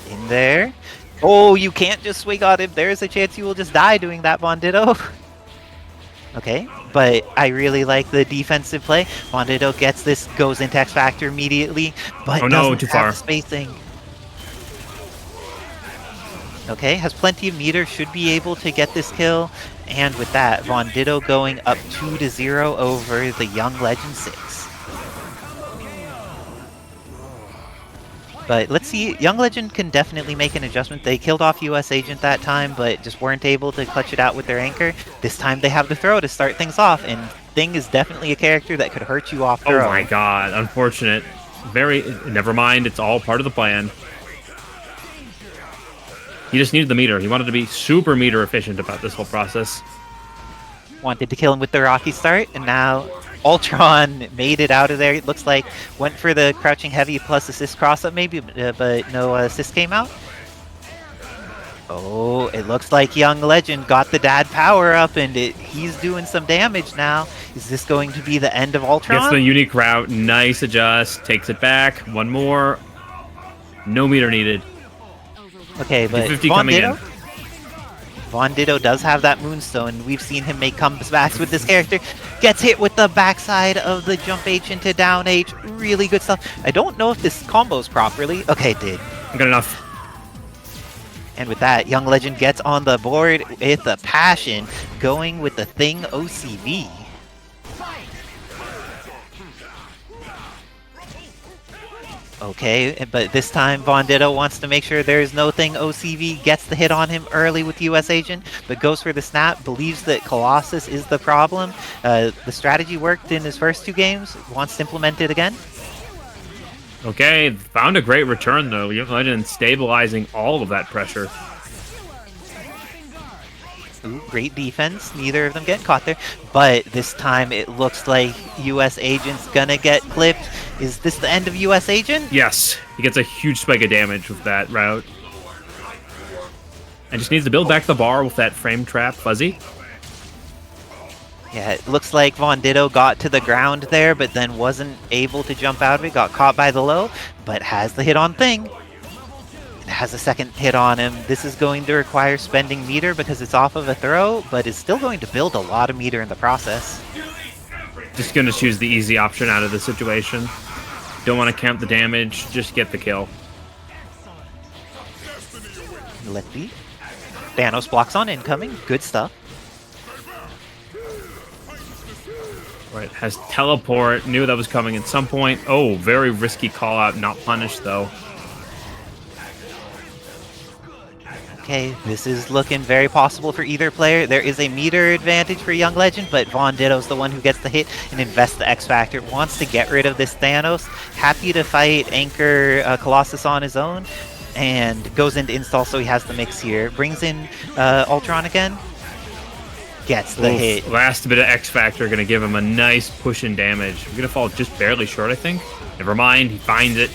In there. Oh, you can't just swing on him. There's a chance you will just die doing that, VonDitto. Okay, but I really like the defensive play. VonDitto gets this, goes into X Factor immediately, but Oh no, doesn't too have far. the spacing. Okay, has plenty of meter, should be able to get this kill. And with that, VonDitto going up 2-0 over the Young Legend 6. But let's see, Young Legend can definitely make an adjustment. They killed off US Agent that time, but just weren't able to clutch it out with their anchor. This time they have the throw to start things off, and Thing is definitely a character that could hurt you off throw. Oh my god, unfortunate. Never mind, it's all part of the plan. He just needed the meter. He wanted to be super meter efficient about this whole process. Wanted to kill him with the rocky start, and now Ultron made it out of there. It looks like went for the crouching heavy plus assist cross-up maybe, but no assist came out. Oh, it looks like Young Legend got the dad power up, and he's doing some damage now. Is this going to be the end of Ultron? Gets the unique route. Nice adjust. Takes it back. One more. No meter needed. Okay, but 50 coming in. VonDitto does have that Moonstone. We've seen him make comebacks with this character. Gets hit with the backside of the jump H into down H. Really good stuff. I don't know if this combos properly. Okay, it did. Good enough. And with that, Young Legend gets on the board with a passion, going with the Thing OCV. Okay, but this time VonDitto wants to make sure there is no Thing OCV, gets the hit on him early with US Agent, but goes for the snap, believes that Colossus is the problem. The strategy worked in his first 2 games, wants to implement it again. Okay, found a great return though. Young Legend stabilizing all of that pressure. Ooh, great defense. Neither of them getting caught there. But this time it looks like US Agent's gonna get clipped. Is this the end of US Agent? Yes, he gets a huge spike of damage with that route. And just needs to build back the bar with that frame trap fuzzy. Yeah, it looks like VonDitto got to the ground there, but then wasn't able to jump out of it. Got caught by the low, but has the hit on Thing. It has a second hit on him. This is going to require spending meter because it's off of a throw, but is still going to build a lot of meter in the process. Just going to choose the easy option out of the situation. Don't want to count the damage, just get the kill. Let be. Thanos blocks on incoming. Good stuff. Right, has teleport, knew that was coming at some point. Oh, very risky call out, not punished though. Okay, this is looking very possible for either player. There is a meter advantage for Young Legend, but VonDitto's the one who gets the hit and invests the X Factor. Wants to get rid of this Thanos. Happy to fight Anchor Colossus on his own, and goes into install so he has the mix here. Brings in Ultron again. Gets the hit. Last bit of X Factor gonna give him a nice push in damage. We're gonna fall just barely short, I think. Never mind, he finds it.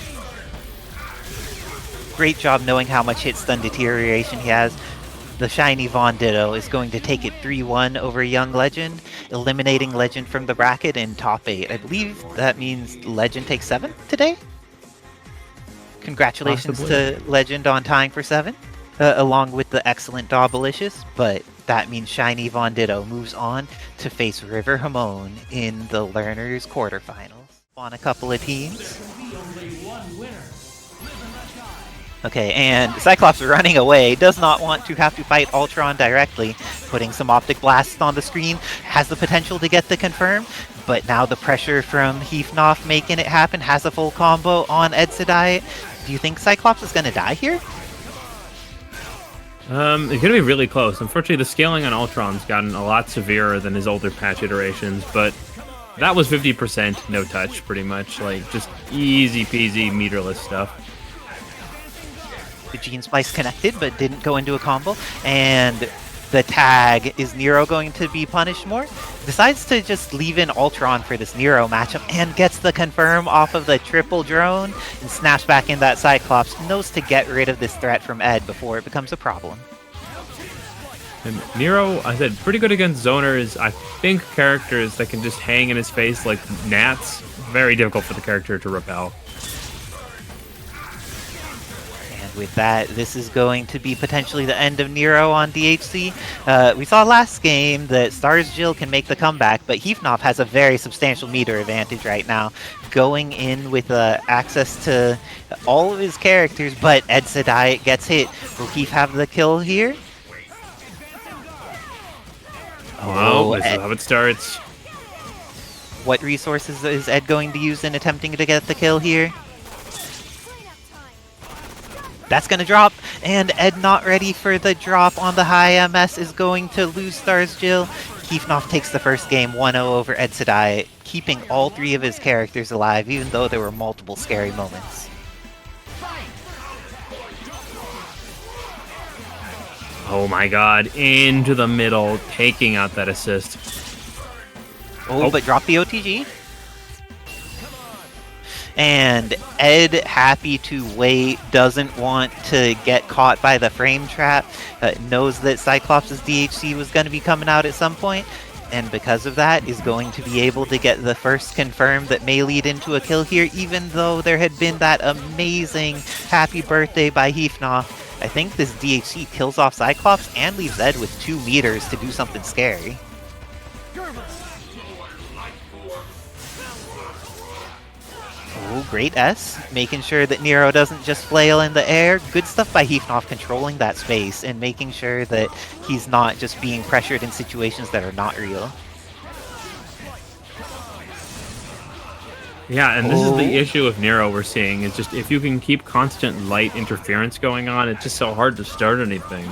Great job knowing how much hit stun deterioration he has. The ShinyVonDitto is going to take it 3-1 over Young Legend, eliminating Legend from the bracket in top 8. I believe that means Legend takes 7 today? Congratulations to Legend on tying for 7, along with the excellent Dobbilicious, but that means ShinyVonDitto moves on to face River Hamon in the Learners quarterfinals. On a couple of teams. Okay, and Cyclops running away, does not want to have to fight Ultron directly, putting some optic blasts on the screen, has the potential to get the confirm, but now the pressure from Heefnoff making it happen, has a full combo on Edsadiet. Do you think Cyclops is going to die here? It's going to be really close. Unfortunately, the scaling on Ultron's gotten a lot severer than his older patch iterations, but that was 50% no touch, pretty much. Like, just easy peasy, meterless stuff. The Gene Splice connected, but didn't go into a combo, and the tag, is Nero going to be punished more? Decides to just leave in Ultron for this Nero matchup, and gets the confirm off of the triple drone, and snaps back in that Cyclops. Knows to get rid of this threat from Ed before it becomes a problem. And Nero, I said, pretty good against zoners. I think characters that can just hang in his face like gnats, very difficult for the character to repel. With that, this is going to be potentially the end of Nero on DHC. We saw last game that S.T.A.R.S Jill can make the comeback, but Heefnoff has a very substantial meter advantage right now, going in with access to all of his characters, but Edsadiet gets hit. Will Heef have the kill here? Oh, this is how it starts. What resources is Ed going to use in attempting to get the kill here? That's going to drop, and Ed not ready for the drop on the high MS is going to lose S.T.A.R.S Jill. Heefnoff takes the first game 1-0 over Edsadiet, keeping all 3 of his characters alive, even though there were multiple scary moments. Oh my god, into the middle, taking out that assist. Oh, but drop the OTG. And Ed, happy to wait, doesn't want to get caught by the frame trap, knows that Cyclops' DHC was going to be coming out at some point, and because of that is going to be able to get the first confirmed that may lead into a kill here, even though there had been that amazing happy birthday by Heefnoff. I think this DHC kills off Cyclops and leaves Ed with 2 meters to do something scary. Oh, great S, making sure that Nero doesn't just flail in the air. Good stuff by Heefnoff controlling that space and making sure that he's not just being pressured in situations that are not real. Yeah, and this is the issue with Nero we're seeing, is just if you can keep constant light interference going on, it's just so hard to start anything.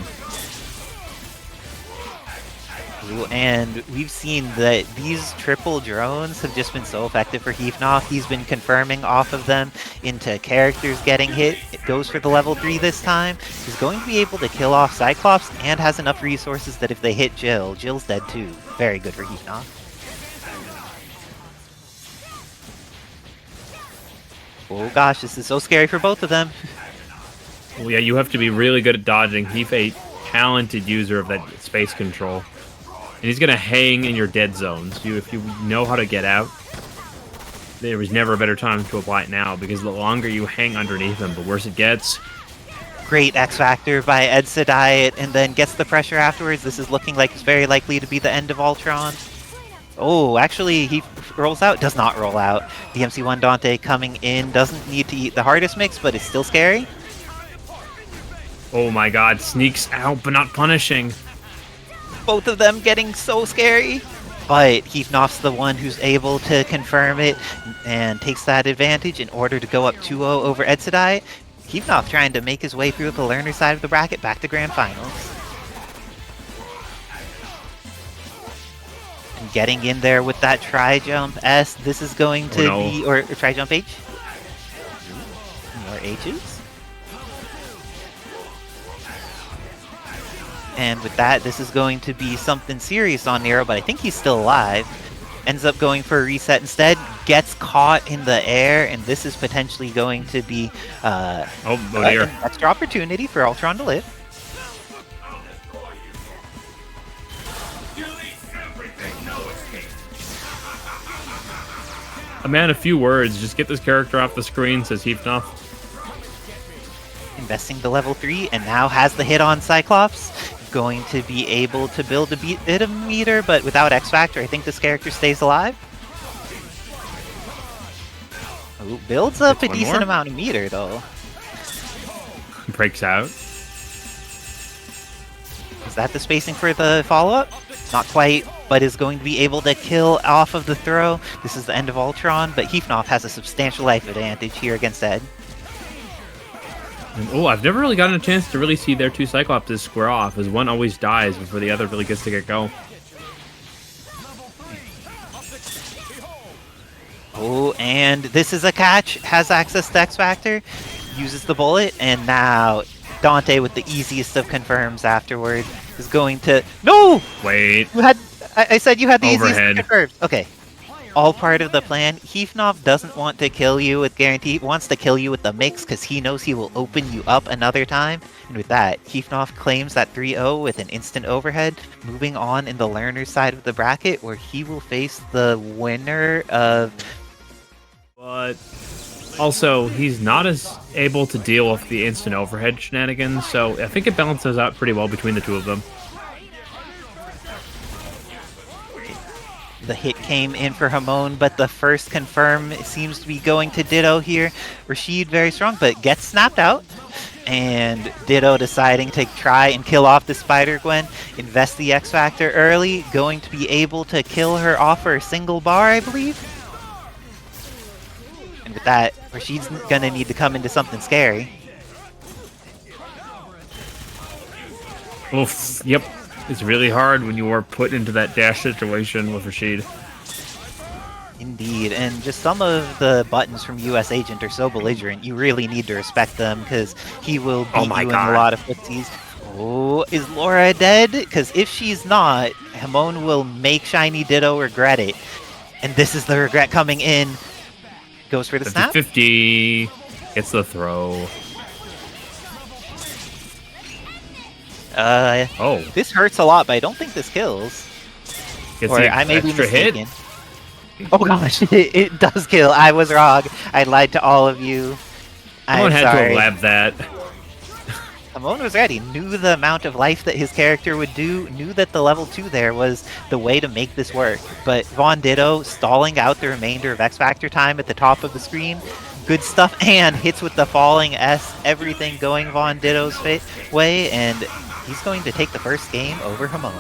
And we've seen that these triple drones have just been so effective for Heefnoff. He's been confirming off of them into characters getting hit. It goes for the level 3 this time. He's going to be able to kill off Cyclops and has enough resources that if they hit Jill, Jill's dead too. Very good for Heefnoff. Oh gosh, this is so scary for both of them. Well, yeah, you have to be really good at dodging. He's a talented user of that space control. And he's going to hang in your dead zones. If you know how to get out, there was never a better time to apply it now, because the longer you hang underneath him, the worse it gets. Great X Factor by Edsadiet, and then gets the pressure afterwards. This is looking like it's very likely to be the end of Ultron. Oh, actually, he rolls out. Does not roll out. DMC1 Dante coming in. Doesn't need to eat the hardest mix, but it's still scary. Oh my god, sneaks out, but not punishing. Both of them getting so scary. But Heefnoff's the one who's able to confirm it and takes that advantage in order to go up 2-0 over Edsadiet. Heefnoff trying to make his way through the learner side of the bracket back to Grand Finals. And getting in there with that tri-jump S. This is going to be... Or tri-jump H? More H's? And with that, this is going to be something serious on Nero, but I think he's still alive. Ends up going for a reset instead, gets caught in the air, and this is potentially going to be dear. An extra opportunity for Ultron to live. A man of few words, just get this character off the screen, says Heefnoff. Investing the level 3, and now has the hit on Cyclops. Going to be able to build a bit of meter, but without X Factor, I think this character stays alive. Ooh, builds up a decent amount of meter, though. Breaks out. Is that the spacing for the follow-up? Not quite, but is going to be able to kill off of the throw. This is the end of Ultron, but Heefnoff has a substantial life advantage here against Ed. Oh, I've never really gotten a chance to really see their 2 Cyclopses square off, as one always dies before the other really gets to get go. Oh, and this is a catch. Has access to X Factor. Uses the bullet, and now Dante with the easiest of confirms afterward is going to... No! Wait. You had... I said you had the easiest Overhead. of confirms. Okay. All part of the plan. Heefnoff doesn't want to kill you with guarantee. He wants to kill you with the mix because he knows he will open you up another time. And with that, Heefnoff claims that 3-0 with an instant overhead, moving on in the learner side of the bracket where he will face the winner of... But also, he's not as able to deal with the instant overhead shenanigans, so I think it balances out pretty well between the two of them. The hit came in for Hamon, but the first confirm seems to be going to Ditto here. Rashid very strong, but gets snapped out. And Ditto deciding to try and kill off the Spider-Gwen. Invest the X Factor early. Going to be able to kill her off for a single bar, I believe. And with that, Rashid's gonna need to come into something scary. Oof, yep. It's really hard when you are put into that dash situation with Rashid. Indeed, and just some of the buttons from US Agent are so belligerent, you really need to respect them, because he will beat you in a lot of footsies. Oh, is Laura dead? Because if she's not, Hamon will make ShinyVonDitto regret it. And this is the regret coming in. Goes for the snap. 50-50. Gets the throw. This hurts a lot, but I don't think this kills. Gets Or the I may be extra hit. mistaken. Oh gosh, it does kill. I was wrong. I lied to all of you. Someone I'm had sorry. to lab that. Hamon was ready, knew the amount of life that his character would do, knew that the level 2 there was the way to make this work. But VonDitto stalling out the remainder of X Factor time at the top of the screen, good stuff, and hits with the falling S, everything going VonDitto's way, and he's going to take the first game over Hamon.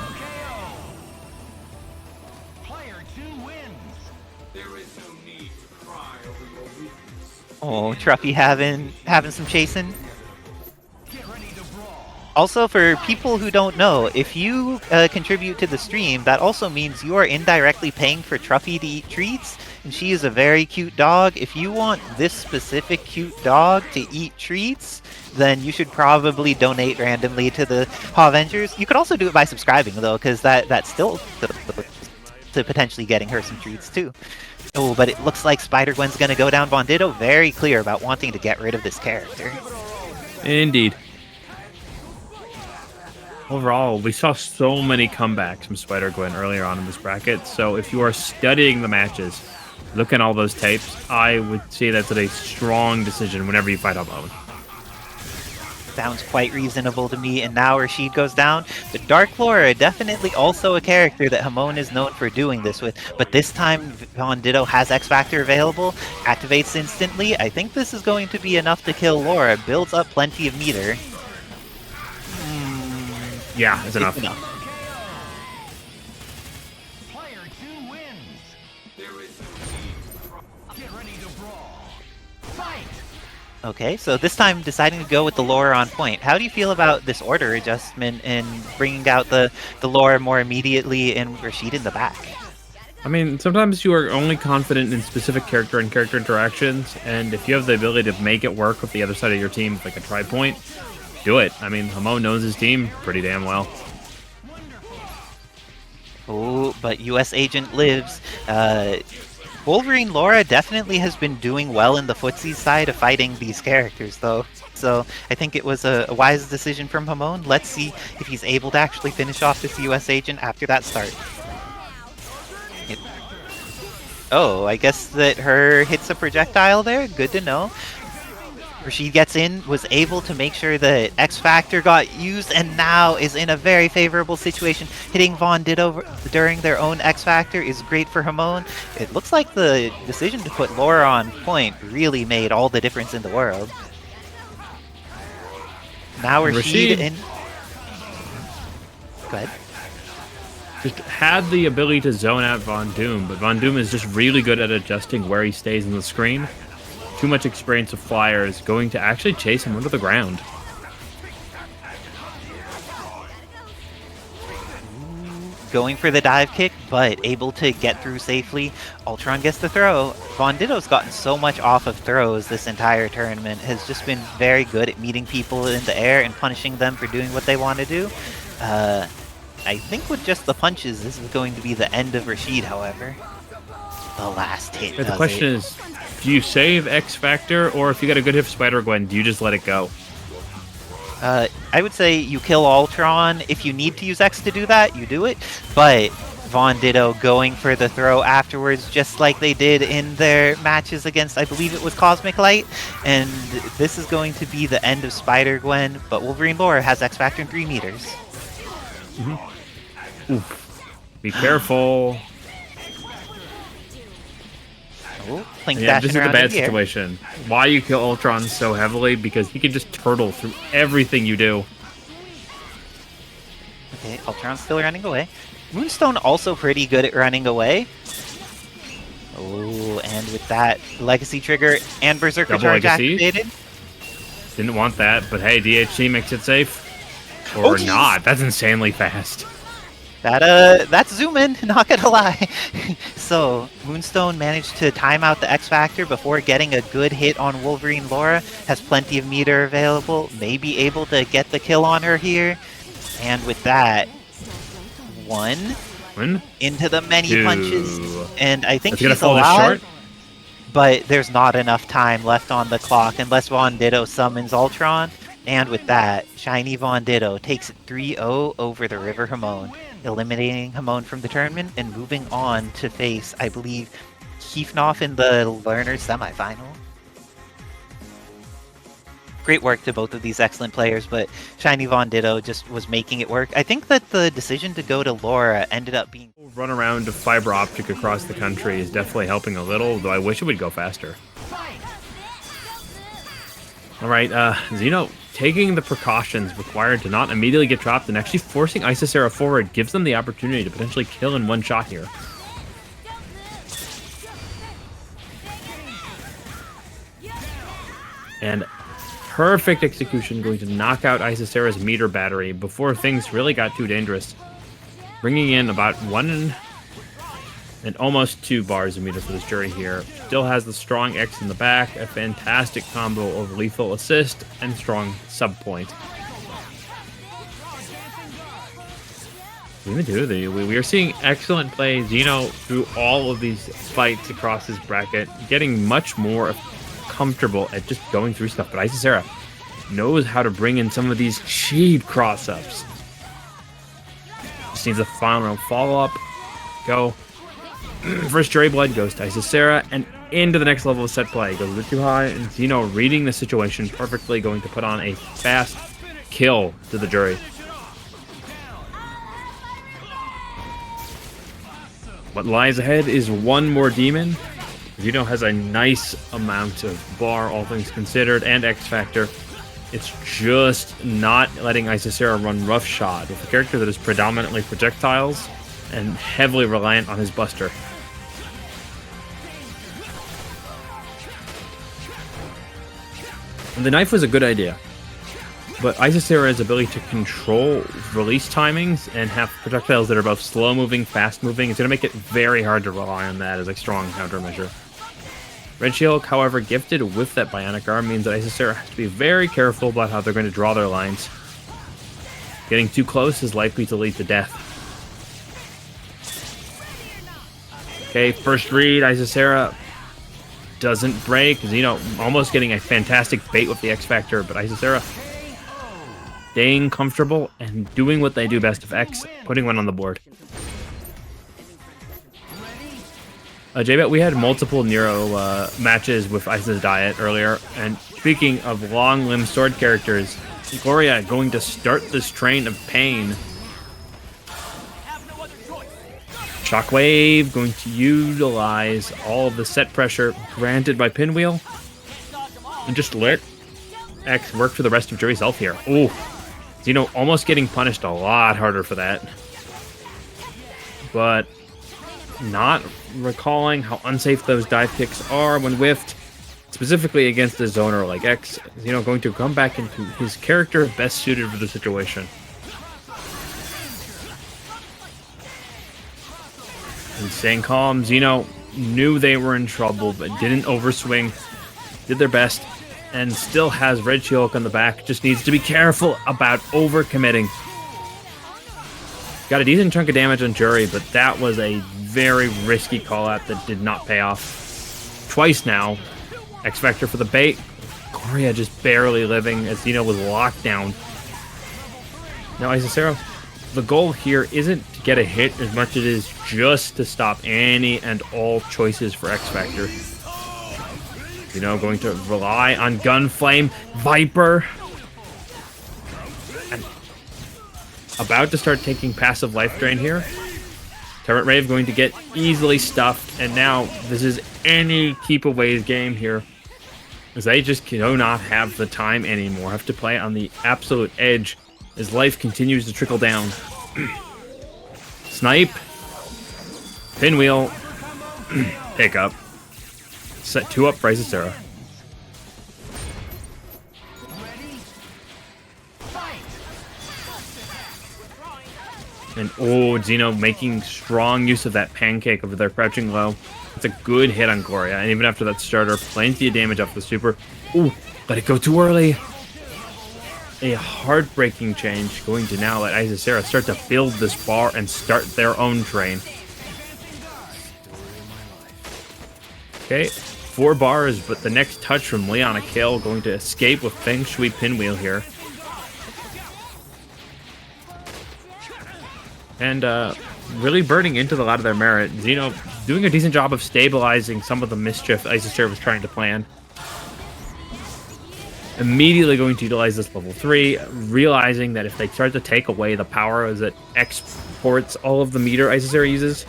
Oh, Truffy having some chasing. Also, for people who don't know, if you contribute to the stream, that also means you are indirectly paying for Truffy to eat treats, and she is a very cute dog. If you want this specific cute dog to eat treats, then you should probably donate randomly to the HAVENGERS. You could also do it by subscribing, though, because that's still to potentially getting her some treats, too. Oh, but it looks like Spider-Gwen's going to go down. VonDitto very clear about wanting to get rid of this character. Indeed. Overall, we saw so many comebacks from Spider-Gwen earlier on in this bracket, so if you are studying the matches, looking at all those tapes, I would say that's a strong decision whenever you fight Hamon. Sounds quite reasonable to me, and now Rashid goes down. But Dark Laura, definitely also a character that Hamon is known for doing this with, but this time VonDitto has X Factor available, activates instantly. I think this is going to be enough to kill Laura, builds up plenty of meter. Yeah, that's enough. Player 2 wins. There is no get ready to brawl. Fight. Okay, so this time deciding to go with the Laura on point. How do you feel about this order adjustment and bringing out the Laura more immediately and Rashid in the back? I mean, sometimes you are only confident in specific character and character interactions, and if you have the ability to make it work with the other side of your team, like a tri-point, do it. I mean, Hamon knows his team pretty damn well. Oh, but US Agent lives. Wolverine Laura definitely has been doing well in the footsie side of fighting these characters, though. So I think it was a wise decision from Hamon. Let's see if he's able to actually finish off this US Agent after that start. Oh, I guess that her hits a projectile there. Good to know. Rashid gets in, was able to make sure that X Factor got used, and now is in a very favorable situation. Hitting VonDitto during their own X Factor is great for Hamon. It looks like the decision to put Laura on point really made all the difference in the world. Now Rashid in... Go ahead. Just had the ability to zone out Von Doom, but Von Doom is just really good at adjusting where he stays in the screen. Too much experience of Flyer is going to actually chase him under the ground. Going for the dive kick, but able to get through safely. Ultron gets the throw. VonDitto's gotten so much off of throws this entire tournament. Has just been very good at meeting people in the air and punishing them for doing what they want to do. I think with just the punches, this is going to be the end of Rashid, however. The last hit. The question is, do you save X Factor, or if you got a good hit for Spider-Gwen, do you just let it go? I would say you kill Ultron. If you need to use X to do that, you do it. But VonDitto going for the throw afterwards, just like they did in their matches against, I believe it was Cosmic Light. And this is going to be the end of Spider-Gwen, but Wolverine Laura has X Factor in 3 meters. Mm-hmm. Oof. Be careful. Yeah, this is the bad situation. Why you kill Ultron so heavily? Because he can just turtle through everything you do. Okay, Ultron's still running away. Moonstone also pretty good at running away. Oh, and with that Legacy trigger and Berserker Double charge Legacy. activated. Didn't want that, but hey, DHC makes it safe. Or not. That's insanely fast. That's zooming, not gonna lie. So, Moonstone managed to time out the X Factor before getting a good hit on Wolverine Laura, has plenty of meter available, may be able to get the kill on her here. And with that, one into the many Two. punches, and I think That's gonna she's fall just alive, short. but there's not enough time left on the clock unless VonDitto summons Ultron. And with that, ShinyVonDitto takes it 3-0 over the River Hamon, eliminating Hamon from the tournament and moving on to face, I believe, Heefnoff in the Learners semifinal. Great work to both of these excellent players, but ShinyVonDitto just was making it work. I think that the decision to go to Laura ended up being... Run around to fiber optic across the country is definitely helping a little, though I wish it would go faster. All right, Xeno taking the precautions required to not immediately get dropped and actually forcing Isicera forward gives them the opportunity to potentially kill in one shot here. And perfect execution going to knock out Isicera's meter battery before things really got too dangerous. Bringing in about 1 and almost 2 bars of meter for this Juri here. Still has the strong X in the back, a fantastic combo of lethal assist and strong sub point. We are seeing excellent play. Xeno through all of these fights across his bracket, getting much more comfortable at just going through stuff. But Isicera knows how to bring in some of these cheap cross-ups. Just needs a final round follow-up. Go. First Juri blood goes to Isicera and into the next level of set play. Goes a bit too high, and Xeno reading the situation perfectly, going to put on a fast kill to the Juri. What lies ahead is one more demon. Xeno has a nice amount of bar, all things considered, and X Factor. It's just not letting Isicera run roughshod with a character that is predominantly projectiles and heavily reliant on his buster. And the knife was a good idea, but Isicera's ability to control release timings and have projectiles that are both slow-moving, fast-moving is going to make it very hard to rely on that as a strong countermeasure. Red Shield, however, gifted with that Bionic Arm means that Isicera has to be very careful about how they're going to draw their lines. Getting too close is likely to lead to death. Okay, first read, Isicera doesn't break. Xeno almost getting a fantastic bait with the X Factor, but Isicera staying comfortable and doing what they do best of X, putting one on the board. J-Bet, we had multiple Nero matches with Edsadiet earlier, and speaking of long-limbed sword characters, Gloria going to start this train of pain. Shockwave going to utilize all of the set pressure granted by Pinwheel and just let X work for the rest of Juri's health here. Ooh, Xeno almost getting punished a lot harder for that. But not recalling how unsafe those dive kicks are when whiffed, specifically against a zoner like X. Xeno going to come back into his character best suited for the situation. And staying calm, Xeno knew they were in trouble, but didn't overswing. Did their best, and still has Red Shield on the back. Just needs to be careful about overcommitting. Got a decent chunk of damage on Juri, but that was a very risky call-out that did not pay off. Twice now. X Factor for the bait. Gloria just barely living as Xeno was locked down. Now, Isicera, the goal here isn't to get a hit as much as it is just to stop any and all choices for X Factor. Going to rely on Gunflame, Viper, and about to start taking passive life drain here. Turret Rave going to get easily stuffed, and now this is any keep away game here, as they just do not have the time anymore. Have to play on the absolute edge as life continues to trickle down. Snipe, Pinwheel, pick up, set 2 up for Isicera. And oh, Xeno making strong use of that pancake over there, crouching low. It's a good hit on Gloria, and even after that starter, plenty of damage off the super. Ooh, let it go too early. A heartbreaking change, going to now let Isicera start to build this bar and start their own train. Okay, 4 bars, but the next touch from Leon, a kill, going to escape with Feng Shui Pinwheel here. And really burning into a lot of their merit. Xeno doing a decent job of stabilizing some of the mischief Isicera was trying to plan. Immediately going to utilize this level 3, realizing that if they start to take away the power as it exports all of the meter Isicera uses,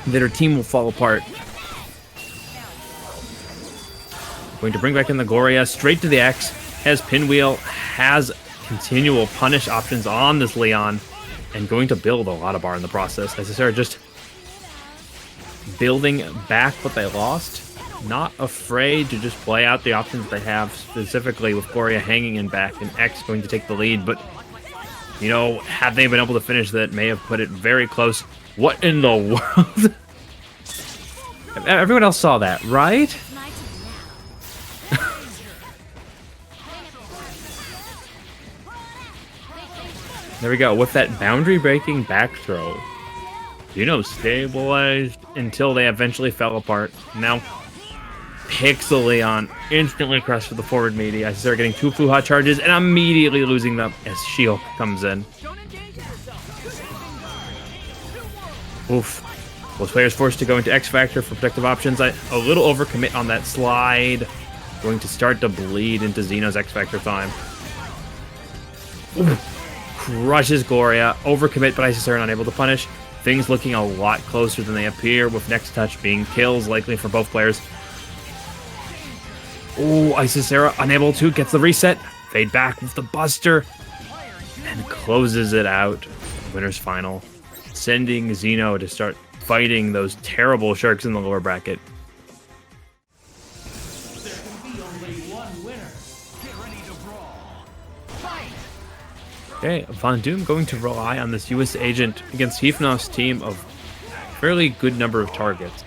that her team will fall apart. Going to bring back in the Gloria, straight to the X, has Pinwheel, has continual punish options on this Leon, and going to build a lot of bar in the process. Isicera just building back what they lost, not afraid to just play out the options they have, specifically with Gloria hanging in back and X going to take the lead. But, you know, had they been able to finish that, may have put it very close. What in the world? Everyone else saw that, right? There we go, with that boundary-breaking back throw. Xeno stabilized until they eventually fell apart. Now, Pixel Leon instantly crushed for the forward media. Isicera getting 2 Fuha charges and immediately losing them as Shield comes in. Oof. Both players forced to go into X Factor for protective options. A little overcommit on that slide. Going to start to bleed into Xeno's X Factor time. Ooh. Crushes Gloria. Overcommit, but Isicera unable to punish. Things looking a lot closer than they appear, with next touch being kills likely for both players. Oh, Isicera unable to, gets the reset. Fade back with the Buster. And closes it out. Winner's final. Sending Xeno to start fighting those terrible sharks in the lower bracket. There can be only one winner. Get ready to brawl. Fight! Okay, Von Doom going to rely on this US agent against Heefnoff's team of fairly good number of targets.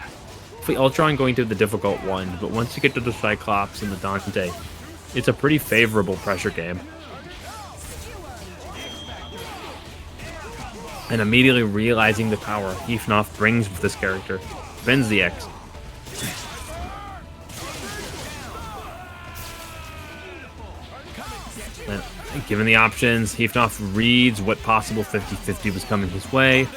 Hopefully Ultron going to the difficult one, but once you get to the Cyclops and the Dante, it's a pretty favorable pressure game. And immediately realizing the power Heefnoff brings with this character, bends the X. And given the options, Heefnoff reads what possible 50-50 was coming his way.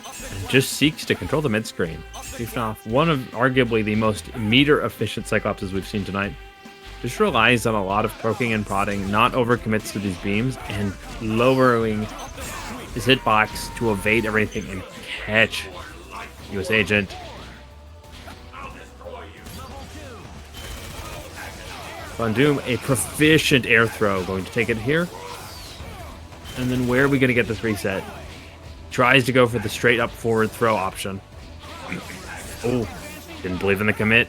And just seeks to control the mid-screen. Heefnoff, one of arguably the most meter-efficient Cyclopses we've seen tonight, just relies on a lot of poking and prodding, not overcommits to these beams, and lowering his hitbox to evade everything and catch US Agent. Von Doom, a proficient air throw, going to take it here. And then where are we going to get this reset? Tries to go for the straight up forward throw option. Oh, didn't believe in the commit.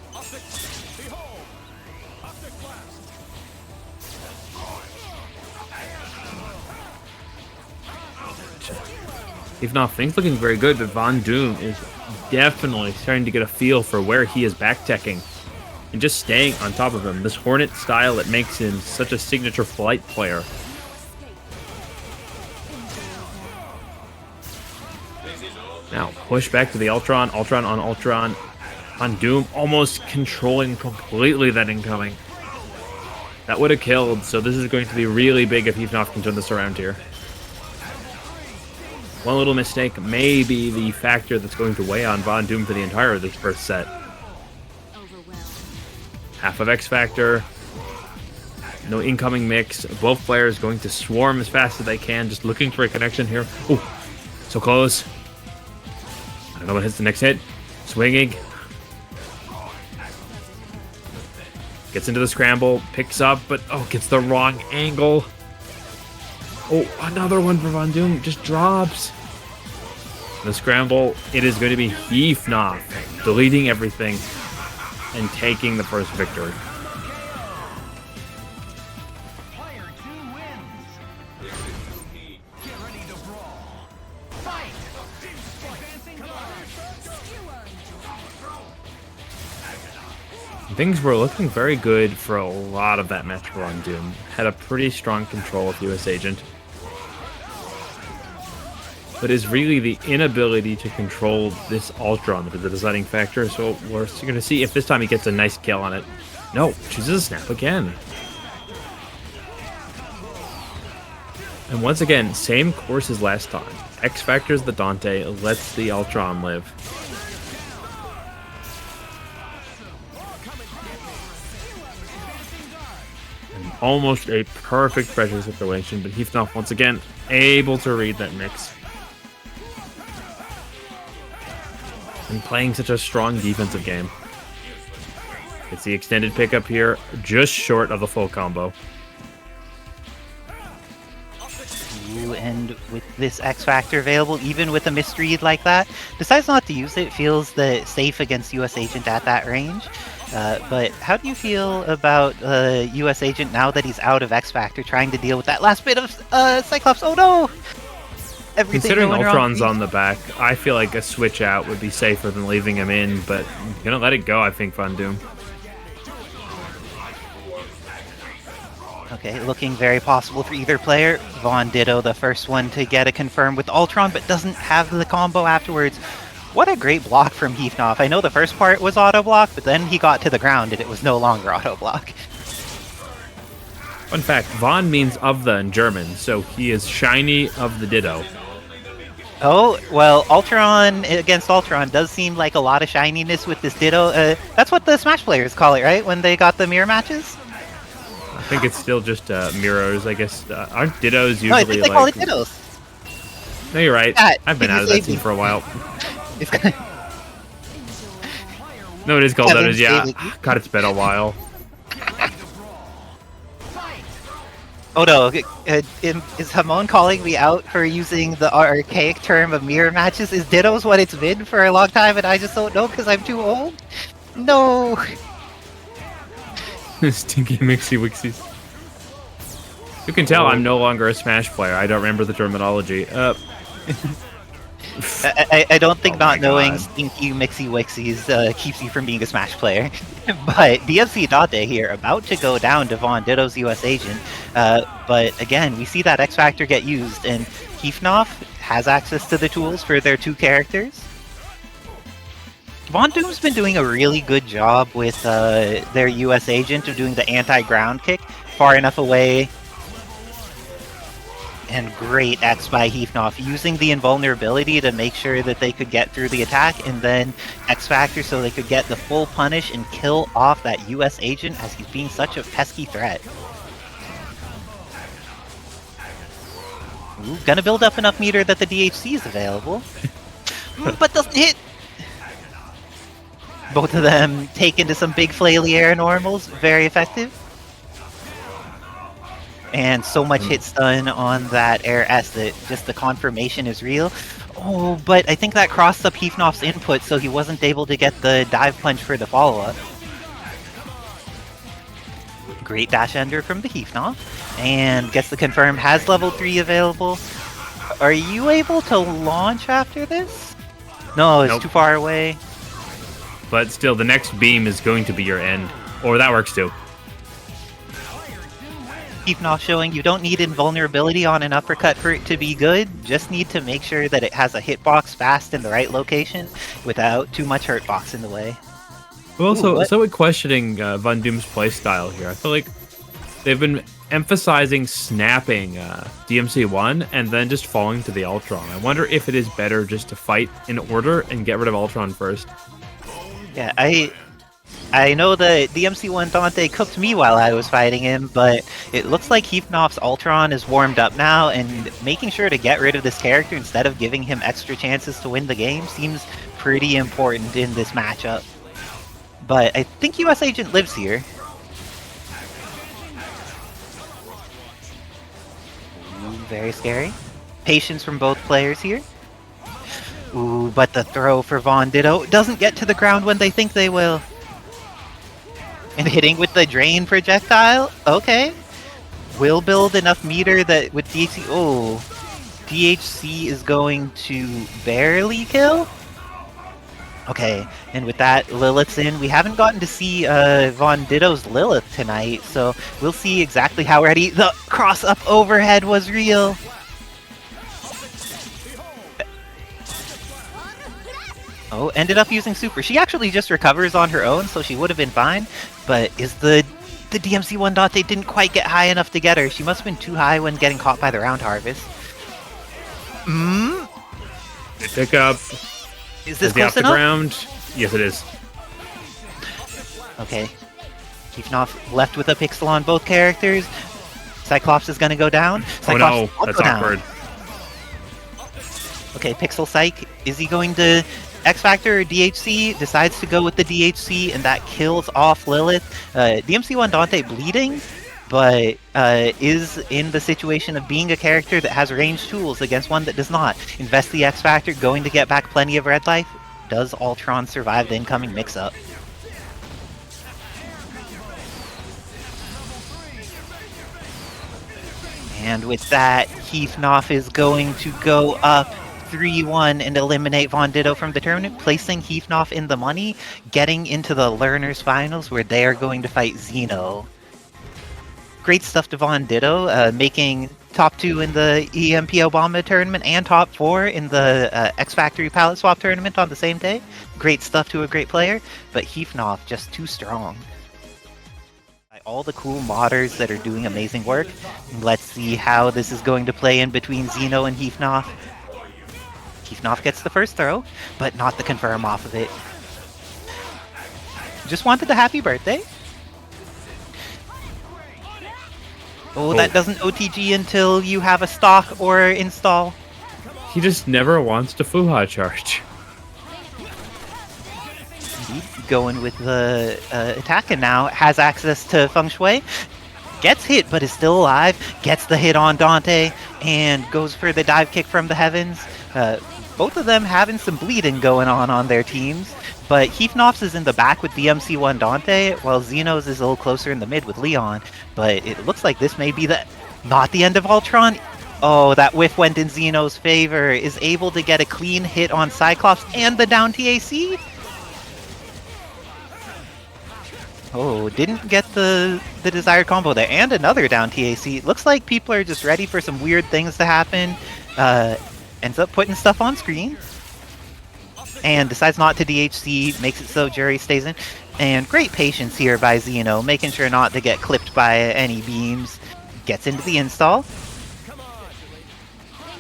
Heefnoff, things looking very good, but Von Doom is definitely starting to get a feel for where he is back-teching and just staying on top of him. This Hornet style that makes him such a signature flight player. Now, push back to the Ultron. Ultron on Ultron. Von Doom almost controlling completely that incoming. That would have killed, so this is going to be really big if Heefnoff can turn this around here. One little mistake may be the factor that's going to weigh on Von Doom for the entire of this first set. Half of X Factor. No incoming mix. Both players going to swarm as fast as they can, just looking for a connection here. Oh, so close. I don't know what hits the next hit. Swinging. Gets into the scramble, picks up, but oh, gets the wrong angle. Oh, another one for Von Doom, just drops. The scramble, it is going to be Heefnoff deleting everything and taking the first victory. things were looking very good for a lot of that match for on Doom. Had a pretty strong control of US Agent. But is really the inability to control this Ultron that is the deciding factor. So we're going to see if this time he gets a nice kill on it. No, chooses a snap again. And once again, same course as last time. X factors the Dante, lets the Ultron live. And almost a perfect pressure situation, but Heefnoff once again able to read that mix. And playing such a strong defensive game. It's the extended pickup here, just short of the full combo. Ooh, and with this X Factor available, even with a misread like that, decides not to use it, feels that safe against US Agent at that range. But how do you feel about US Agent now that he's out of X Factor, trying to deal with that last bit of Cyclops? Oh no! Everything Considering going wrong. Ultron's on the back, I feel like a switch out would be safer than leaving him in, but I'm gonna let it go, I think, Von Doom. Okay, looking very possible for either player. VonDitto, the first one to get a confirm with Ultron, but doesn't have the combo afterwards. What a great block from Heefnoff. I know the first part was auto block, but then he got to the ground and it was no longer auto block. Fun fact, Von means of the in German, so he is shiny of the Ditto. Oh, well, Ultron against Ultron does seem like a lot of shininess with this Ditto. That's what the Smash players call it, right? When they got the mirror matches? I think it's still just mirrors, I guess. Aren't Dittos usually No, I think they like... call it Dittos. No, you're right. Yeah, I've been out of that scene for a while. It's kind No, it is called Kevin Dittos, yeah. David. God, it's been a while. Oh no, is Hamon calling me out for using the archaic term of mirror matches? Is Dittos what it's been for a long time and I just don't know because I'm too old? No! Stinky mixy wixies. You can tell I'm no longer a Smash player. I don't remember the terminology. I don't think Oh not my knowing God. Stinky Mixy Wixies keeps you from being a Smash player. But DMC Dante here, about to go down to VonDitto's US Agent. But again, we see that X Factor get used, and Heefnoff has access to the tools for their two characters. Von Doom's been doing a really good job with their US Agent of doing the anti-ground kick far enough away. And great X by Heefnoff, using the invulnerability to make sure that they could get through the attack, and then X Factor so they could get the full punish and kill off that US Agent as he's being such a pesky threat. Ooh, gonna build up enough meter that the DHC is available. But doesn't hit! Both of them take into some big flaily air normals, very effective. And so much hit stun on that Air S that just the confirmation is real. Oh, but I think that crossed up Heefnoff's input, so he wasn't able to get the dive punch for the follow-up. Great dash ender from the Heefnoff, and gets the confirm, has level 3 available. Are you able to launch after this? No, it's Nope. too far away. But still, the next beam is going to be your end. Or that works too. Heefnoff showing you don't need invulnerability on an uppercut for it to be good, just need to make sure that it has a hitbox fast in the right location without too much hurtbox in the way. I'm also what? somewhat questioning Von Doom's playstyle here. I feel like they've been emphasizing snapping DMC1 and then just falling to the Ultron. I wonder if it is better just to fight in order and get rid of Ultron first. Yeah, I know the DMC1 Dante cooked me while I was fighting him, but it looks like Heefnoff's Ultron is warmed up now, and making sure to get rid of this character instead of giving him extra chances to win the game seems pretty important in this matchup. But I think US Agent lives here. Ooh, very scary. Patience from both players here. Ooh, but the throw for VonDitto doesn't get to the ground when they think they will. And hitting with the drain projectile? Okay. Will build enough meter that with DHC... Oh. DHC is going to barely kill? Okay, and with that, Lilith's in. We haven't gotten to see VonDitto's Lilith tonight, so we'll see exactly how ready the cross-up overhead was real. Oh, ended up using super. She actually just recovers on her own, so she would have been fine, but is the DMC1 Dante didn't quite get high enough to get her. She must have been too high when getting caught by the round harvest. Pick up. Is this Is he close off the enough? ground? Yes, it is. Okay. Heefnoff left with a pixel on both characters. Cyclops is going to go down. Oh Cyclops no, won't that's go down. awkward. Okay, Pixel Psych. Is he going to X Factor or DHC? Decides to go with the DHC, and that kills off Lilith. DMC1 Dante bleeding, but is in the situation of being a character that has ranged tools against one that does not. Invest the X Factor, going to get back plenty of red life. Does Ultron survive the incoming mix-up? And with that, Heefnoff is going to go up 3-1 and eliminate VonDitto from the tournament, placing Heefnoff in the money, getting into the Learners Finals where they are going to fight Xeno. Great stuff to VonDitto, making top 2 in the EMP Obama tournament and top 4 in the X Factory Palette Swap tournament on the same day. Great stuff to a great player, but Heefnoff just too strong. All the cool modders that are doing amazing work. Let's see how this is going to play in between Xeno and Heefnoff. Heefnoff gets the first throw, but not the confirm off of it. Just wanted a happy birthday. Oh, that doesn't OTG until you have a stock or install. He just never wants to Fuha charge. Going with the attack, and now has access to Feng Shui. Gets hit, but is still alive. Gets the hit on Dante, and goes for the dive kick from the heavens. Both of them having some bleeding going on their teams, but Heefnoff's is in the back with DMC1 Dante, while Xeno's is a little closer in the mid with Leon. But it looks like this may be not the end of Ultron. Oh, that whiff went in Xeno's favor. Is able to get a clean hit on Cyclops and the down TAC. Oh, didn't get the desired combo there. And another down TAC. Looks like people are just ready for some weird things to happen. Ends up putting stuff on screen. And decides not to DHC. Makes it so Juri stays in. And great patience here by Xeno. Making sure not to get clipped by any beams. Gets into the install.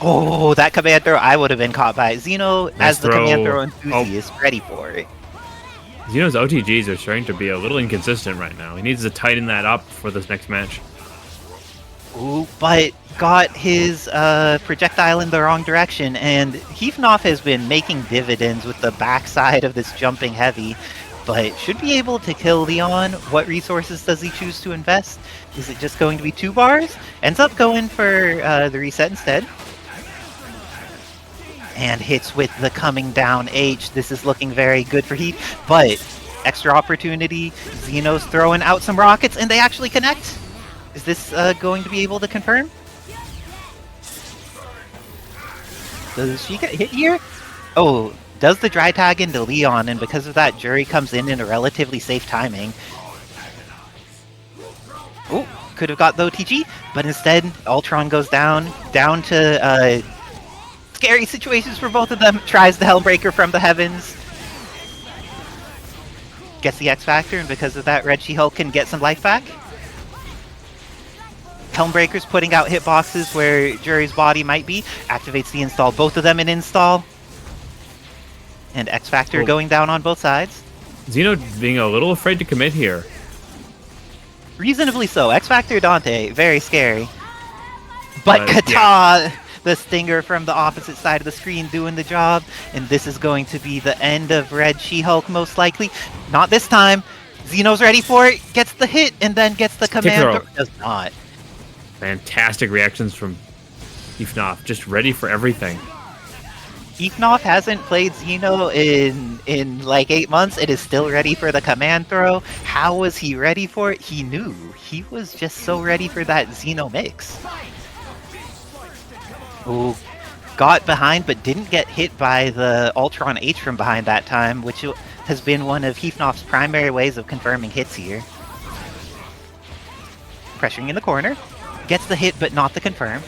Oh, that command throw I would have been caught by. Xeno, Nice as the throw. command throw enthusiast, ready for it. Xeno's OTGs are starting to be a little inconsistent right now. He needs to tighten that up for this next match. Ooh, but got his projectile in the wrong direction, and Heefnoff has been making dividends with the backside of this jumping heavy, but should be able to kill Leon. What resources does he choose to invest? Is it just going to be 2 bars? Ends up going for the reset instead. And hits with the coming down H. This is looking very good for Heat, but extra opportunity. Xeno's throwing out some rockets, and they actually connect. Is this going to be able to confirm? Does she get hit here? Oh, does the dry tag into Leon, and because of that, Juri comes in a relatively safe timing. Oh, could have got the OTG, but instead, Ultron goes down to scary situations for both of them. Tries the Hellbreaker from the heavens. Gets the X Factor, and because of that, Red She-Hulk can get some life back. Helmbreaker's putting out hitboxes where Juri's body might be. Activates the install. Both of them in install. And X Factor going down on both sides. Xeno being a little afraid to commit here. Reasonably so. X Factor Dante, very scary. But Kata, yeah. The stinger from the opposite side of the screen doing the job. And this is going to be the end of Red She-Hulk most likely. Not this time. Xeno's ready for it. Gets the hit and then gets the command. Does not. Fantastic reactions from Heefnoff. Just ready for everything. Heefnoff hasn't played Xeno in like 8 months. It is still ready for the command throw. How was he ready for it? He knew. He was just so ready for that Xeno mix. Ooh, got behind but didn't get hit by the Ultron H from behind that time, which has been one of Heefnoff's primary ways of confirming hits here. Pressuring in the corner. Gets the hit but not the confirm.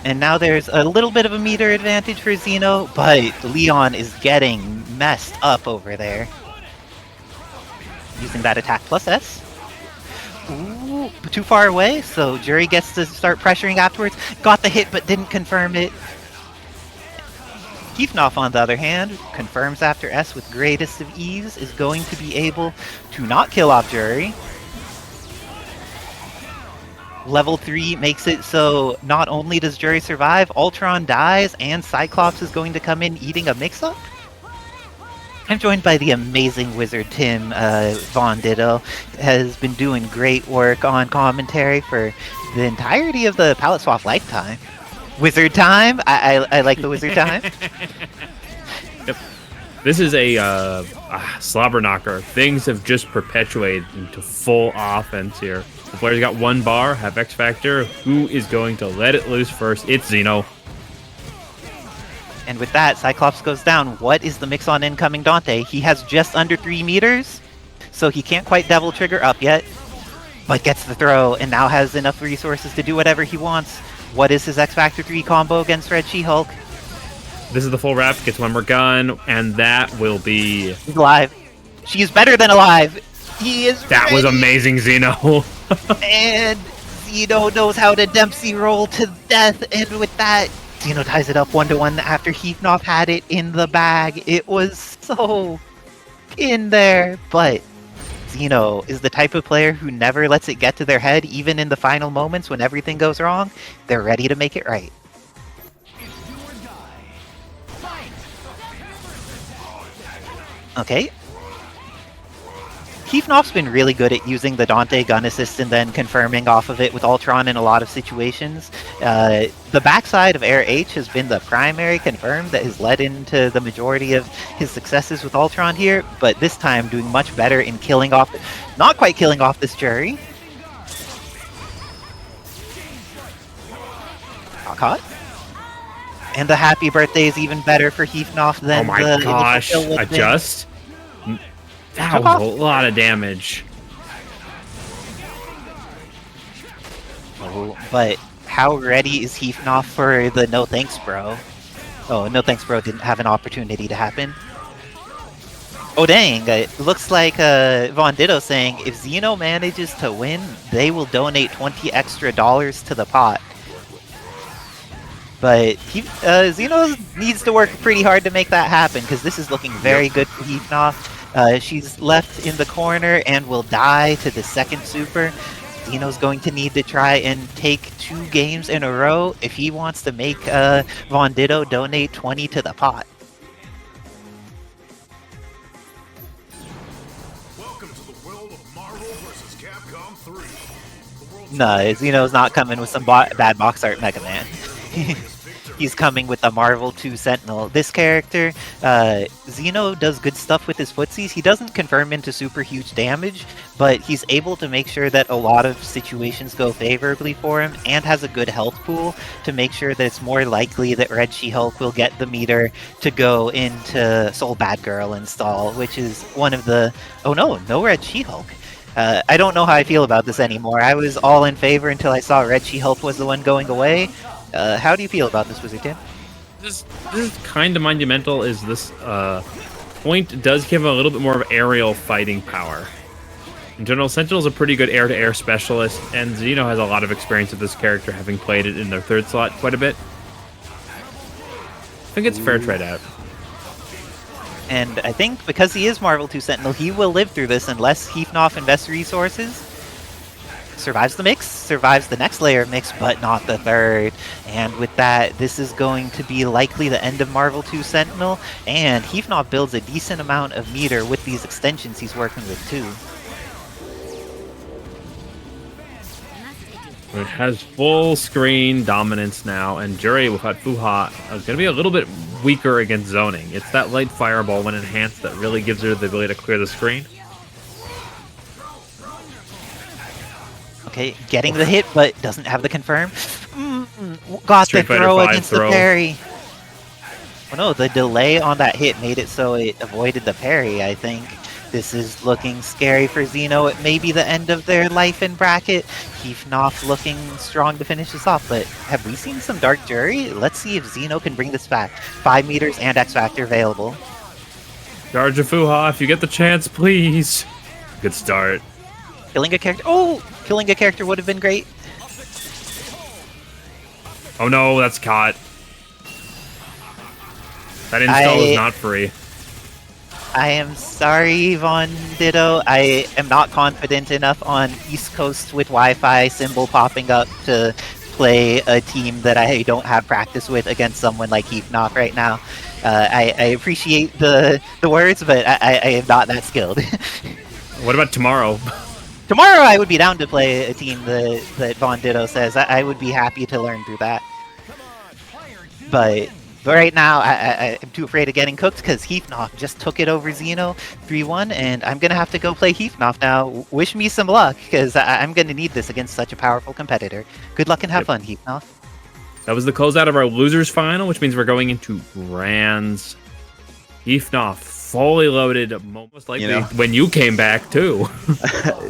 And now there's a little bit of a meter advantage for Xeno, but Leon is getting messed up over there. Using that attack plus S. Ooh, too far away, so Juri gets to start pressuring afterwards. Got the hit but didn't confirm it. Heefnoff, on the other hand, confirms after S with greatest of ease, is going to be able to not kill off Juri. Level 3 makes it so not only does Juri survive, Ultron dies, and Cyclops is going to come in eating a mix-up. I'm joined by the amazing wizard Tim VonDitto. Has been doing great work on commentary for the entirety of the Palette Swap lifetime. Wizard time? I like the wizard time. Yep. This is a slobber knocker. Things have just perpetuated into full offense here. The player's got 1 bar, have X Factor. Who is going to let it loose first? It's Xeno. And with that, Cyclops goes down. What is the mix on incoming Dante? He has just under 3 meters, so he can't quite Devil Trigger up yet, but gets the throw and now has enough resources to do whatever he wants. What is his X Factor 3 combo against Red She-Hulk? This is the full wrap, gets 1 more gun, and that will be... He's alive. She is better than alive. He is That ready. was amazing, Xeno. And Xeno knows how to Dempsey roll to death, and with that, Xeno ties it up 1-1 after Heefnoff had it in the bag. It was so in there, but Xeno is the type of player who never lets it get to their head, even in the final moments when everything goes wrong. They're ready to make it right. Okay. Heefnoff's been really good at using the Dante gun assist and then confirming off of it with Ultron in a lot of situations. The backside of Air H has been the primary confirm that has led into the majority of his successes with Ultron here, but this time doing much better in killing off, not quite killing off this Juri. Caught. And the happy birthday is even better for Heefnoff than Oh my the gosh, initial kill with adjust? That Took was off. a lot of damage. Oh, but how ready is Heefnoff for the no thanks bro? Oh, no thanks bro didn't have an opportunity to happen. Oh dang, it looks like VonDitto saying if Xeno manages to win, they will donate $20 extra to the pot. But Xeno needs to work pretty hard to make that happen, because this is looking very good for Heefnoff. She's left in the corner and will die to the second super. Xeno's going to need to try and take 2 games in a row if he wants to make VonDitto donate 20 to the pot. Welcome to the world of Marvel vs. Capcom 3. The world's No, Xeno's not coming with some bad box art Megaman. He's coming with a Marvel 2 Sentinel. This character, Xeno does good stuff with his footsies. He doesn't confirm into super huge damage, but he's able to make sure that a lot of situations go favorably for him, and has a good health pool to make sure that it's more likely that Red She-Hulk will get the meter to go into Soul Batgirl install, which is one of the... Oh no Red She-Hulk. I don't know how I feel about this anymore. I was all in favor until I saw Red She-Hulk was the one going away. How do you feel about this, Wizard Tim? This is kind of monumental. Is this point does give a little bit more of aerial fighting power. In general, Sentinel's a pretty good air-to-air specialist, and Xeno has a lot of experience with this character, having played it in their 3rd slot quite a bit. I think it's a fair trade out. And I think because he is Marvel 2 Sentinel, he will live through this unless Heefnoff invests resources. Survives the mix, survives the next layer of mix, but not the 3rd. And with that, this is going to be likely the end of Marvel 2 Sentinel, and Heefnoff builds a decent amount of meter with these extensions he's working with too. It has full screen dominance now, and Juri without Fuha is going to be a little bit weaker against zoning. It's that light fireball when enhanced that really gives her the ability to clear the screen. Okay, getting the hit, but doesn't have the confirm. Got Street the Fighter throw 5 against throw. the parry. Oh no, the delay on that hit made it so it avoided the parry, I think. This is looking scary for Xeno. It may be the end of their life in bracket. Heefnoff looking strong to finish this off, but have we seen some Dark Juri? Let's see if Xeno can bring this back. 5 meters and X Factor available. Charge a Fuha if you get the chance, please. Good start. Killing a character. Oh! Killing a character would have been great. Oh no, that's caught. That install is not free. I am sorry, VonDitto. I am not confident enough on East Coast with Wi-Fi symbol popping up to play a team that I don't have practice with against someone like Heefnoff right now. I appreciate the words, but I am not that skilled. What about tomorrow? Tomorrow I would be down to play a team that VonDitto says. I would be happy to learn through that. But right now, I'm too afraid of getting cooked because Heefnoff just took it over Xeno 3-1, and I'm going to have to go play Heefnoff now. Wish me some luck, because I'm going to need this against such a powerful competitor. Good luck and have fun, Heefnoff. That was the closeout of our losers final, which means we're going into Grands. Heefnoff, fully loaded, most likely when you came back too.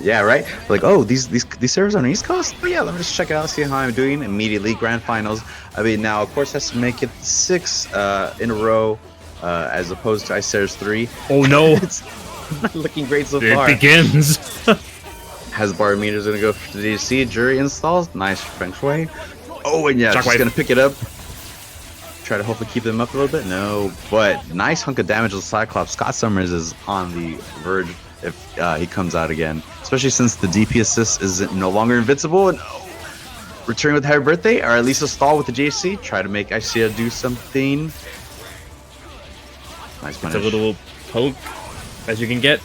Yeah, right. Like, oh, these servers on the East Coast. Oh yeah, let me just check it out, see how I'm doing. Immediately, grand finals. I mean, now of course has to make it 6 in a row, as opposed to Isicera's 3. Oh no, it's not looking great so far. It begins. Has bar meters gonna go for the DC Juri installs. Nice feng shui. Oh, and yeah, just gonna pick it up. Try to hopefully keep them up a little bit. No, but nice hunk of damage with Cyclops. Scott Summers is on the verge if he comes out again, especially since the DP assist is no longer invincible. And returning with Happy Birthday, or at least a stall with the JC. Try to make Isicera do something. Nice punish. It's a little poke as you can get.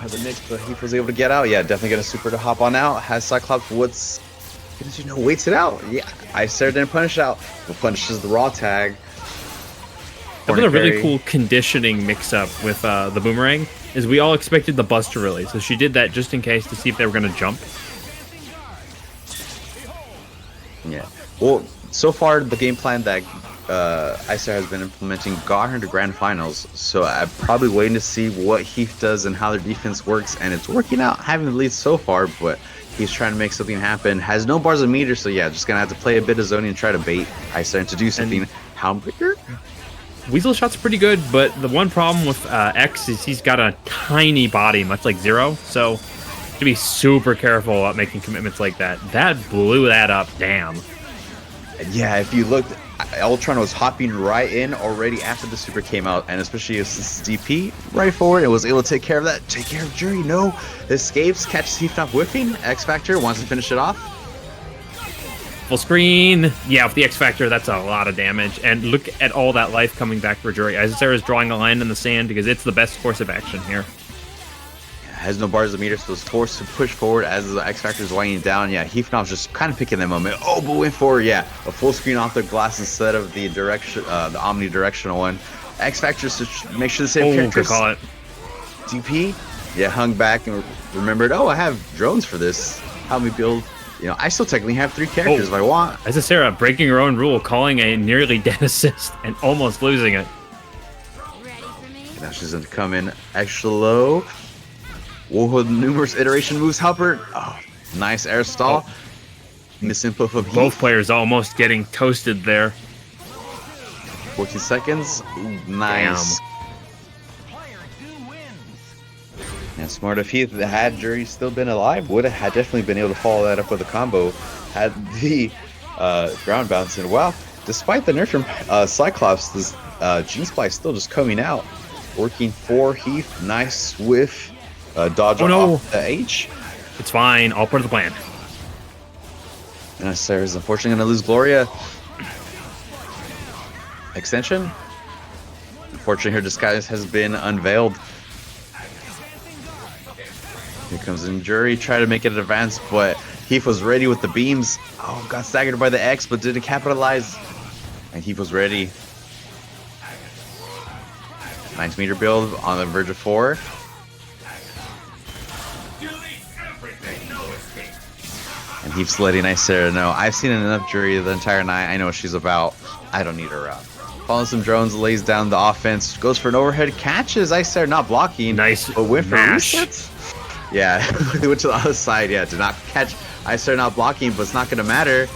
Has a nick, but he was able to get out. Yeah, definitely get a super to hop on out. Has Cyclops what's waits it out. Yeah, Isicera didn't punish out, but punishes the raw tag. That was a really cool conditioning mix-up with the boomerang. Is we all expected the Buster release, so she did that just in case to see if they were going to jump. Yeah. Well, so far the game plan that Isicera has been implementing got her to grand finals. So I'm probably waiting to see what Heath does and how their defense works, and it's working out, having the lead so far, but he's trying to make something happen. Has no bars of meter, so yeah, just gonna have to play a bit of zoning and try to bait Isicera to do something. How bigger? Weasel Shot's pretty good, but the one problem with X is he's got a tiny body, much like Zero, so to be super careful about making commitments like that. That blew that up, damn. Yeah, if you looked, Ultron was hopping right in already after the super came out, and especially since DP right forward, it was able to take care of that. Take care of Juri. No, escapes, catches Heefnoff whiffing. X Factor wants to finish it off. Full screen. Yeah, with the X Factor, that's a lot of damage. And look at all that life coming back for Juri. Isicera is drawing a line in the sand because it's the best course of action here. Has no bars of meter, so is forced to push forward as the X Factor is winding down. Yeah, Heefnoff's just kind of picking that moment. Oh, but went forward. Yeah, a full screen off the glass instead of the direction, the omnidirectional one. X Factor to make sure the same characters. Good call it. DP, yeah, hung back and remembered. Oh, I have drones for this. Help me build. You know, I still technically have 3 characters if I want. Isicera breaking her own rule, calling a nearly dead assist and almost losing it. Ready for me? Now she's gonna come in extra low. With numerous iteration moves, help her. Oh, nice air stall. Misinput from Heath. Both players almost getting toasted there. 14 seconds. Ooh, nice. And smart of Heath, had Juri still been alive, would have definitely been able to follow that up with a combo. Had the ground bounce in. Wow, despite the nerf from Cyclops, this G-Splice still just coming out. Working for Heath. Nice whiff. Dodge off the H. It's fine. All part of the plan. And Isicera's unfortunately going to lose Gloria. Extension. Unfortunately, her disguise has been unveiled. Here comes in Juri. Try to make it an advance, but Heath was ready with the beams. Oh, got staggered by the X, but didn't capitalize. And Heath was ready. 9 meter build on the verge of 4. And Keeps letting Isicera know. I've seen enough Juri the entire night. I know what she's about. I don't need her around. Calling some drones, lays down the offense, goes for an overhead, catches Isicera, not blocking. Nice but went for mash. resets. Yeah, they went to the other side. Yeah, did not catch Isicera, not blocking, but it's not going to matter.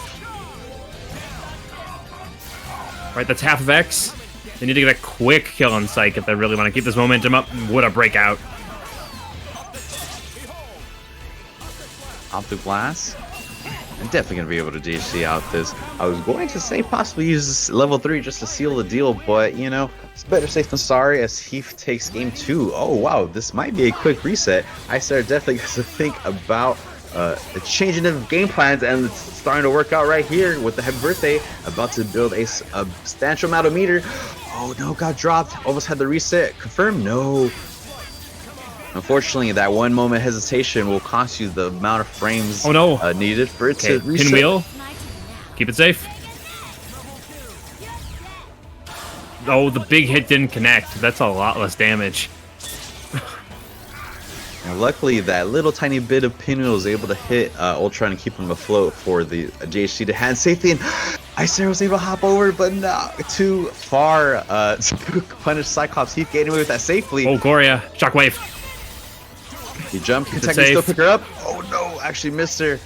Right, that's half of X. They need to get a quick kill on Psych if they really want to keep this momentum up. What a breakout. Optic Blast. I'm definitely going to be able to DC out this. I was going to say possibly use level 3 just to seal the deal, but, you know, it's better safe than sorry as Heef takes game 2. Oh, wow, this might be a quick reset. Isicera definitely has to think about the changing of game plans, and it's starting to work out right here with the Happy Birthday. About to build a substantial amount of meter. Oh, no, got dropped. Almost had the reset. Confirmed? No. Unfortunately, that one moment hesitation will cost you the amount of frames needed for it to reset. Pinwheel. Keep it safe. Oh, the big hit didn't connect. That's a lot less damage. And luckily, that little tiny bit of pinwheel was able to hit Ultron and keep him afloat for the JHC to hand safety. And Isicera was able to hop over, but not too far to punish Cyclops. He's getting away with that safely. Oh, Gloria. Shockwave. He jumped, can technically still pick her up. Oh no, actually missed her.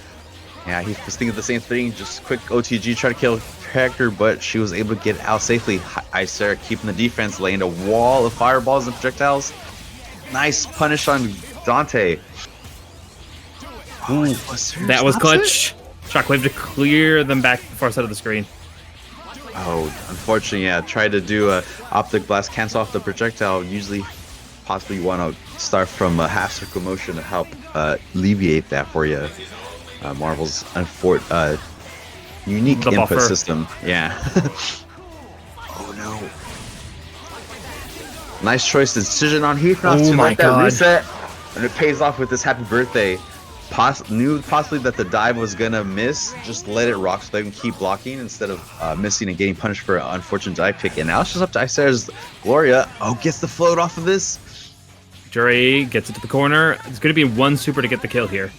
Yeah, he was thinking the same thing. Just quick OTG, try to kill Hector, but she was able to get out safely. Isicera keeping the defense, laying a wall of fireballs and projectiles. Nice punish on Dante. Ooh, that was clutch. Shockwave to clear them back to the far side of the screen. Oh, unfortunately, yeah. Tried to do a optic blast, cancel off the projectile. Usually, possibly you want to start from a half circle motion to help alleviate that for you. Marvel's unique input buffer system. Yeah. Oh no. Nice choice decision on Heefnoff to let that reset. And it pays off with this Happy Birthday. Knew possibly that the dive was gonna miss. Just let it rock so they can keep blocking instead of missing and getting punished for an unfortunate dive pick. And now it's just up to Isicera's Gloria. Oh, gets the float off of this. Juri gets it to the corner. It's going to be one super to get the kill here.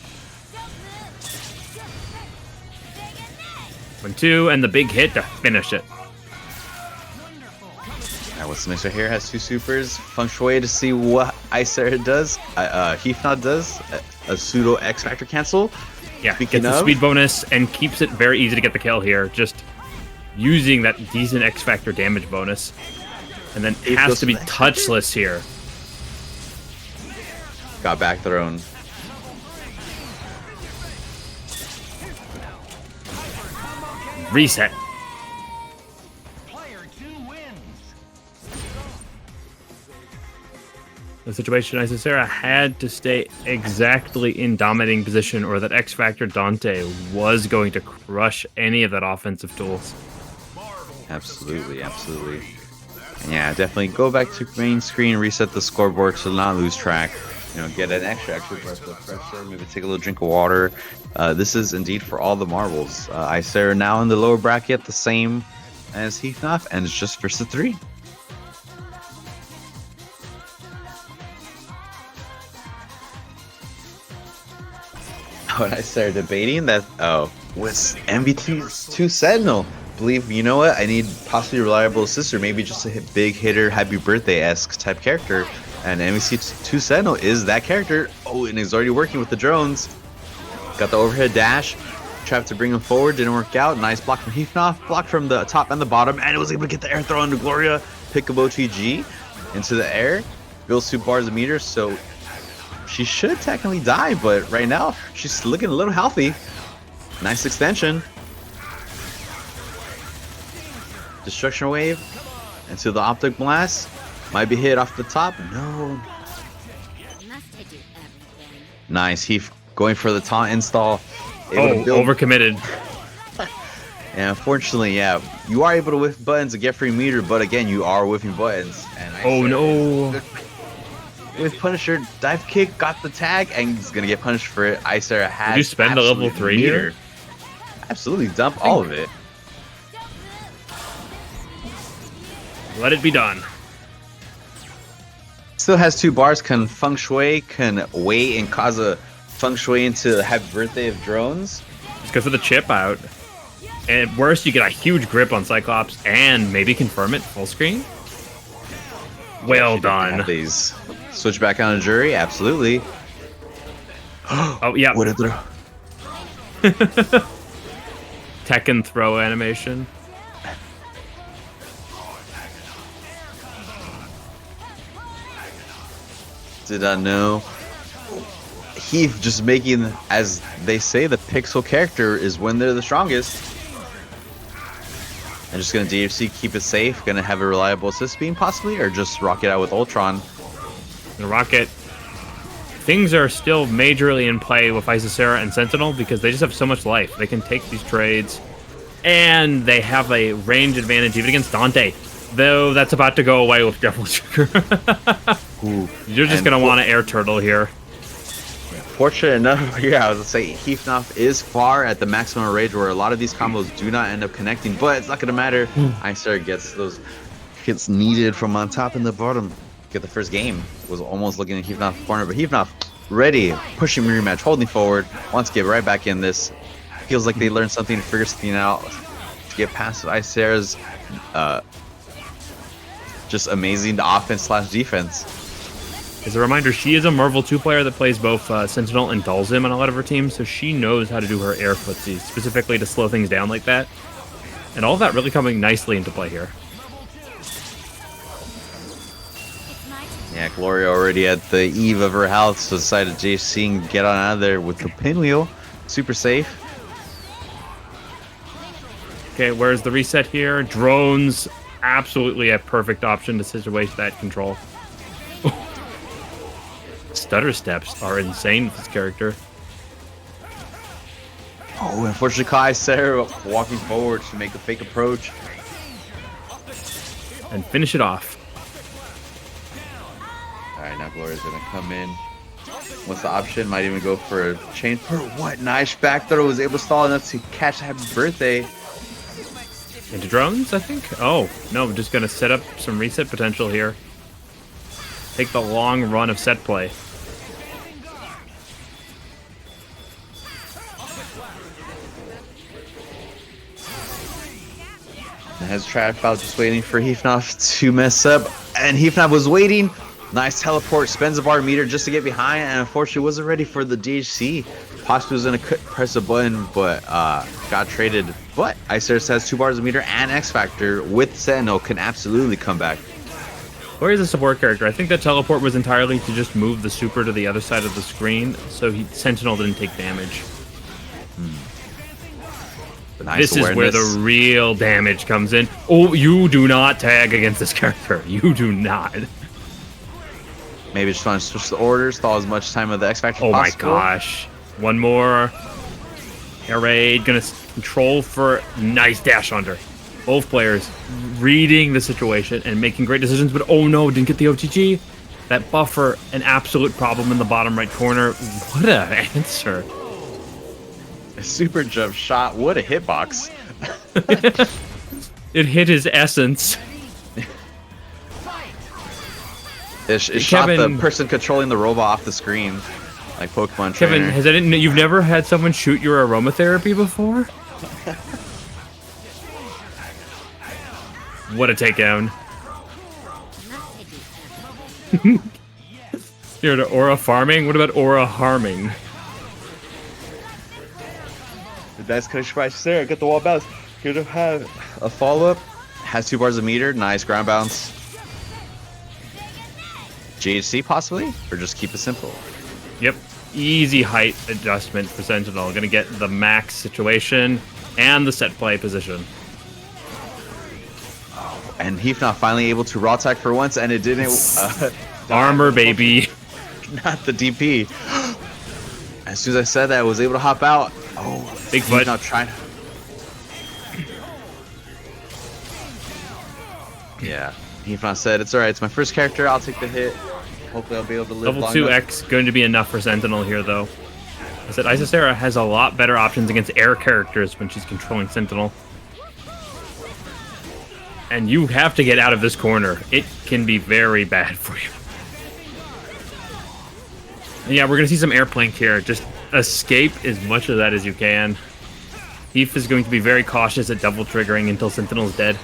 1-2, and the big hit to finish it. Alright, what's nice right here? Has 2 supers. Feng Shui to see what Isicera does. Heefnoff does. A pseudo X Factor cancel. Yeah, gets the speed bonus and keeps it very easy to get the kill here. Just using that decent X Factor damage bonus. And then it has to be touchless here. Got back thrown. Reset. The situation, Isicera had to stay exactly in dominating position, or that X Factor Dante was going to crush any of that offensive tools. Absolutely, absolutely. And yeah, definitely go back to main screen, reset the scoreboard to not lose track. You know, get an extra breath of fresh air, maybe take a little drink of water. This is indeed for all the marbles. Isicera now in the lower bracket, the same as Heefnoff, and it's just versus 3. When I started debating that, with MV2 Sentinel, believe, you know what, I need possibly a reliable sister, maybe just a big hitter, Happy Birthday-esque type character. And MVC2 Sentinel is that character. Oh, and he's already working with the drones. Got the overhead dash. Tried to bring him forward. Didn't work out. Nice block from Heefnoff. Block from the top and the bottom. And it was able to get the air throw into Gloria. Pick up OTG into the air. Builds 2 bars of meter. So she should technically die. But right now, she's looking a little healthy. Nice extension. Destruction wave. Into the optic blast. Might be hit off the top. No. Nice. Heef going for the taunt install. Overcommitted. And unfortunately, yeah, you are able to whiff buttons to get free meter, but again, you are whiffing buttons. And no. With Punisher, dive kick, got the tag, and he's going to get punished for it. Isicera has. Did you spend a level 3 meter? Absolutely. Dump all of it. Let it be done. Still has 2 bars. Can Feng Shui can wait and cause a Feng Shui into the Happy Birthday of drones. Just go for the chip out. And at worst, you get a huge grip on Cyclops and maybe confirm it full screen. Well done. These switch back on to Juri, absolutely. Oh yeah. What a throw! Tekken throw animation. Did I know? Heath just making, as they say, the pixel character is when they're the strongest. And just gonna DHC, keep it safe, gonna have a reliable assist beam possibly, or just rock it out with Ultron. The Rocket. Things are still majorly in play with Isicera and Sentinel because they just have so much life. They can take these trades, and they have a range advantage even against Dante. Though that's about to go away with Devil Trigger. You're just gonna want an air turtle here. Fortunate enough, yeah, I was gonna say Heefnoff is far at the maximum range where a lot of these combos do not end up connecting, but it's not gonna matter. Isicera gets those hits needed from on top and the bottom. Get the first game. Was almost looking at Heefnoff's corner, but Heefnoff ready, pushing rematch, holding forward, wants to get right back in this. Feels like they learned something to figure something out to get past Isicera's just amazing offense / defense. As a reminder, she is a Marvel 2 player that plays both Sentinel and Dhalsim on a lot of her teams, so she knows how to do her air footsies, specifically to slow things down like that. And all of that really coming nicely into play here. Yeah, Gloria already at the eve of her health, so decided JC and get on out of there with the pinwheel. Super safe. Okay, where's the reset here? Drones, absolutely a perfect option to situate that control. Stutter steps are insane with this character. Oh, unfortunately, Isicera walking forward to make a fake approach. And finish it off. Alright, now Gloria's gonna come in. What's the option? Might even go for a chain. What nice back throw, was able to stall enough to catch Happy Birthday. Into drones, I think? Oh, no, we're just gonna set up some reset potential here. Take the long run of set play. Has Trap out just waiting for Heefnoff to mess up, and Heefnoff was waiting. Nice teleport, spends a bar meter just to get behind, and unfortunately wasn't ready for the DHC. Possibly was gonna press a button, but got traded. But Isicera has 2 bars of meter and X Factor with Sentinel, can absolutely come back. Gloria's a support character. I think that teleport was entirely to just move the super to the other side of the screen, so Sentinel didn't take damage. Nice this is where the real damage comes in. Oh, you do not tag against this character. You do not. Maybe just want to switch the orders, stall as much time of the X Factor Oh possible. my gosh. One more. Air raid, gonna control for nice dash under. Both players reading the situation and making great decisions, but oh no, didn't get the OTG. That buffer, an absolute problem in the bottom right corner. What an answer. A super jump shot, what a hitbox. It hit his essence. It shot the person controlling the robot off the screen, like Pokemon Kevin, trainer. you've never had someone shoot your aromatherapy before? What a takedown. You're to aura farming? What about aura harming? The nice connection by Sarah, get the wall bounce. Here to have a follow-up. Has 2 bars of meter, nice ground bounce. GHC possibly? Or just keep it simple? Yep. Easy height adjustment for Sentinel. Gonna get the max situation and the set play position. And Heefnoff finally able to raw attack for once, and it didn't. Armor, baby. Not the DP. As soon as I said that, I was able to hop out. Oh, Bigfoot. Heefnoff trying. Yeah, Heefnoff said, it's alright, it's my first character, I'll take the hit. Hopefully I'll be able to live Level long 2X going to be enough for Sentinel here, though. I said Isicera has a lot better options against air characters when she's controlling Sentinel. And you have to get out of this corner. It can be very bad for you. And yeah, we're going to see some air plank here. Just escape as much of that as you can. Heef is going to be very cautious at double triggering until Sentinel's dead.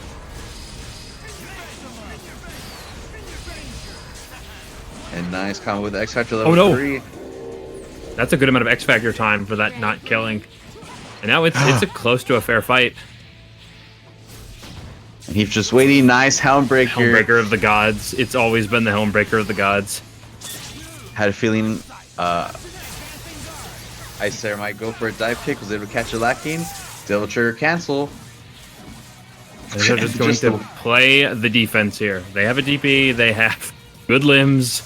And nice combo with X Factor level Oh, no. 3. That's a good amount of X Factor time for that not killing. And now it's a close to a fair fight. And he's just waiting. Nice Helmbreaker. Helmbreaker of the gods. It's always been the Helmbreaker of the gods. Had a feeling Isicera might go for a dive kick. Was able to catch a lacking. Double trigger cancel. They're just going to play the defense here. They have a DP. They have good limbs.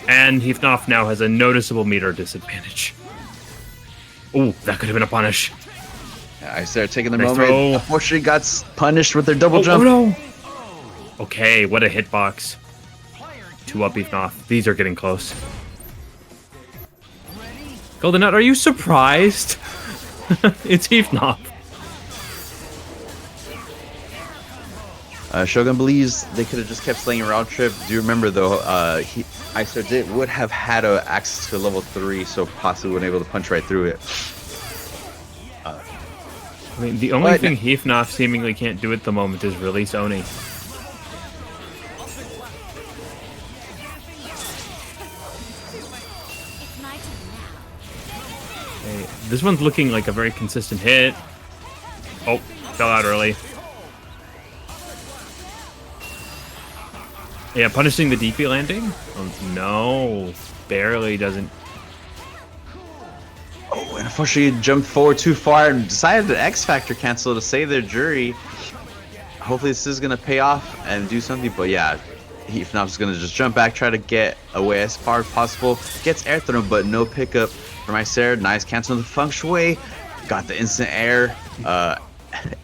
And Heefnoff now has a noticeable meter disadvantage. Ooh, that could have been a punish. Isicera taking the Nice moment. throw. Unfortunately, got punished with their double jump. Oh, no. Okay, what a hitbox. 2 up Heefnoff. These are getting close. Golden Nut, are you surprised? It's Heefnoff. Shogun believes they could have just kept slaying round trip. Do you remember though? Isicera would have had access to level 3, so possibly wouldn't able to punch right through it. I mean, the only thing Heefnoff seemingly can't do at the moment is release Oni. Okay, this one's looking like a very consistent hit. Oh, fell out early. Yeah, punishing the DP landing? Oh, no, barely doesn't. Oh, and unfortunately jumped forward too far and decided to X Factor cancel to save their Juri. Hopefully this is going to pay off and do something, but yeah, Heefnoff is going to just jump back, try to get away as far as possible. Gets air thrown, but no pickup from Isicera. Nice cancel the feng shui. Got the instant air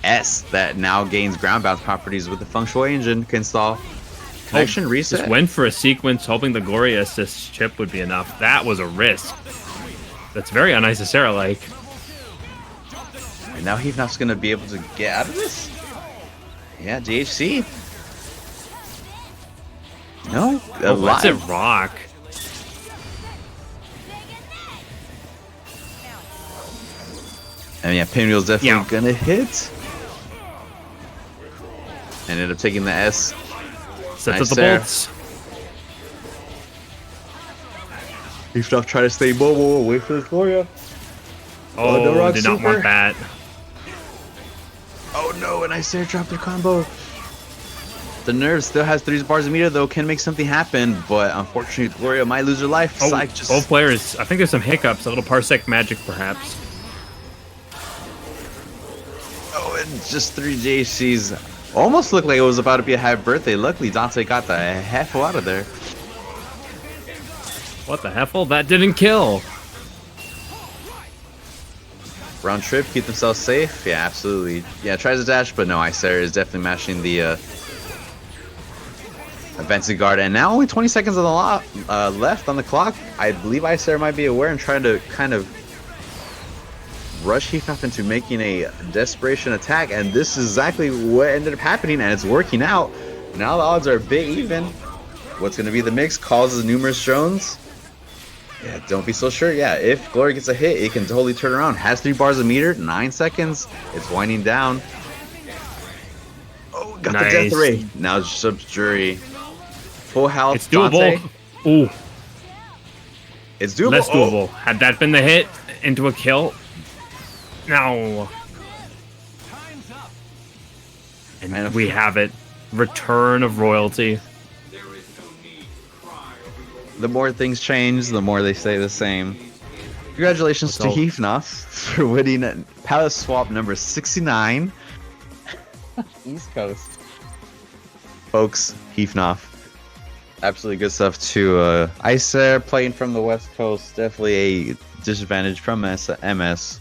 S that now gains ground bounce properties with the feng shui engine. Can install. Connection reset. Just went for a sequence, hoping the Gloria assist chip would be enough. That was a risk. That's very un-Isicera-like. And now Heefnoff's gonna be able to get out of this? Yeah, DHC. No? Let's it rock. And yeah, Pinwheel's definitely gonna hit. And ended up taking the S. Sets Nice up the there. bolts. Heefnoff try to stay mobile, wait for the Gloria. Oh, no rock did not super. want that. Oh no, and Isicera dropped their combo. The Nerve still has 3 bars of meter though, can make something happen, but unfortunately Gloria might lose her life. Oh, Psych just... both players, I think there's some hiccups, a little Parsec magic perhaps. Oh, and just 3 JCs. Almost looked like it was about to be a happy birthday. Luckily Dante got the heffle out of there. What the heffle? That didn't kill. Round trip, keep themselves safe. Yeah, absolutely. Yeah, tries to dash, but no, Isicera is definitely mashing the Advancing Guard. And now only 20 seconds on the left on the clock. I believe Isicera might be aware and trying to kind of rush Heefnoff into making a desperation attack. And this is exactly what ended up happening, and it's working out. Now the odds are a bit even. What's going to be the mix? Causes numerous drones. Yeah, don't be so sure. Yeah, if Gloria gets a hit, it can totally turn around. Has 3 bars of meter, 9 seconds. It's winding down. Oh, got Nice. the death ray. Now it's just Juri. Full health. It's doable. Dante. Ooh, It's doable. less Oh, doable. Had that been the hit into a kill. No. And we have it. Return of royalty. the more things change, the more they stay the same. Congratulations to Heefnoff for winning Palace Swap number 69. East Coast. Folks, Heefnoff. Absolutely good stuff too. Isicera playing from the West Coast, definitely a disadvantage from MS.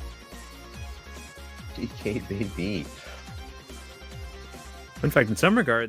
DK baby. In fact, in some regards,